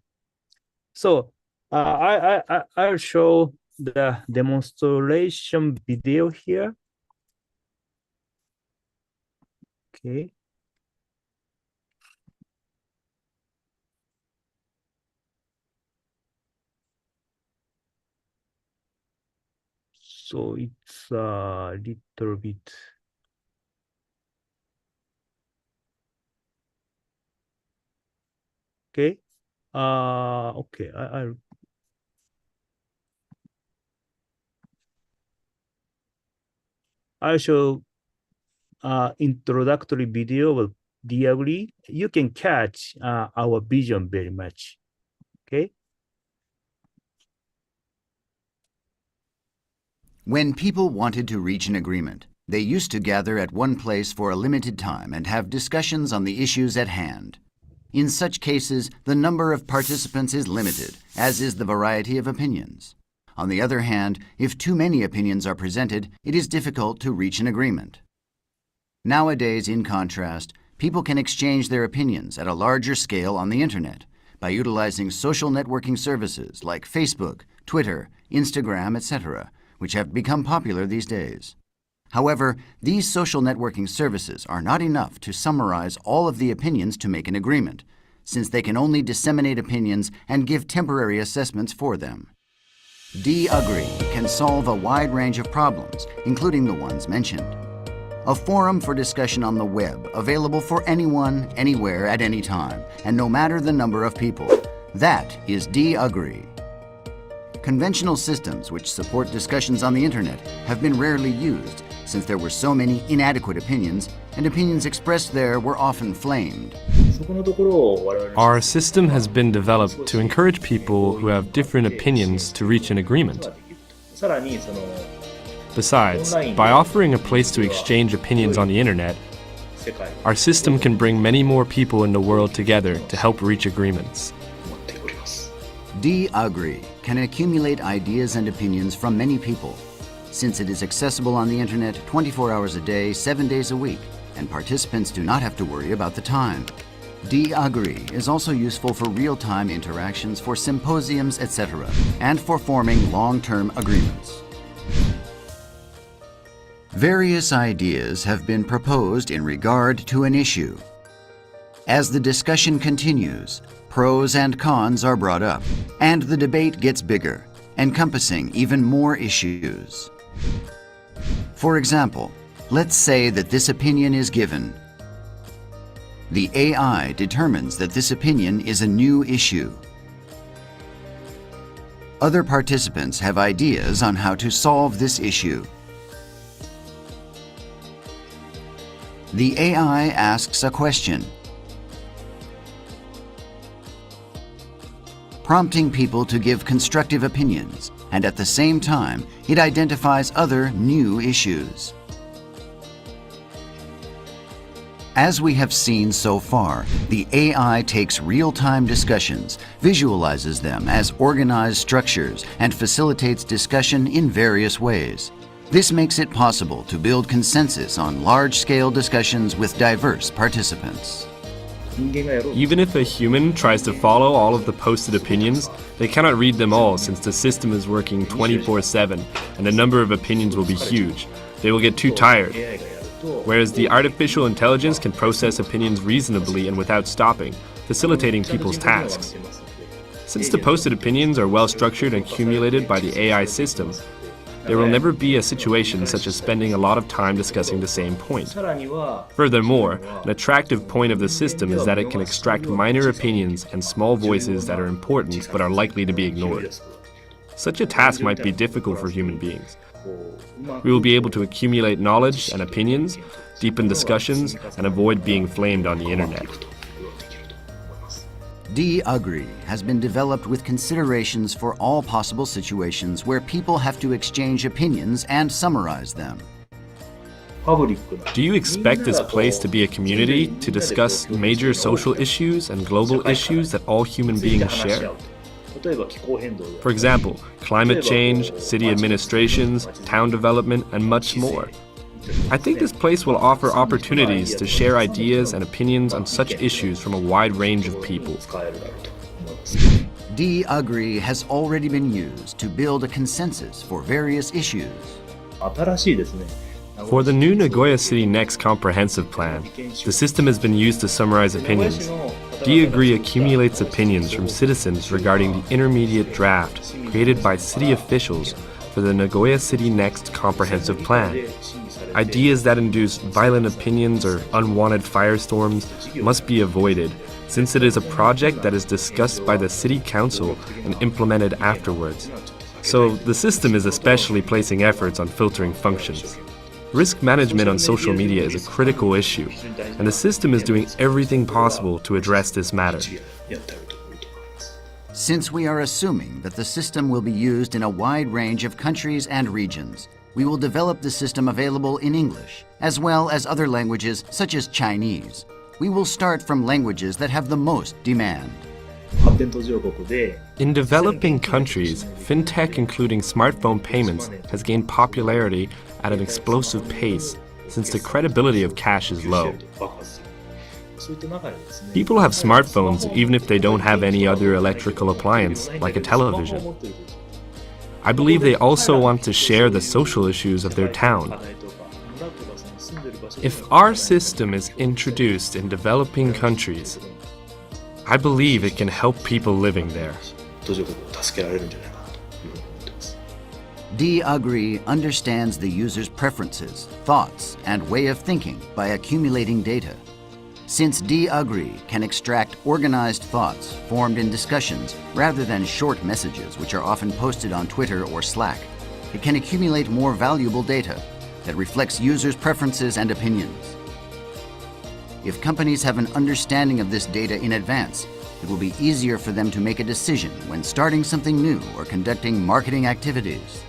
So I'll show the demonstration video here. Okay. So it's a little bit. Okay. Okay. I'll show introductory video of D-agree. You can catch our vision very much. Okay. When people wanted to reach an agreement, they used to gather at one place for a limited time and have discussions on the issues at hand. In such cases, the number of participants is limited, as is the variety of opinions. On the other hand, if too many opinions are presented, it is difficult to reach an agreement. Nowadays, in contrast, people can exchange their opinions at a larger scale on the internet by utilizing social networking services like Facebook, Twitter, Instagram, etc., which have become popular these days. However, these social networking services are not enough to summarize all of the opinions to make an agreement, since they can only disseminate opinions and give temporary assessments for them. D-agree can solve a wide range of problems, including the ones mentioned. A forum for discussion on the web, available for anyone, anywhere, at any time, and no matter the number of people. That is D-agree. Conventional systems which support discussions on the internet have been rarely used, since there were so many inadequate opinions, and opinions expressed there were often flamed. Our system has been developed to encourage people who have different opinions to reach an agreement. Besides, by offering a place to exchange opinions on the internet, our system can bring many more people in the world together to help reach agreements. D-agree can accumulate ideas and opinions from many people, since it is accessible on the internet 24 hours a day, 7 days a week, and participants do not have to worry about the time. D-agree is also useful for real-time interactions, for symposiums, etc., and for forming long-term agreements. Various ideas have been proposed in regard to an issue. As the discussion continues, pros and cons are brought up, and the debate gets bigger, encompassing even more issues. For example, let's say that this opinion is given. The AI determines that this opinion is a new issue. Other participants have ideas on how to solve this issue. The AI asks a question, prompting people to give constructive opinions, and at the same time, it identifies other new issues. As we have seen so far, the AI takes real-time discussions, visualizes them as organized structures, and facilitates discussion in various ways. This makes it possible to build consensus on large-scale discussions with diverse participants. Even if a human tries to follow all of the posted opinions, they cannot read them all since the system is working 24/7 and the number of opinions will be huge. They will get too tired. Whereas the artificial intelligence can process opinions reasonably and without stopping, facilitating people's tasks. Since the posted opinions are well structured and accumulated by the AI system, there will never be a situation such as spending a lot of time discussing the same point. Furthermore, an attractive point of the system is that it can extract minor opinions and small voices that are important but are likely to be ignored. Such a task might be difficult for human beings. We will be able to accumulate knowledge and opinions, deepen discussions, and avoid being flamed on the internet. D-agree has been developed with considerations for all possible situations where people have to exchange opinions and summarize them. Do you expect this place to be a community to discuss major social issues and global issues that all human beings share? For example, climate change, city administrations, town development, and much more. I think this place will offer opportunities to share ideas and opinions on such issues from a wide range of people. D-Agree has already been used to build a consensus for various issues. For the new Nagoya City Next Comprehensive Plan, the system has been used to summarize opinions. D-Agree accumulates opinions from citizens regarding the intermediate draft created by city officials for the Nagoya City Next Comprehensive Plan. Ideas that induce violent opinions or unwanted firestorms must be avoided, since it is a project that is discussed by the City Council and implemented afterwards. So the system is especially placing efforts on filtering functions. Risk management on social media is a critical issue, and the system is doing everything possible to address this matter. Since we are assuming that the system will be used in a wide range of countries and regions, we will develop the system available in English, as well as other languages such as Chinese. We will start from languages that have the most demand. In developing countries, fintech including smartphone payments has gained popularity at an explosive pace since the credibility of cash is low. People have smartphones even if they don't have any other electrical appliance, like a television. I believe they also want to share the social issues of their town. If our system is introduced in developing countries, I believe it can help people living there. D-Agree understands the user's preferences, thoughts, and way of thinking by accumulating data. Since D-Agree can extract organized thoughts formed in discussions rather than short messages which are often posted on Twitter or Slack, it can accumulate more valuable data that reflects users' preferences and opinions. If companies have an understanding of this data in advance, it will be easier for them to make a decision when starting something new or conducting marketing activities.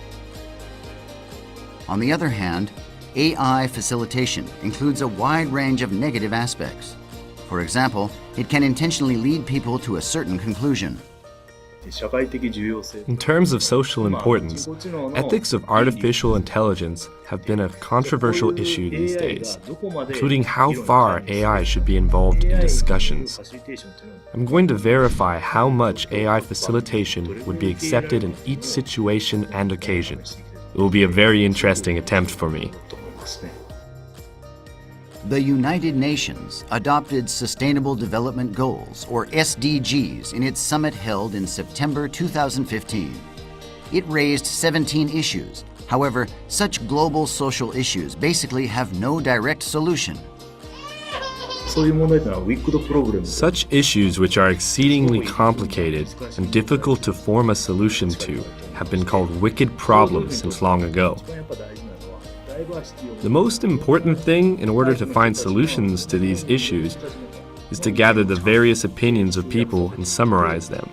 On the other hand, AI facilitation includes a wide range of negative aspects. For example, it can intentionally lead people to a certain conclusion. In terms of social importance, ethics of artificial intelligence have been a controversial issue these days, including how far AI should be involved in discussions. I'm going to verify how much AI facilitation would be accepted in each situation and occasion. It will be a very interesting attempt for me. The United Nations adopted Sustainable Development Goals, or SDGs, in its summit held in September 2015. It raised 17 issues. However, such global social issues basically have no direct solution. Such issues which are exceedingly complicated and difficult to form a solution to have been called wicked problems since long ago. The most important thing in order to find solutions to these issues is to gather the various opinions of people and summarize them.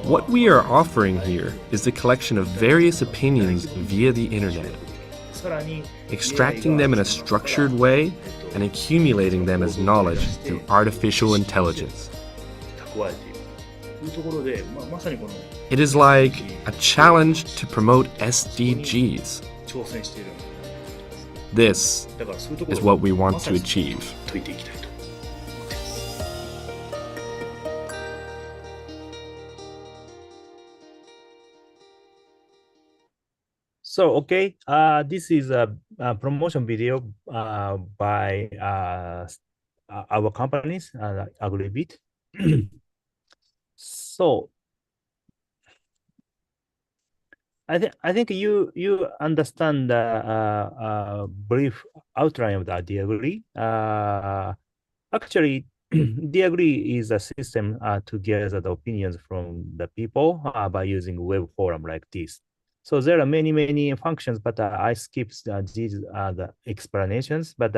What we are offering here is the collection of various opinions via the internet, extracting them in a structured way and accumulating them as knowledge through artificial intelligence. It is like a challenge to promote SDGs. This is what we want to achieve. So, okay, this is a promotion video by our companies, Agribit. So, I think you understand the brief outline of the D-Agree. Actually, D-Agree is a system to gather the opinions from the people by using web forum like this. So there are many functions, but I skipped these the explanations. But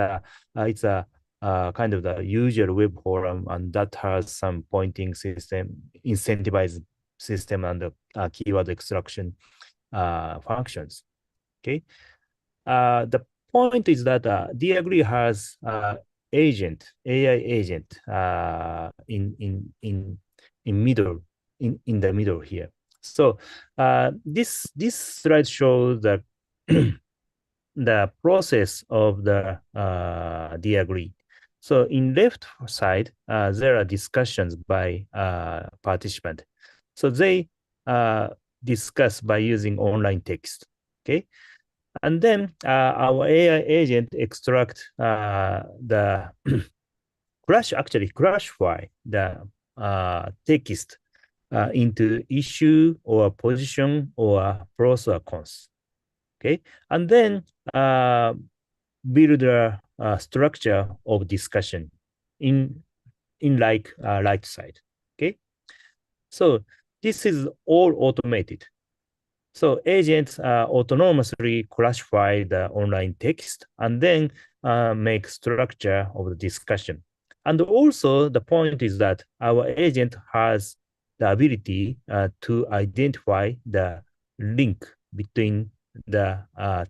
it's a kind of the usual web forum, and that has some pointing system, incentivized system, and the keyword extraction functions. Okay. The point is that D-Agree has agent, AI agent in the middle here. So this slide shows that the process of the agree. So in left side, there are discussions by participant. So they discuss by using online text. Okay, and then our AI agent extract the classify the text into issue or position or pros or cons. Okay, and then build a structure of discussion in like right side. Okay, so this is all automated. So agents autonomously classify the online text and then make structure of the discussion. And also the point is that our agent has the ability to identify the link between the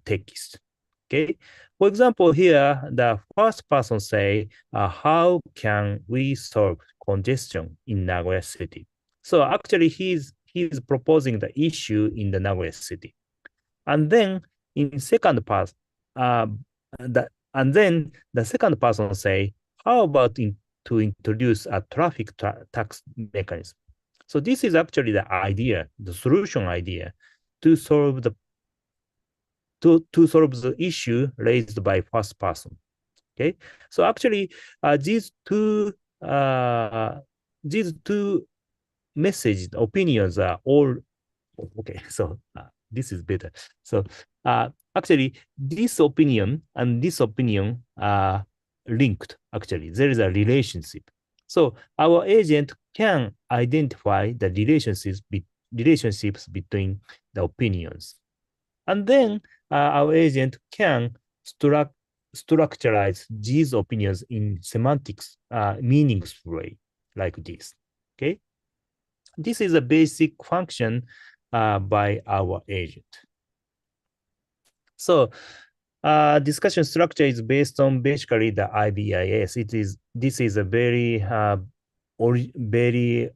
text. Okay. For example, here the first person say, how can we solve congestion in Nagoya City? So actually he's proposing the issue in the Nagoya City. And then in second part, and then the second person say, how about to introduce a traffic tax mechanism? So this is actually the idea, the solution idea to solve the issue raised by first person. Okay, so actually these two message opinions are all okay. So this is better. So actually this opinion and this opinion are linked. Actually there is a relationship. So our agent can identify the relationships between the opinions, and then our agent can structuralize these opinions in semantics meaningful way like this. Okay, this is a basic function by our agent. So discussion structure is based on basically the IBIS. This is a very very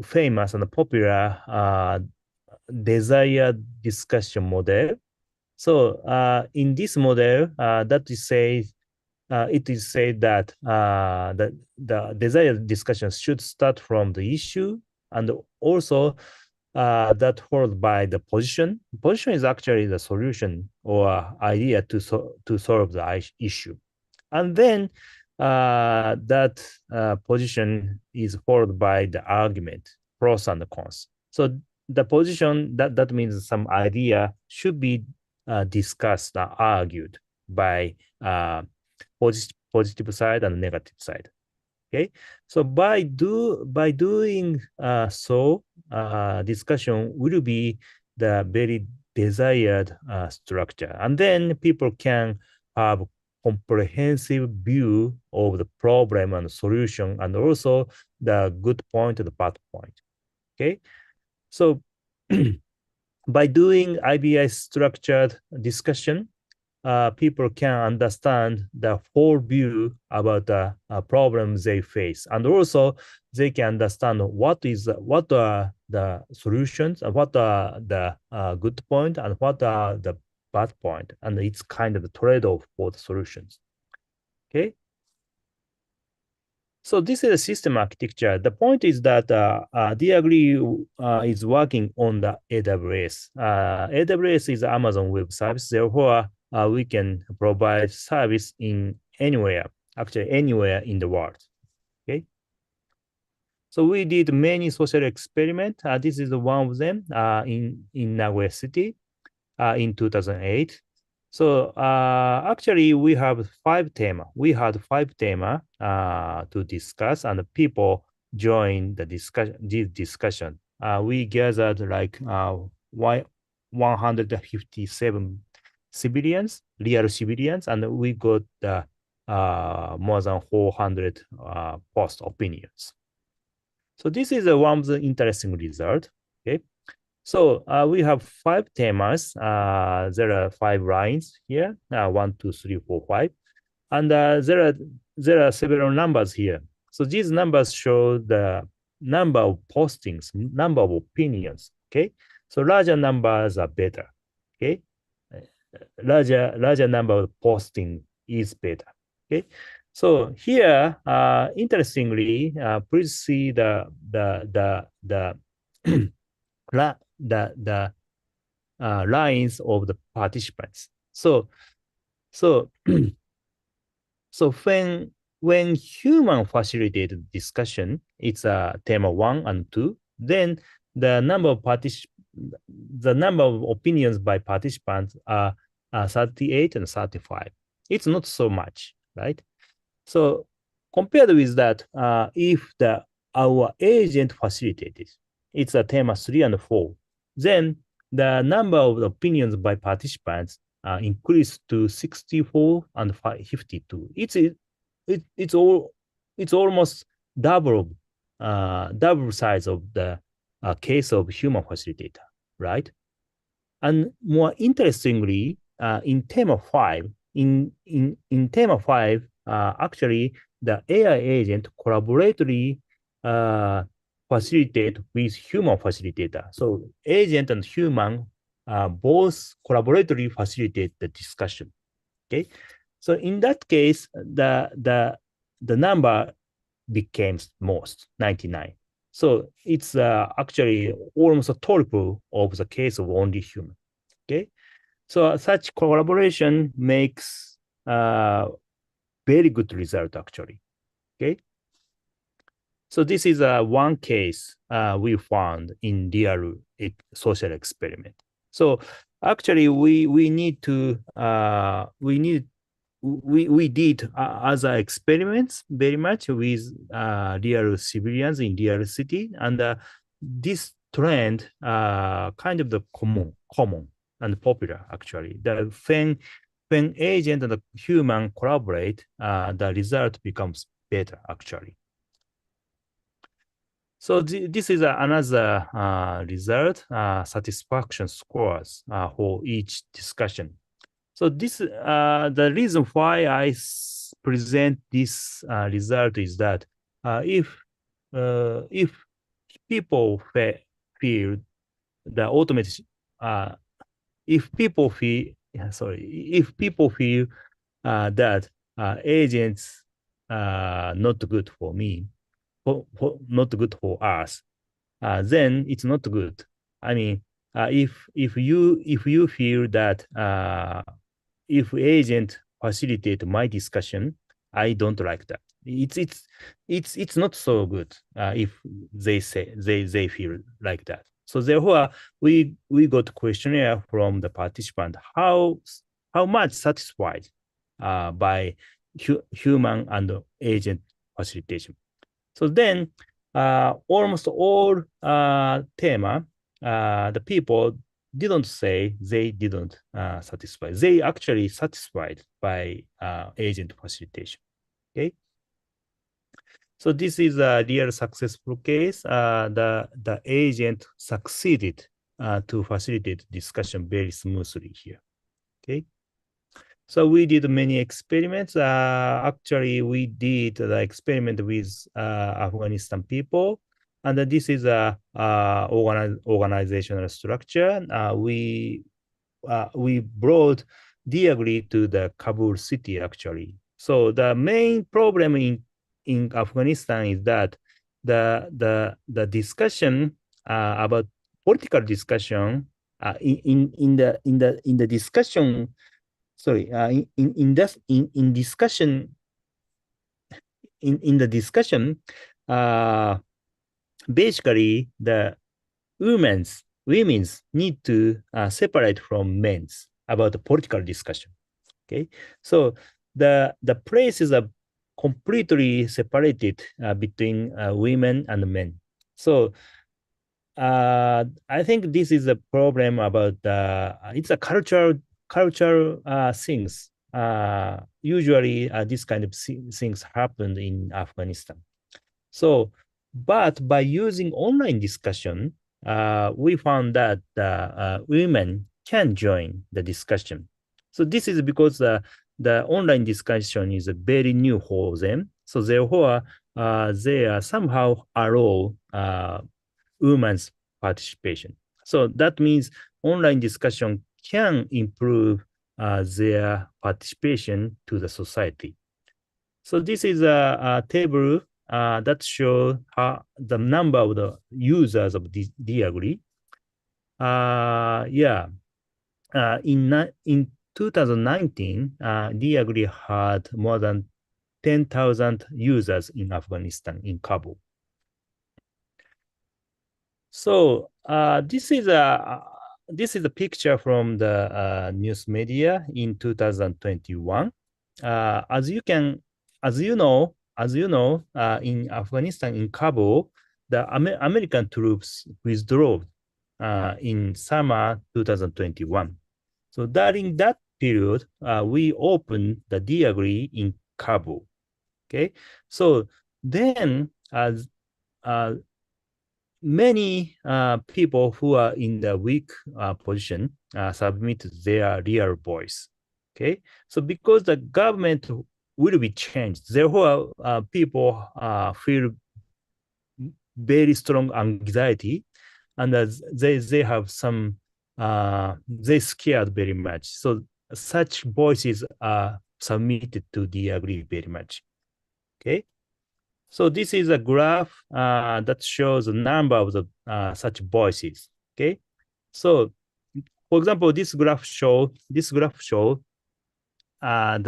famous and popular desired discussion model. So in this model, it is said that the desired discussion should start from the issue, and also that followed by the position. Position is actually the solution or idea to solve the issue, and then that position is followed by the argument, pros and cons. So the position that means some idea should be discussed or argued by positive side and negative side. Okay, so by doing so, discussion will be the very desired structure, and then people can have comprehensive view of the problem and solution, and also the good point and the bad point. Okay, so by doing IBI structured discussion, people can understand the whole view about the problems they face, and also they can understand what are the solutions, and what are the good point, and what are the bad point, and it's kind of a trade-off for the solutions. Okay. So this is a system architecture. The point is that Agree is working on the AWS. AWS is Amazon Web Service. Therefore, we can provide service in anywhere, actually anywhere in the world. Okay. So we did many social experiments. This is one of them in Nagoya City in 2008. So actually, we have 5 themes. We had 5 themes to discuss, and people joined the discussion. We gathered like 157 civilians, real civilians, and we got more than 400 post opinions. So this is one of the interesting results. Okay. So we have 5 themes. There are 5 lines here. 1, 2, 3, 4, 5, and there are several numbers here. So these numbers show the number of postings, number of opinions. Okay, so larger numbers are better. Okay, larger number of posting is better. Okay, so here, interestingly, please see the lines of the participants. So when human facilitated discussion, it's a tema 1 and 2. Then the number of opinions by participants are 38 and 35. It's not so much, right? So compared with that, if our agent facilitated, it's a tema 3 and 4. Then the number of opinions by participants increased to 64 and 52. It's almost double size of the case of human facilitator, right? And more interestingly, in tema 5, in tema 5, actually the AI agent collaboratively facilitate with human facilitator. So agent and human both collaboratively facilitate the discussion. Okay, so in that case, the number became most 99. So it's actually almost a triple of the case of only human. Okay, so such collaboration makes very good result actually. Okay, so this is one case we found in real social experiment. So actually we did other experiments very much with real civilians in real city, and this trend kind of the common and popular actually. When agent and the human collaborate, the result becomes better actually. So this is another result, satisfaction scores for each discussion. So this the reason why I present this result is that if people feel the automated if people feel that agents not good for me, not good for us, then it's not good. I mean, if you feel that if agent facilitate my discussion, I don't like that. It's not so good if they say they feel like that. So therefore, we got questionnaire from the participant how much satisfied by human and agent facilitation. So then almost all tema, the people didn't say they didn't satisfy. They actually satisfied by agent facilitation. Okay. So this is a real successful case. The agent succeeded to facilitate discussion very smoothly here. Okay. So we did many experiments. Actually, we did the experiment with Afghanistan people, and this is a organizational structure. We brought directly to the Kabul city actually. So the main problem in Afghanistan is that the discussion about political discussion in the discussion. Sorry, in the discussion, basically the women's need to separate from men's about the political discussion. Okay, so the places are completely separated between women and men. So I think this is a problem about it's a cultural things. Usually this kind of things happened in Afghanistan. So, but by using online discussion, we found that women can join the discussion. So this is because the online discussion is very new for them. So therefore, they are somehow allow women's participation. So that means online discussion can improve their participation to the society. So this is a table that shows the number of the users of Diagri. In 2019, Diagri had more than 10,000 users in Afghanistan, in Kabul. So this is a picture from the news media in 2021. As you know, in Afghanistan, in Kabul, the American troops withdrew in summer 2021. So during that period, we opened the Diagri in Kabul. Okay, so then many people who are in the weak position submit their real voice. Okay, so because the government will be changed, therefore people feel very strong anxiety, and they have some they scared very much. So such voices are submitted to Diagri very much. Okay. So this is a graph that shows the number of the such voices. Okay, so for example, this graph shows the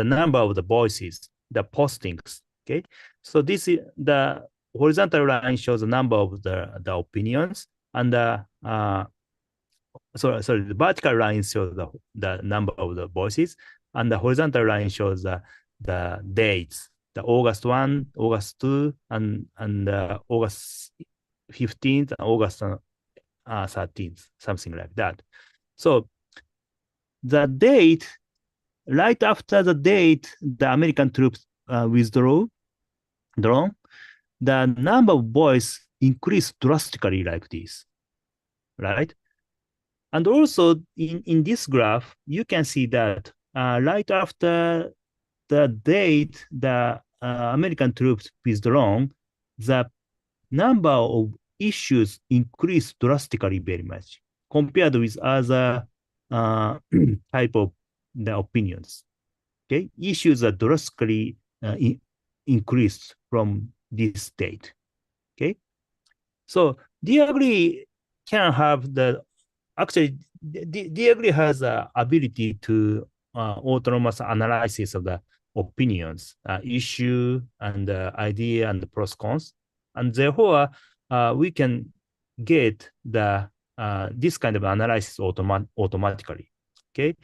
number of the voices, the postings. Okay, so this is the horizontal line shows the number of the opinions, and the vertical line shows the number of the voices, and the horizontal line shows the dates. The August 1, August 2, and August 15th, and August 13th, something like that. So the date, right after the date, the American troops withdrew, the number of voices increased drastically like this, right? And also in this graph, you can see that right after the date the American troops withdrawn, the number of issues increased drastically very much compared with other type of the opinions. Okay, issues are drastically increased from this date. Okay, so Diagri can have Diagri has the ability to autonomous analysis of the opinions, issue, and idea, and the pros cons, and therefore we can get the this kind of analysis automatically. Okay,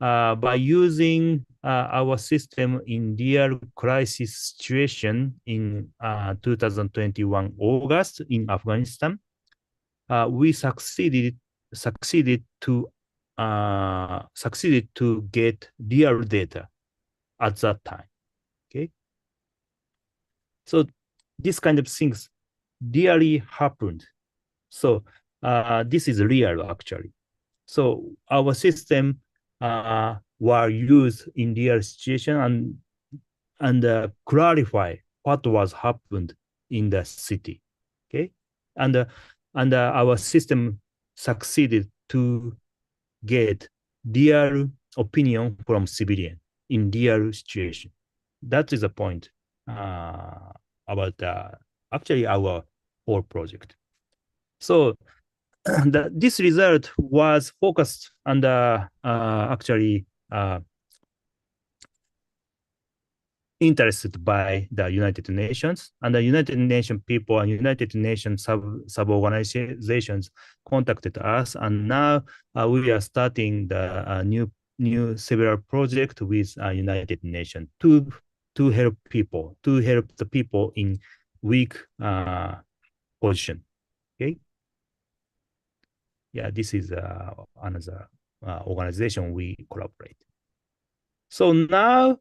by using our system in real crisis situation in 2021 August in Afghanistan, we succeeded to get real data at that time. Okay, so this kind of things really happened. So this is real actually. So our system were used in real situation and clarify what was happened in the city. Okay, and our system succeeded to get real opinion from civilian in real situation. That is the point about actually our whole project. So this result was focused on the actually interested by the United Nations, and the United Nations people and United Nations sub-organizations contacted us, and now we are starting the new several project with United Nations to help the people in weak position. Okay. Yeah, this is another organization we collaborate. So now,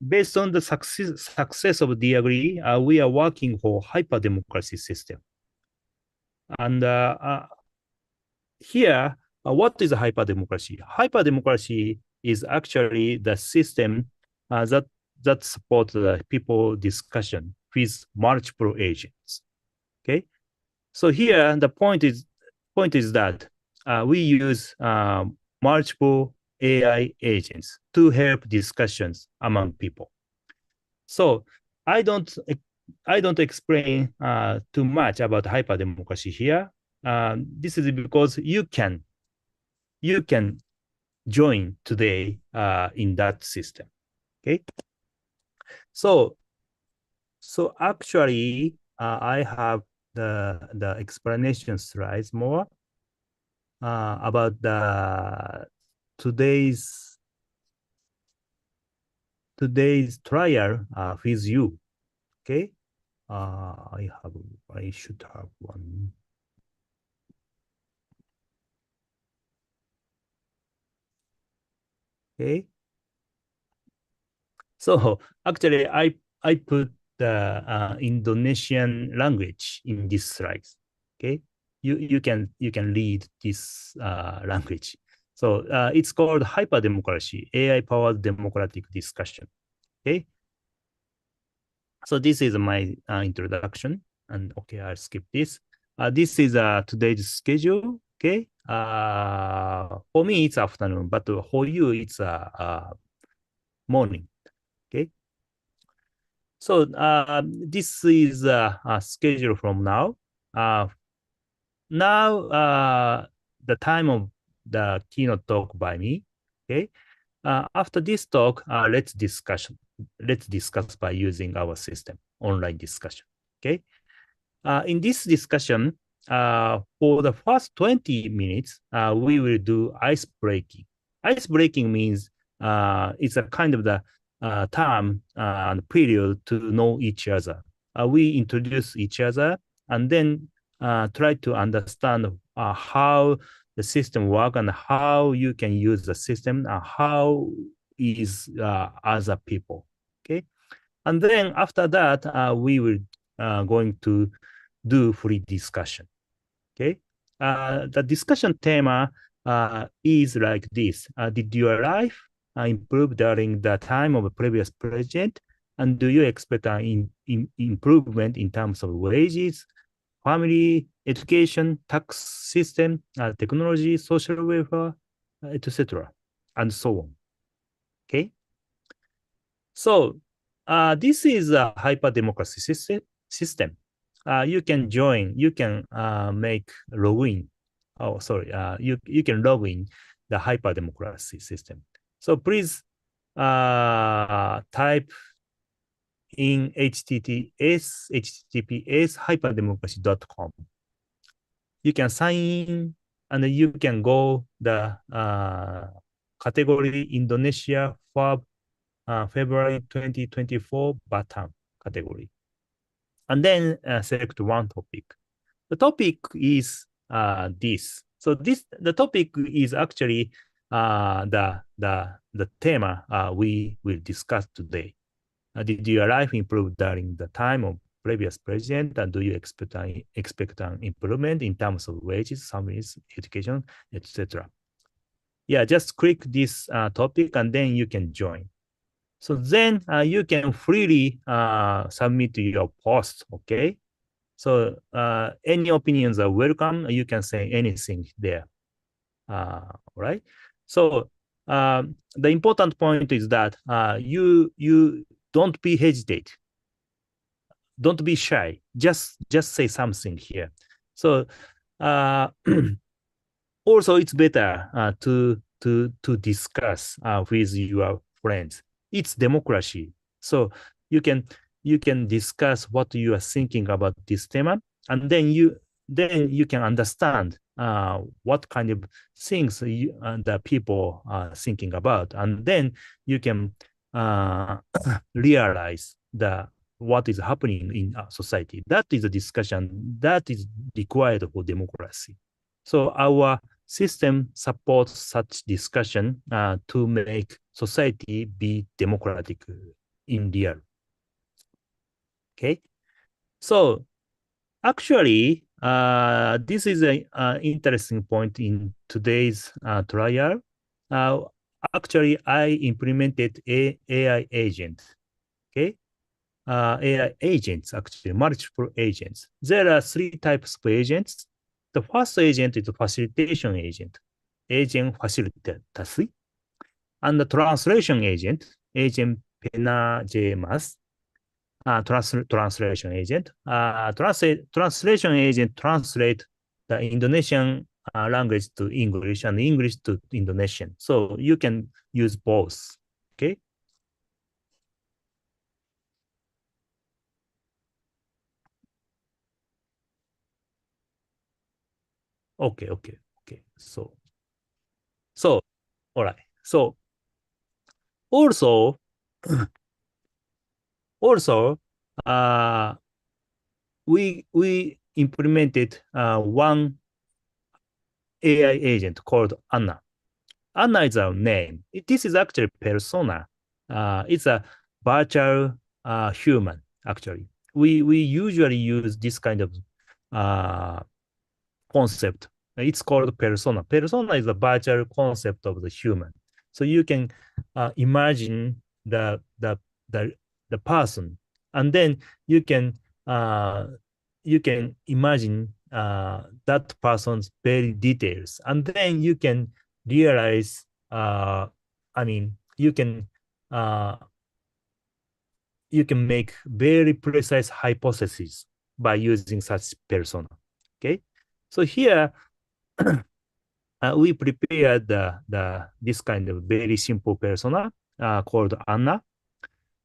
based on the success of Diagri, we are working for hyperdemocracy system. And here, what is a hyperdemocracy? Hyperdemocracy is actually the system that supports the people discussion with multiple agents. Okay, so here the point is that we use multiple AI agents to help discussions among people. So I don't explain too much about hyperdemocracy here. This is because you can join today in that system. Okay. So actually, I have the explanation slides more about the today's trial with you. Okay. I should have one. Okay. So actually, I put the Indonesian language in this slides. Okay, you can read this language. So it's called hyperdemocracy, AI-powered democratic discussion. Okay. So this is my introduction, and okay, I'll skip this. This is today's schedule. Okay. For me it's afternoon, but for you it's morning. Okay. So this is a schedule from now. Now the time of the keynote talk by me. Okay. After this talk, let's discuss by using our system, online discussion. Okay. In this discussion, for the first 20 minutes, we will do ice breaking. Ice breaking means it's a kind of the time and period to know each other. We introduce each other and then try to understand how the system works and how you can use the system and how is other people. Okay, and then after that we will going to do free discussion. Okay, the discussion theme is like this: did your life improve during the time of a previous president, and do you expect an improvement in terms of wages, family, education, tax system, technology, social welfare, etc., and so on. Okay. So this is a hyper-democracy system. You can join. You can make login. Oh, sorry. You can log in the hyper-democracy system. So please type in https hyperdemocracy.com. You can sign in and you can go the category Indonesia for February 2024 Batam category. And then select one topic. The topic is this. So the topic is actually the theme we will discuss today. Did your life improve during the time of previous president, and do you expect an improvement in terms of wages, salaries, education, etc.? Yeah, just click this topic and then you can join. So then you can freely submit your post, okay? So any opinions are welcome. You can say anything there, right? So the important point is that you don't be hesitate. Don't be shy. Just say something here. So also it's better to discuss with your friends. It's democracy. So you can discuss what you are thinking about this theme, and then you can understand what kind of things the people are thinking about, and then you can realize what is happening in society. That is a discussion that is required for democracy. So our system supports such discussion to make society be democratic in real. Okay, so actually, this is an interesting point in today's trial. Actually, I implemented AI agent. Okay, AI agents, actually multiple agents. There are 3 types of agents. The first agent is a facilitation agent, agent facilitator. and the translation agent penajemas, translation agent. Translation agent translate the Indonesian language to English and English to Indonesian. So you can use both. Okay. Okay. So all right. So also we implemented one AI agent called Anna. Anna is our name. This is actually persona. It's a virtual human, actually. We usually use this kind of concept. It's called persona. Persona is a virtual concept of the human. So you can imagine the person, and then you can imagine that person's very details, and then you can realize. You can make very precise hypotheses by using such persona. Okay, so here we prepared this kind of very simple persona called Anna.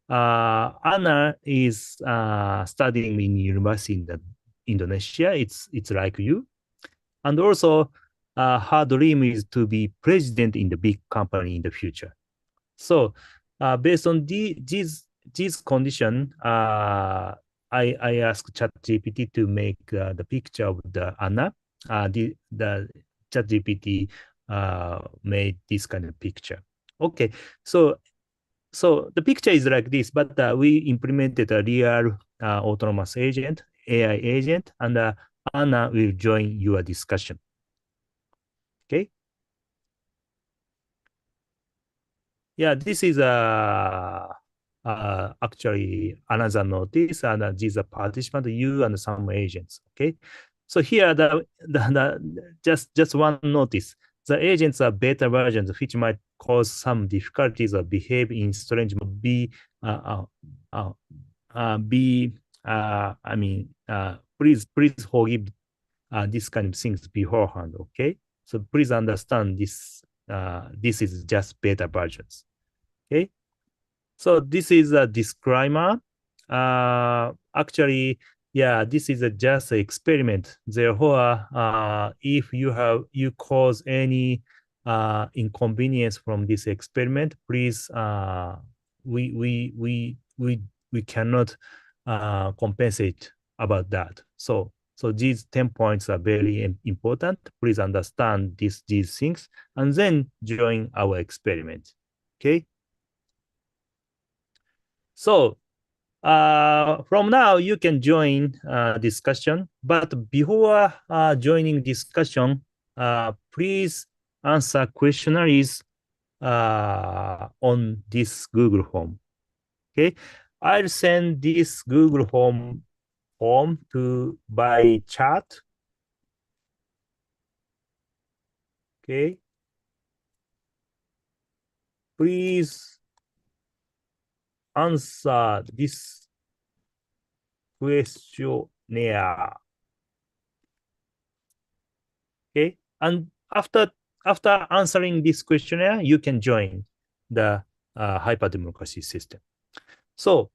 Anna is studying in university in Indonesia. It's like you, and also her dream is to be president in the big company in the future. So based on these condition, I asked ChatGPT to make the picture of the Anna. The ChatGPT made this kind of picture. Okay, so the picture is like this, but we implemented a real autonomous agent, AI agent, and Anna will join your discussion. Okay. Yeah, this is actually another notice, and these are participant, you and some agents. Okay, so here just one notice. The agents are beta versions, which might cause some difficulties or behave in strange. Please forgive this kind of things beforehand. Okay, so please understand this. This is just beta versions. Okay, so this is a disclaimer. Actually, yeah, this is just an experiment. Therefore, if you cause any inconvenience from this experiment, please, we cannot compensate about that. So these 10 points are very important. Please understand these things and then join our experiment. Okay. So from now you can join discussion, but before joining discussion, please answer questionnaires on this Google form. Okay, I'll send this Google form by chat. Okay, please answer this questionnaire. Okay, and after answering this questionnaire, you can join the hyperdemocracy system. So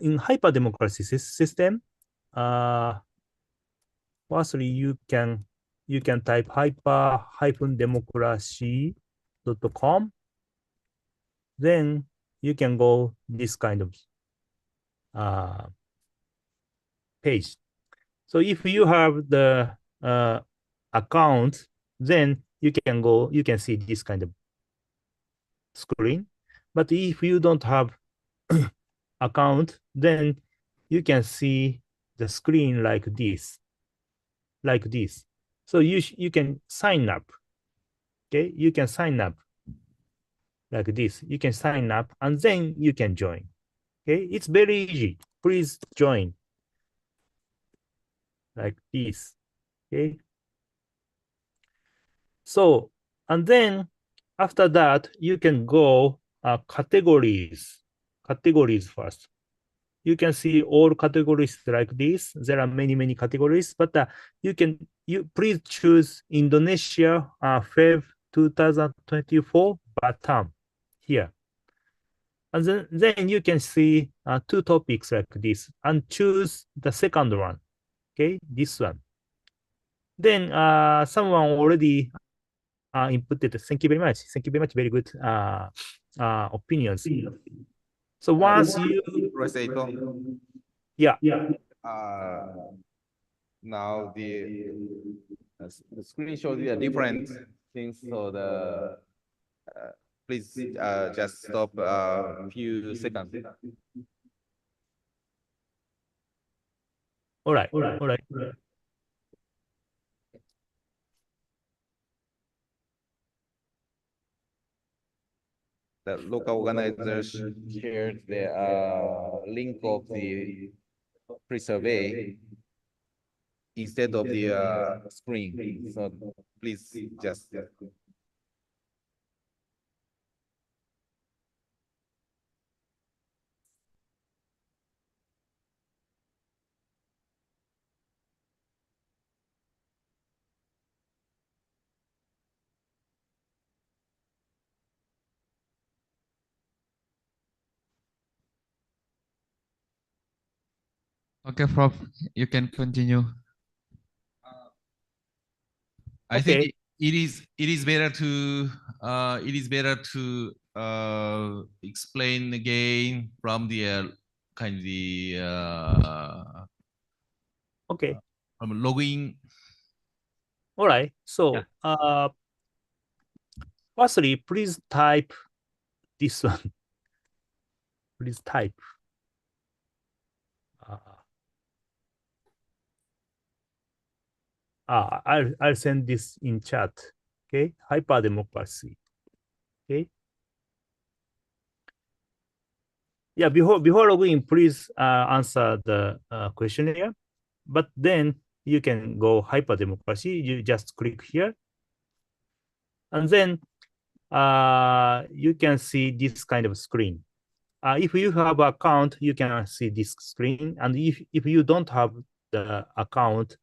in hyperdemocracy system, firstly you can type hyper-democracy.com. Then you can go this kind of page. So if you have the account, then you can see this kind of screen. But if you don't have account, then you can see the screen like this. So you can sign up. Okay, you can sign up like this. You can sign up and then you can join. Okay, it's very easy. Please join like this. Okay. So And then after that, you can go categories first. You can see all categories like this. There are many categories, but you please choose Indonesia Feb 2024 Batam here. And then you can see two topics like this and choose the second one. Okay, this one. Then someone already inputted. Thank you very much. Thank you very much. Very good opinions. So once you, yeah. Now the screen shows the different things. So please just stop a few seconds. All right. The local organizers shared the link of the pre-survey instead of the screen. So please just. Okay, Prof, you can continue. I think it is better to explain again from the kind of the from logging. All right. So firstly, please type this one. Please type. I'll send this in chat. Okay, hyperdemocracy. Okay. Yeah, before logging, please answer the questionnaire. But then you can go hyperdemocracy. You just click here, and then you can see this kind of screen. If you have an account, you can see this screen, and if you don't have the account,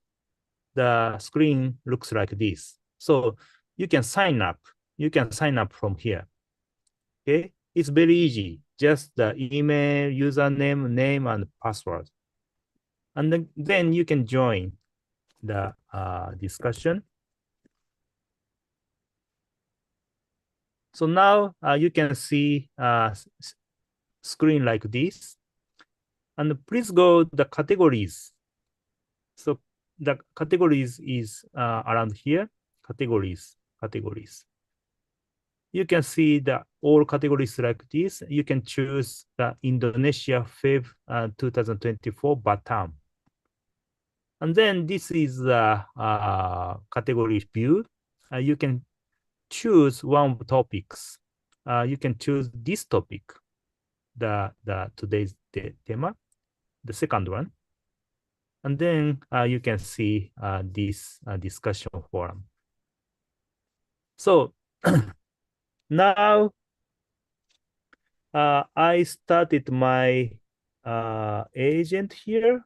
the screen looks like this. So you can sign up. You can sign up from here. Okay, it's very easy. Just the email, username, name, and password. And then you can join the discussion. So now you can see screen like this. And please go the categories. So the categories is around here. Categories. You can see the all categories like this. You can choose the Indonesia Feb 2024 Batam. And then this is the category view. You can choose one of the topics. You can choose this topic, the today's theme, the second one. And then you can see this discussion forum. So now I started my agent here.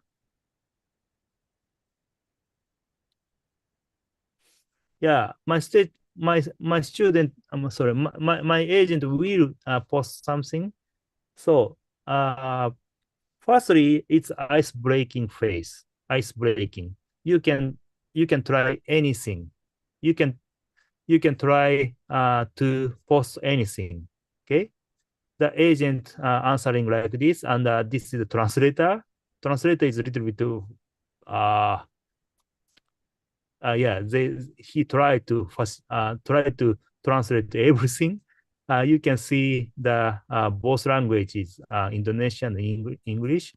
Yeah, my student, my agent will post something. So firstly, it's ice-breaking phase. Ice-breaking. You can try anything. You can try to post anything. Okay. The agent answering like this, and this is the translator. Translator is a little bit he tried to translate everything. You can see the both languages, Indonesian and English.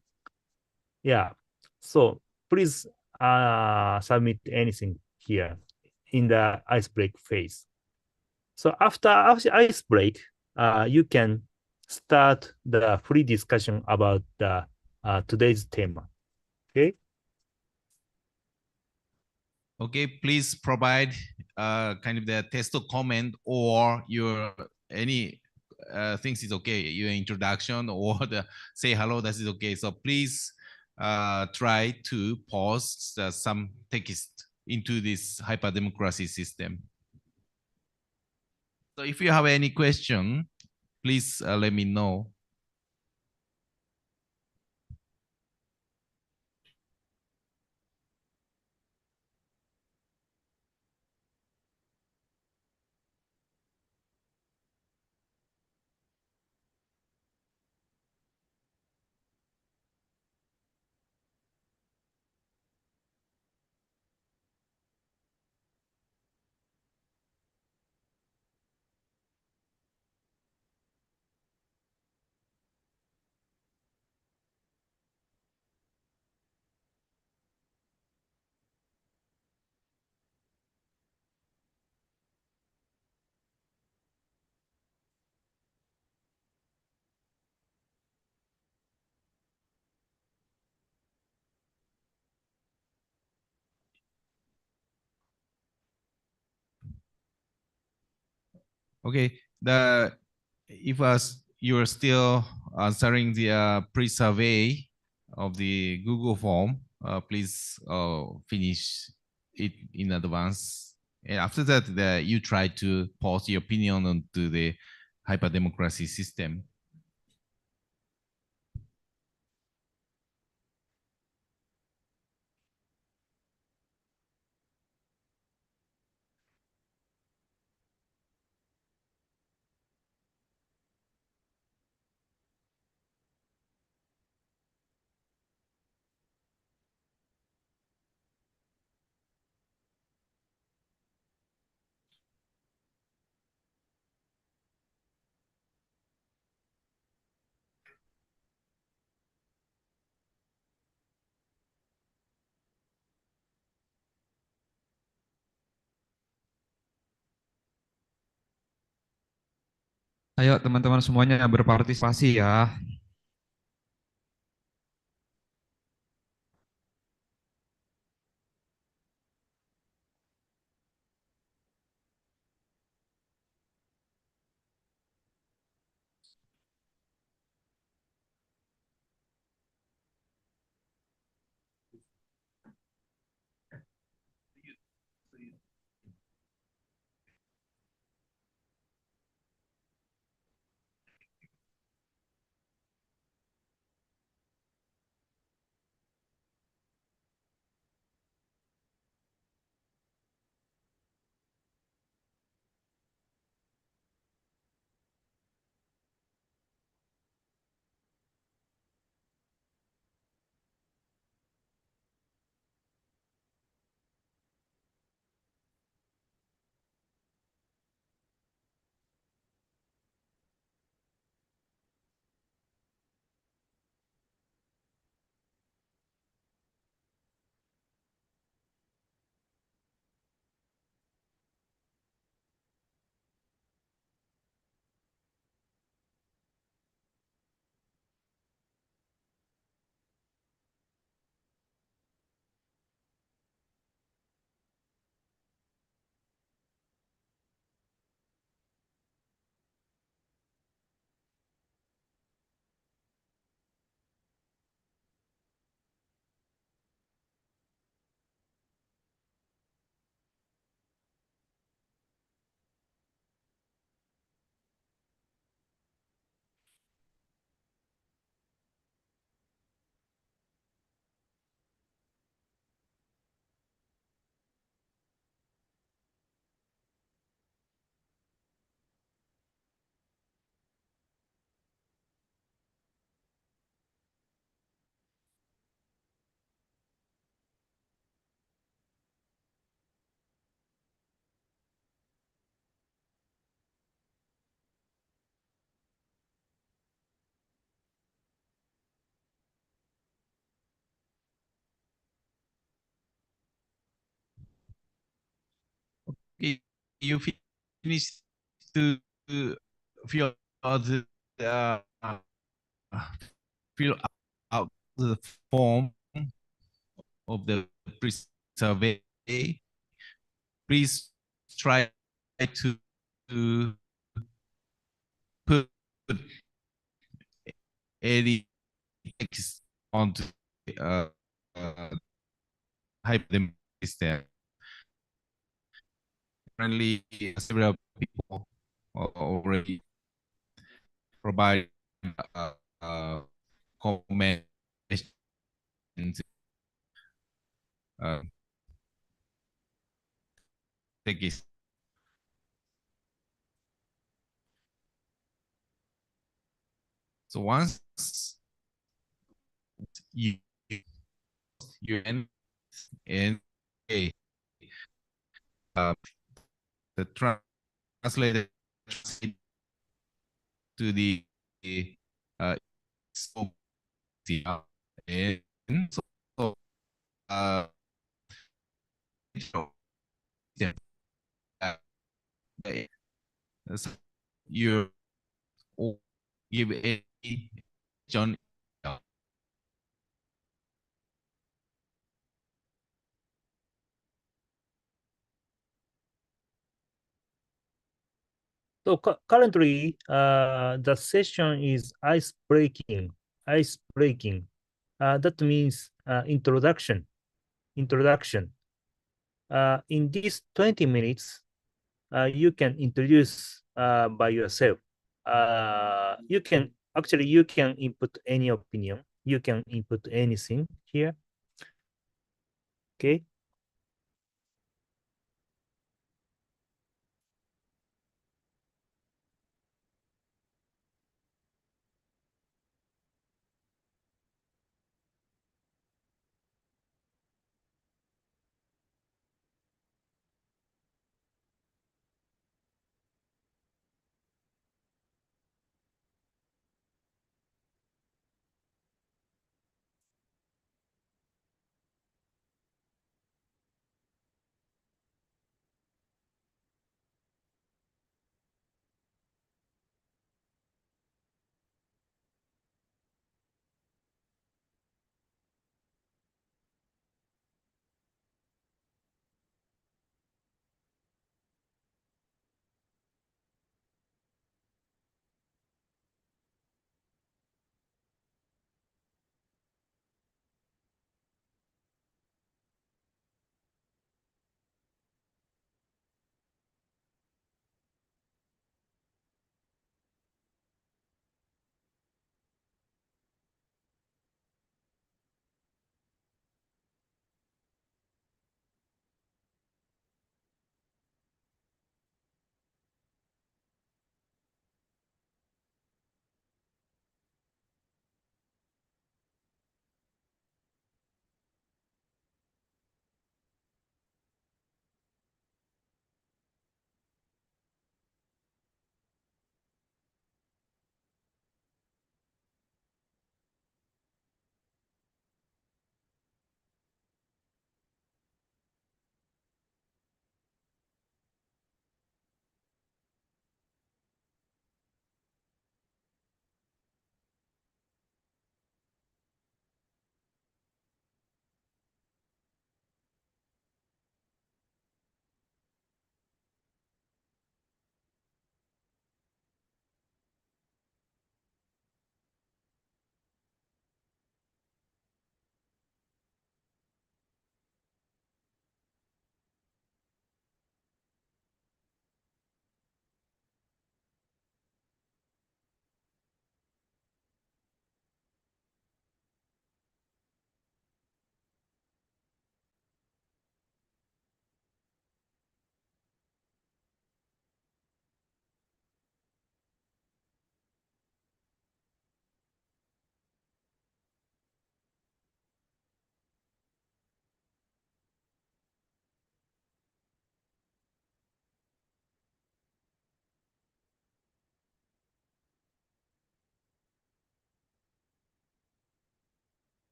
Yeah. So please submit anything here in the ice break phase. So after ice break, you can start the free discussion about the today's theme. Okay. Okay, please provide kind of the test or comment, or your any things is okay. Your introduction or the say hello, that is okay. So please try to post some text into this hyperdemocracy system. So if you have any question, please let me know. Okay, if you're still answering the pre-survey of the Google form, please finish it in advance. And after that, you try to post your opinion onto the hyperdemocracy system. Ayo teman-teman semuanya berpartisipasi ya. You finish to fill out fill out the form of the pre-survey. Please try to put any text onto uh, uh, hyperdemocracy system. Currently, several people already provide comments. Text. So once you end and the translator to the uh, so and so yeah, so you give a John. So currently, the session is ice breaking. Ice breaking. That means introduction. Introduction. In these 20 minutes, you can introduce by yourself. You can input any opinion. You can input anything here. Okay.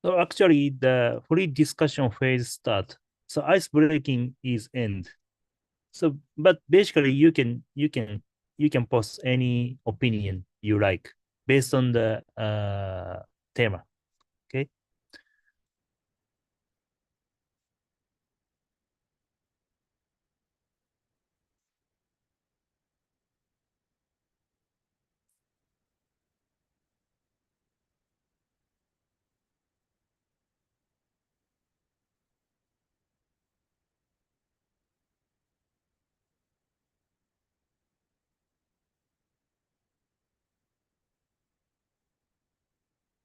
So actually, the free discussion phase start. So ice breaking is end. So, but basically, you can post any opinion you like based on the tema. Okay.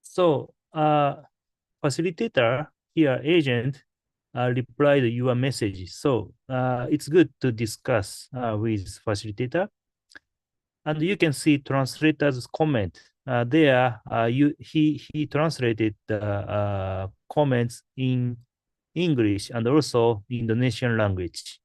So, facilitator here, agent, replied your message. So, it's good to discuss with facilitator. And you can see translator's comment. There, he translated the comments in English and also Indonesian language.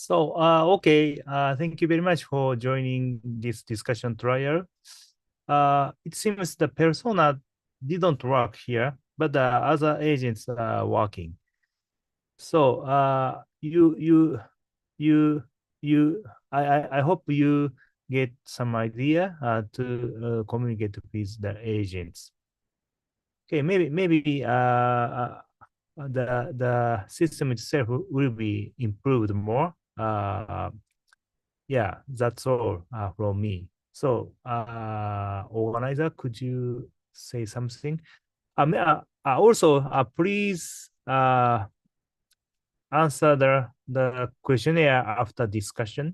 So, okay, thank you very much for joining this discussion trial. It seems the persona didn't work here, but the other agents are working. So, I hope you get some idea to communicate with the agents. Okay, maybe the system itself will be improved more. Yeah, that's all from me. So, organizer, could you say something? Also, please answer the questionnaire after discussion.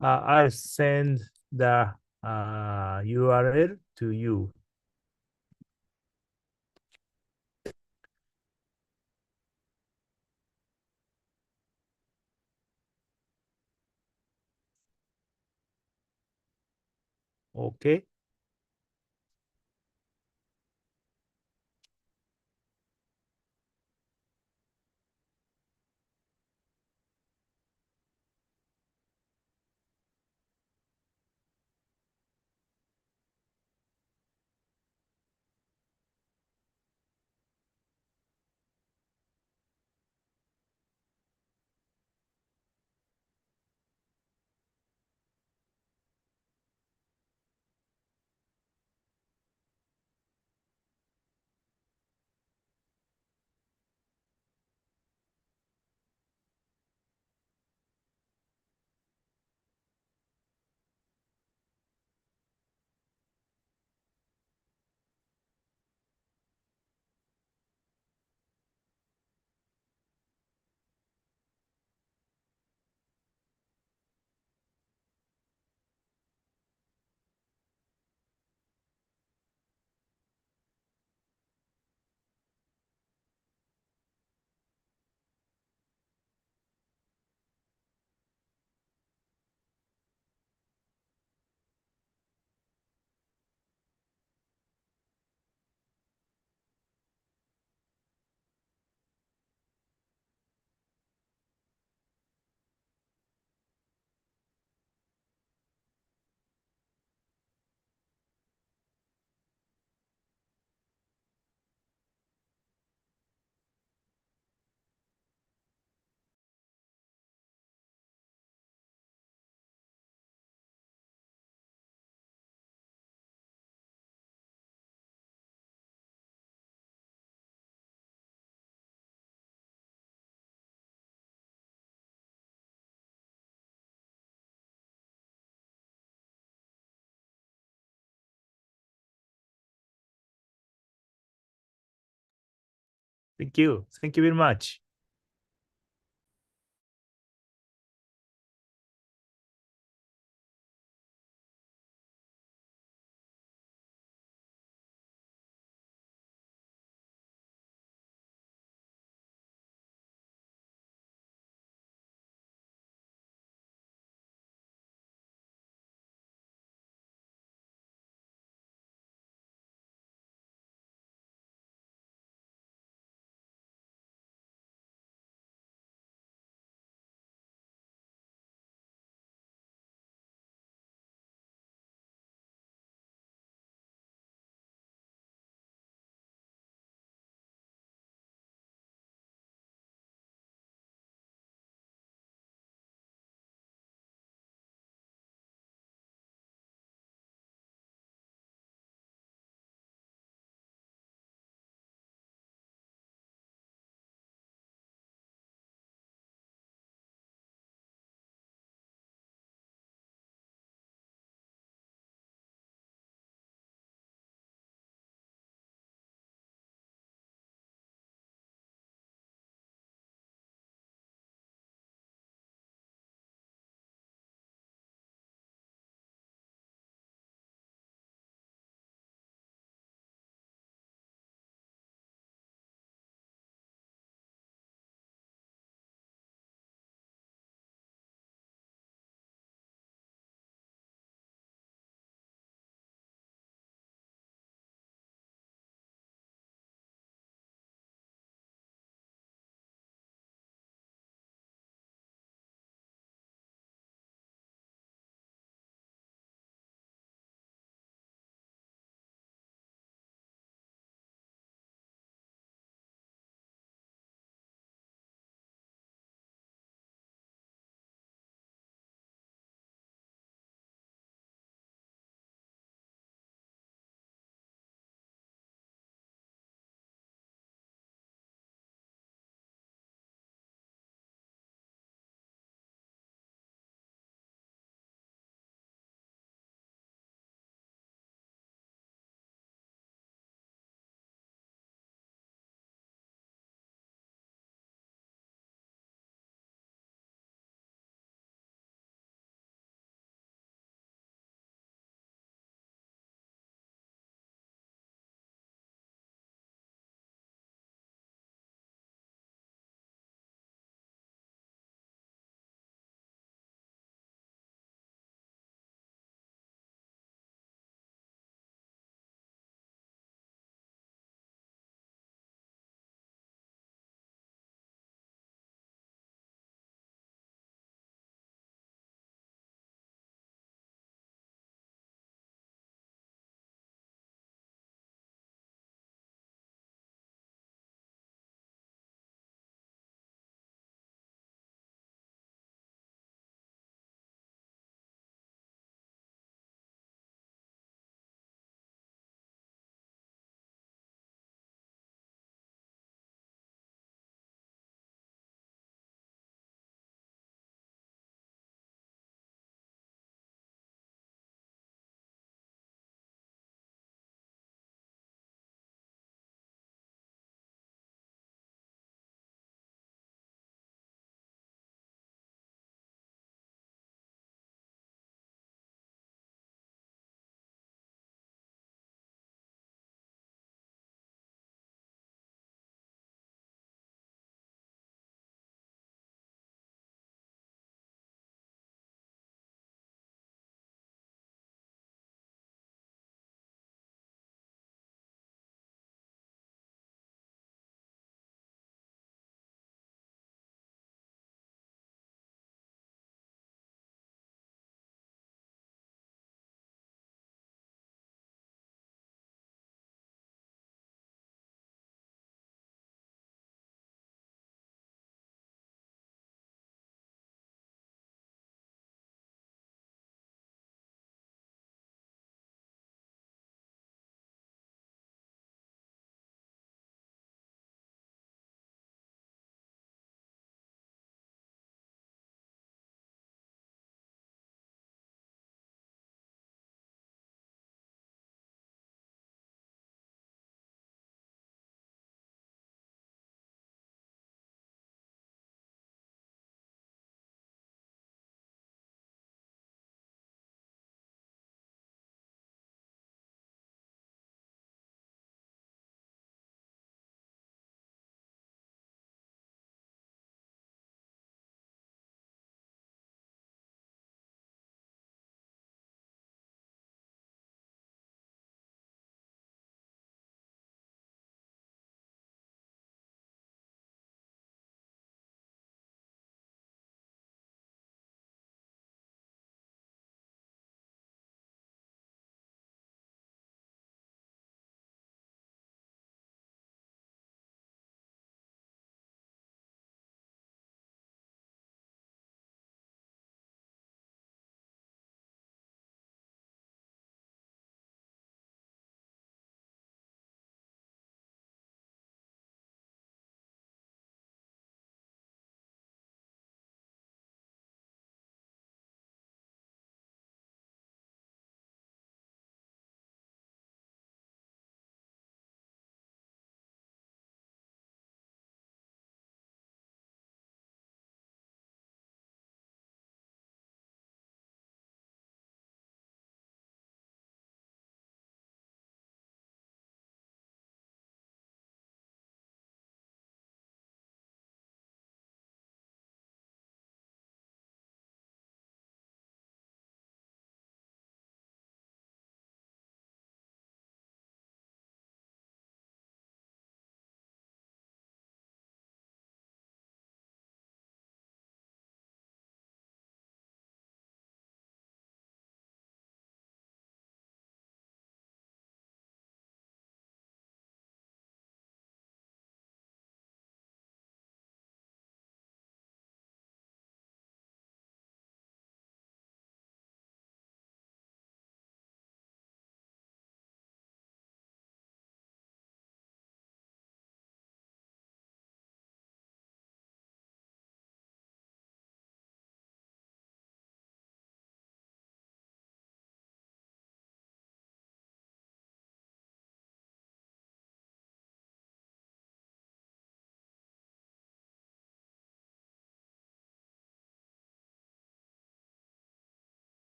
I'll send the URL to you. Okay. Thank you. Thank you very much.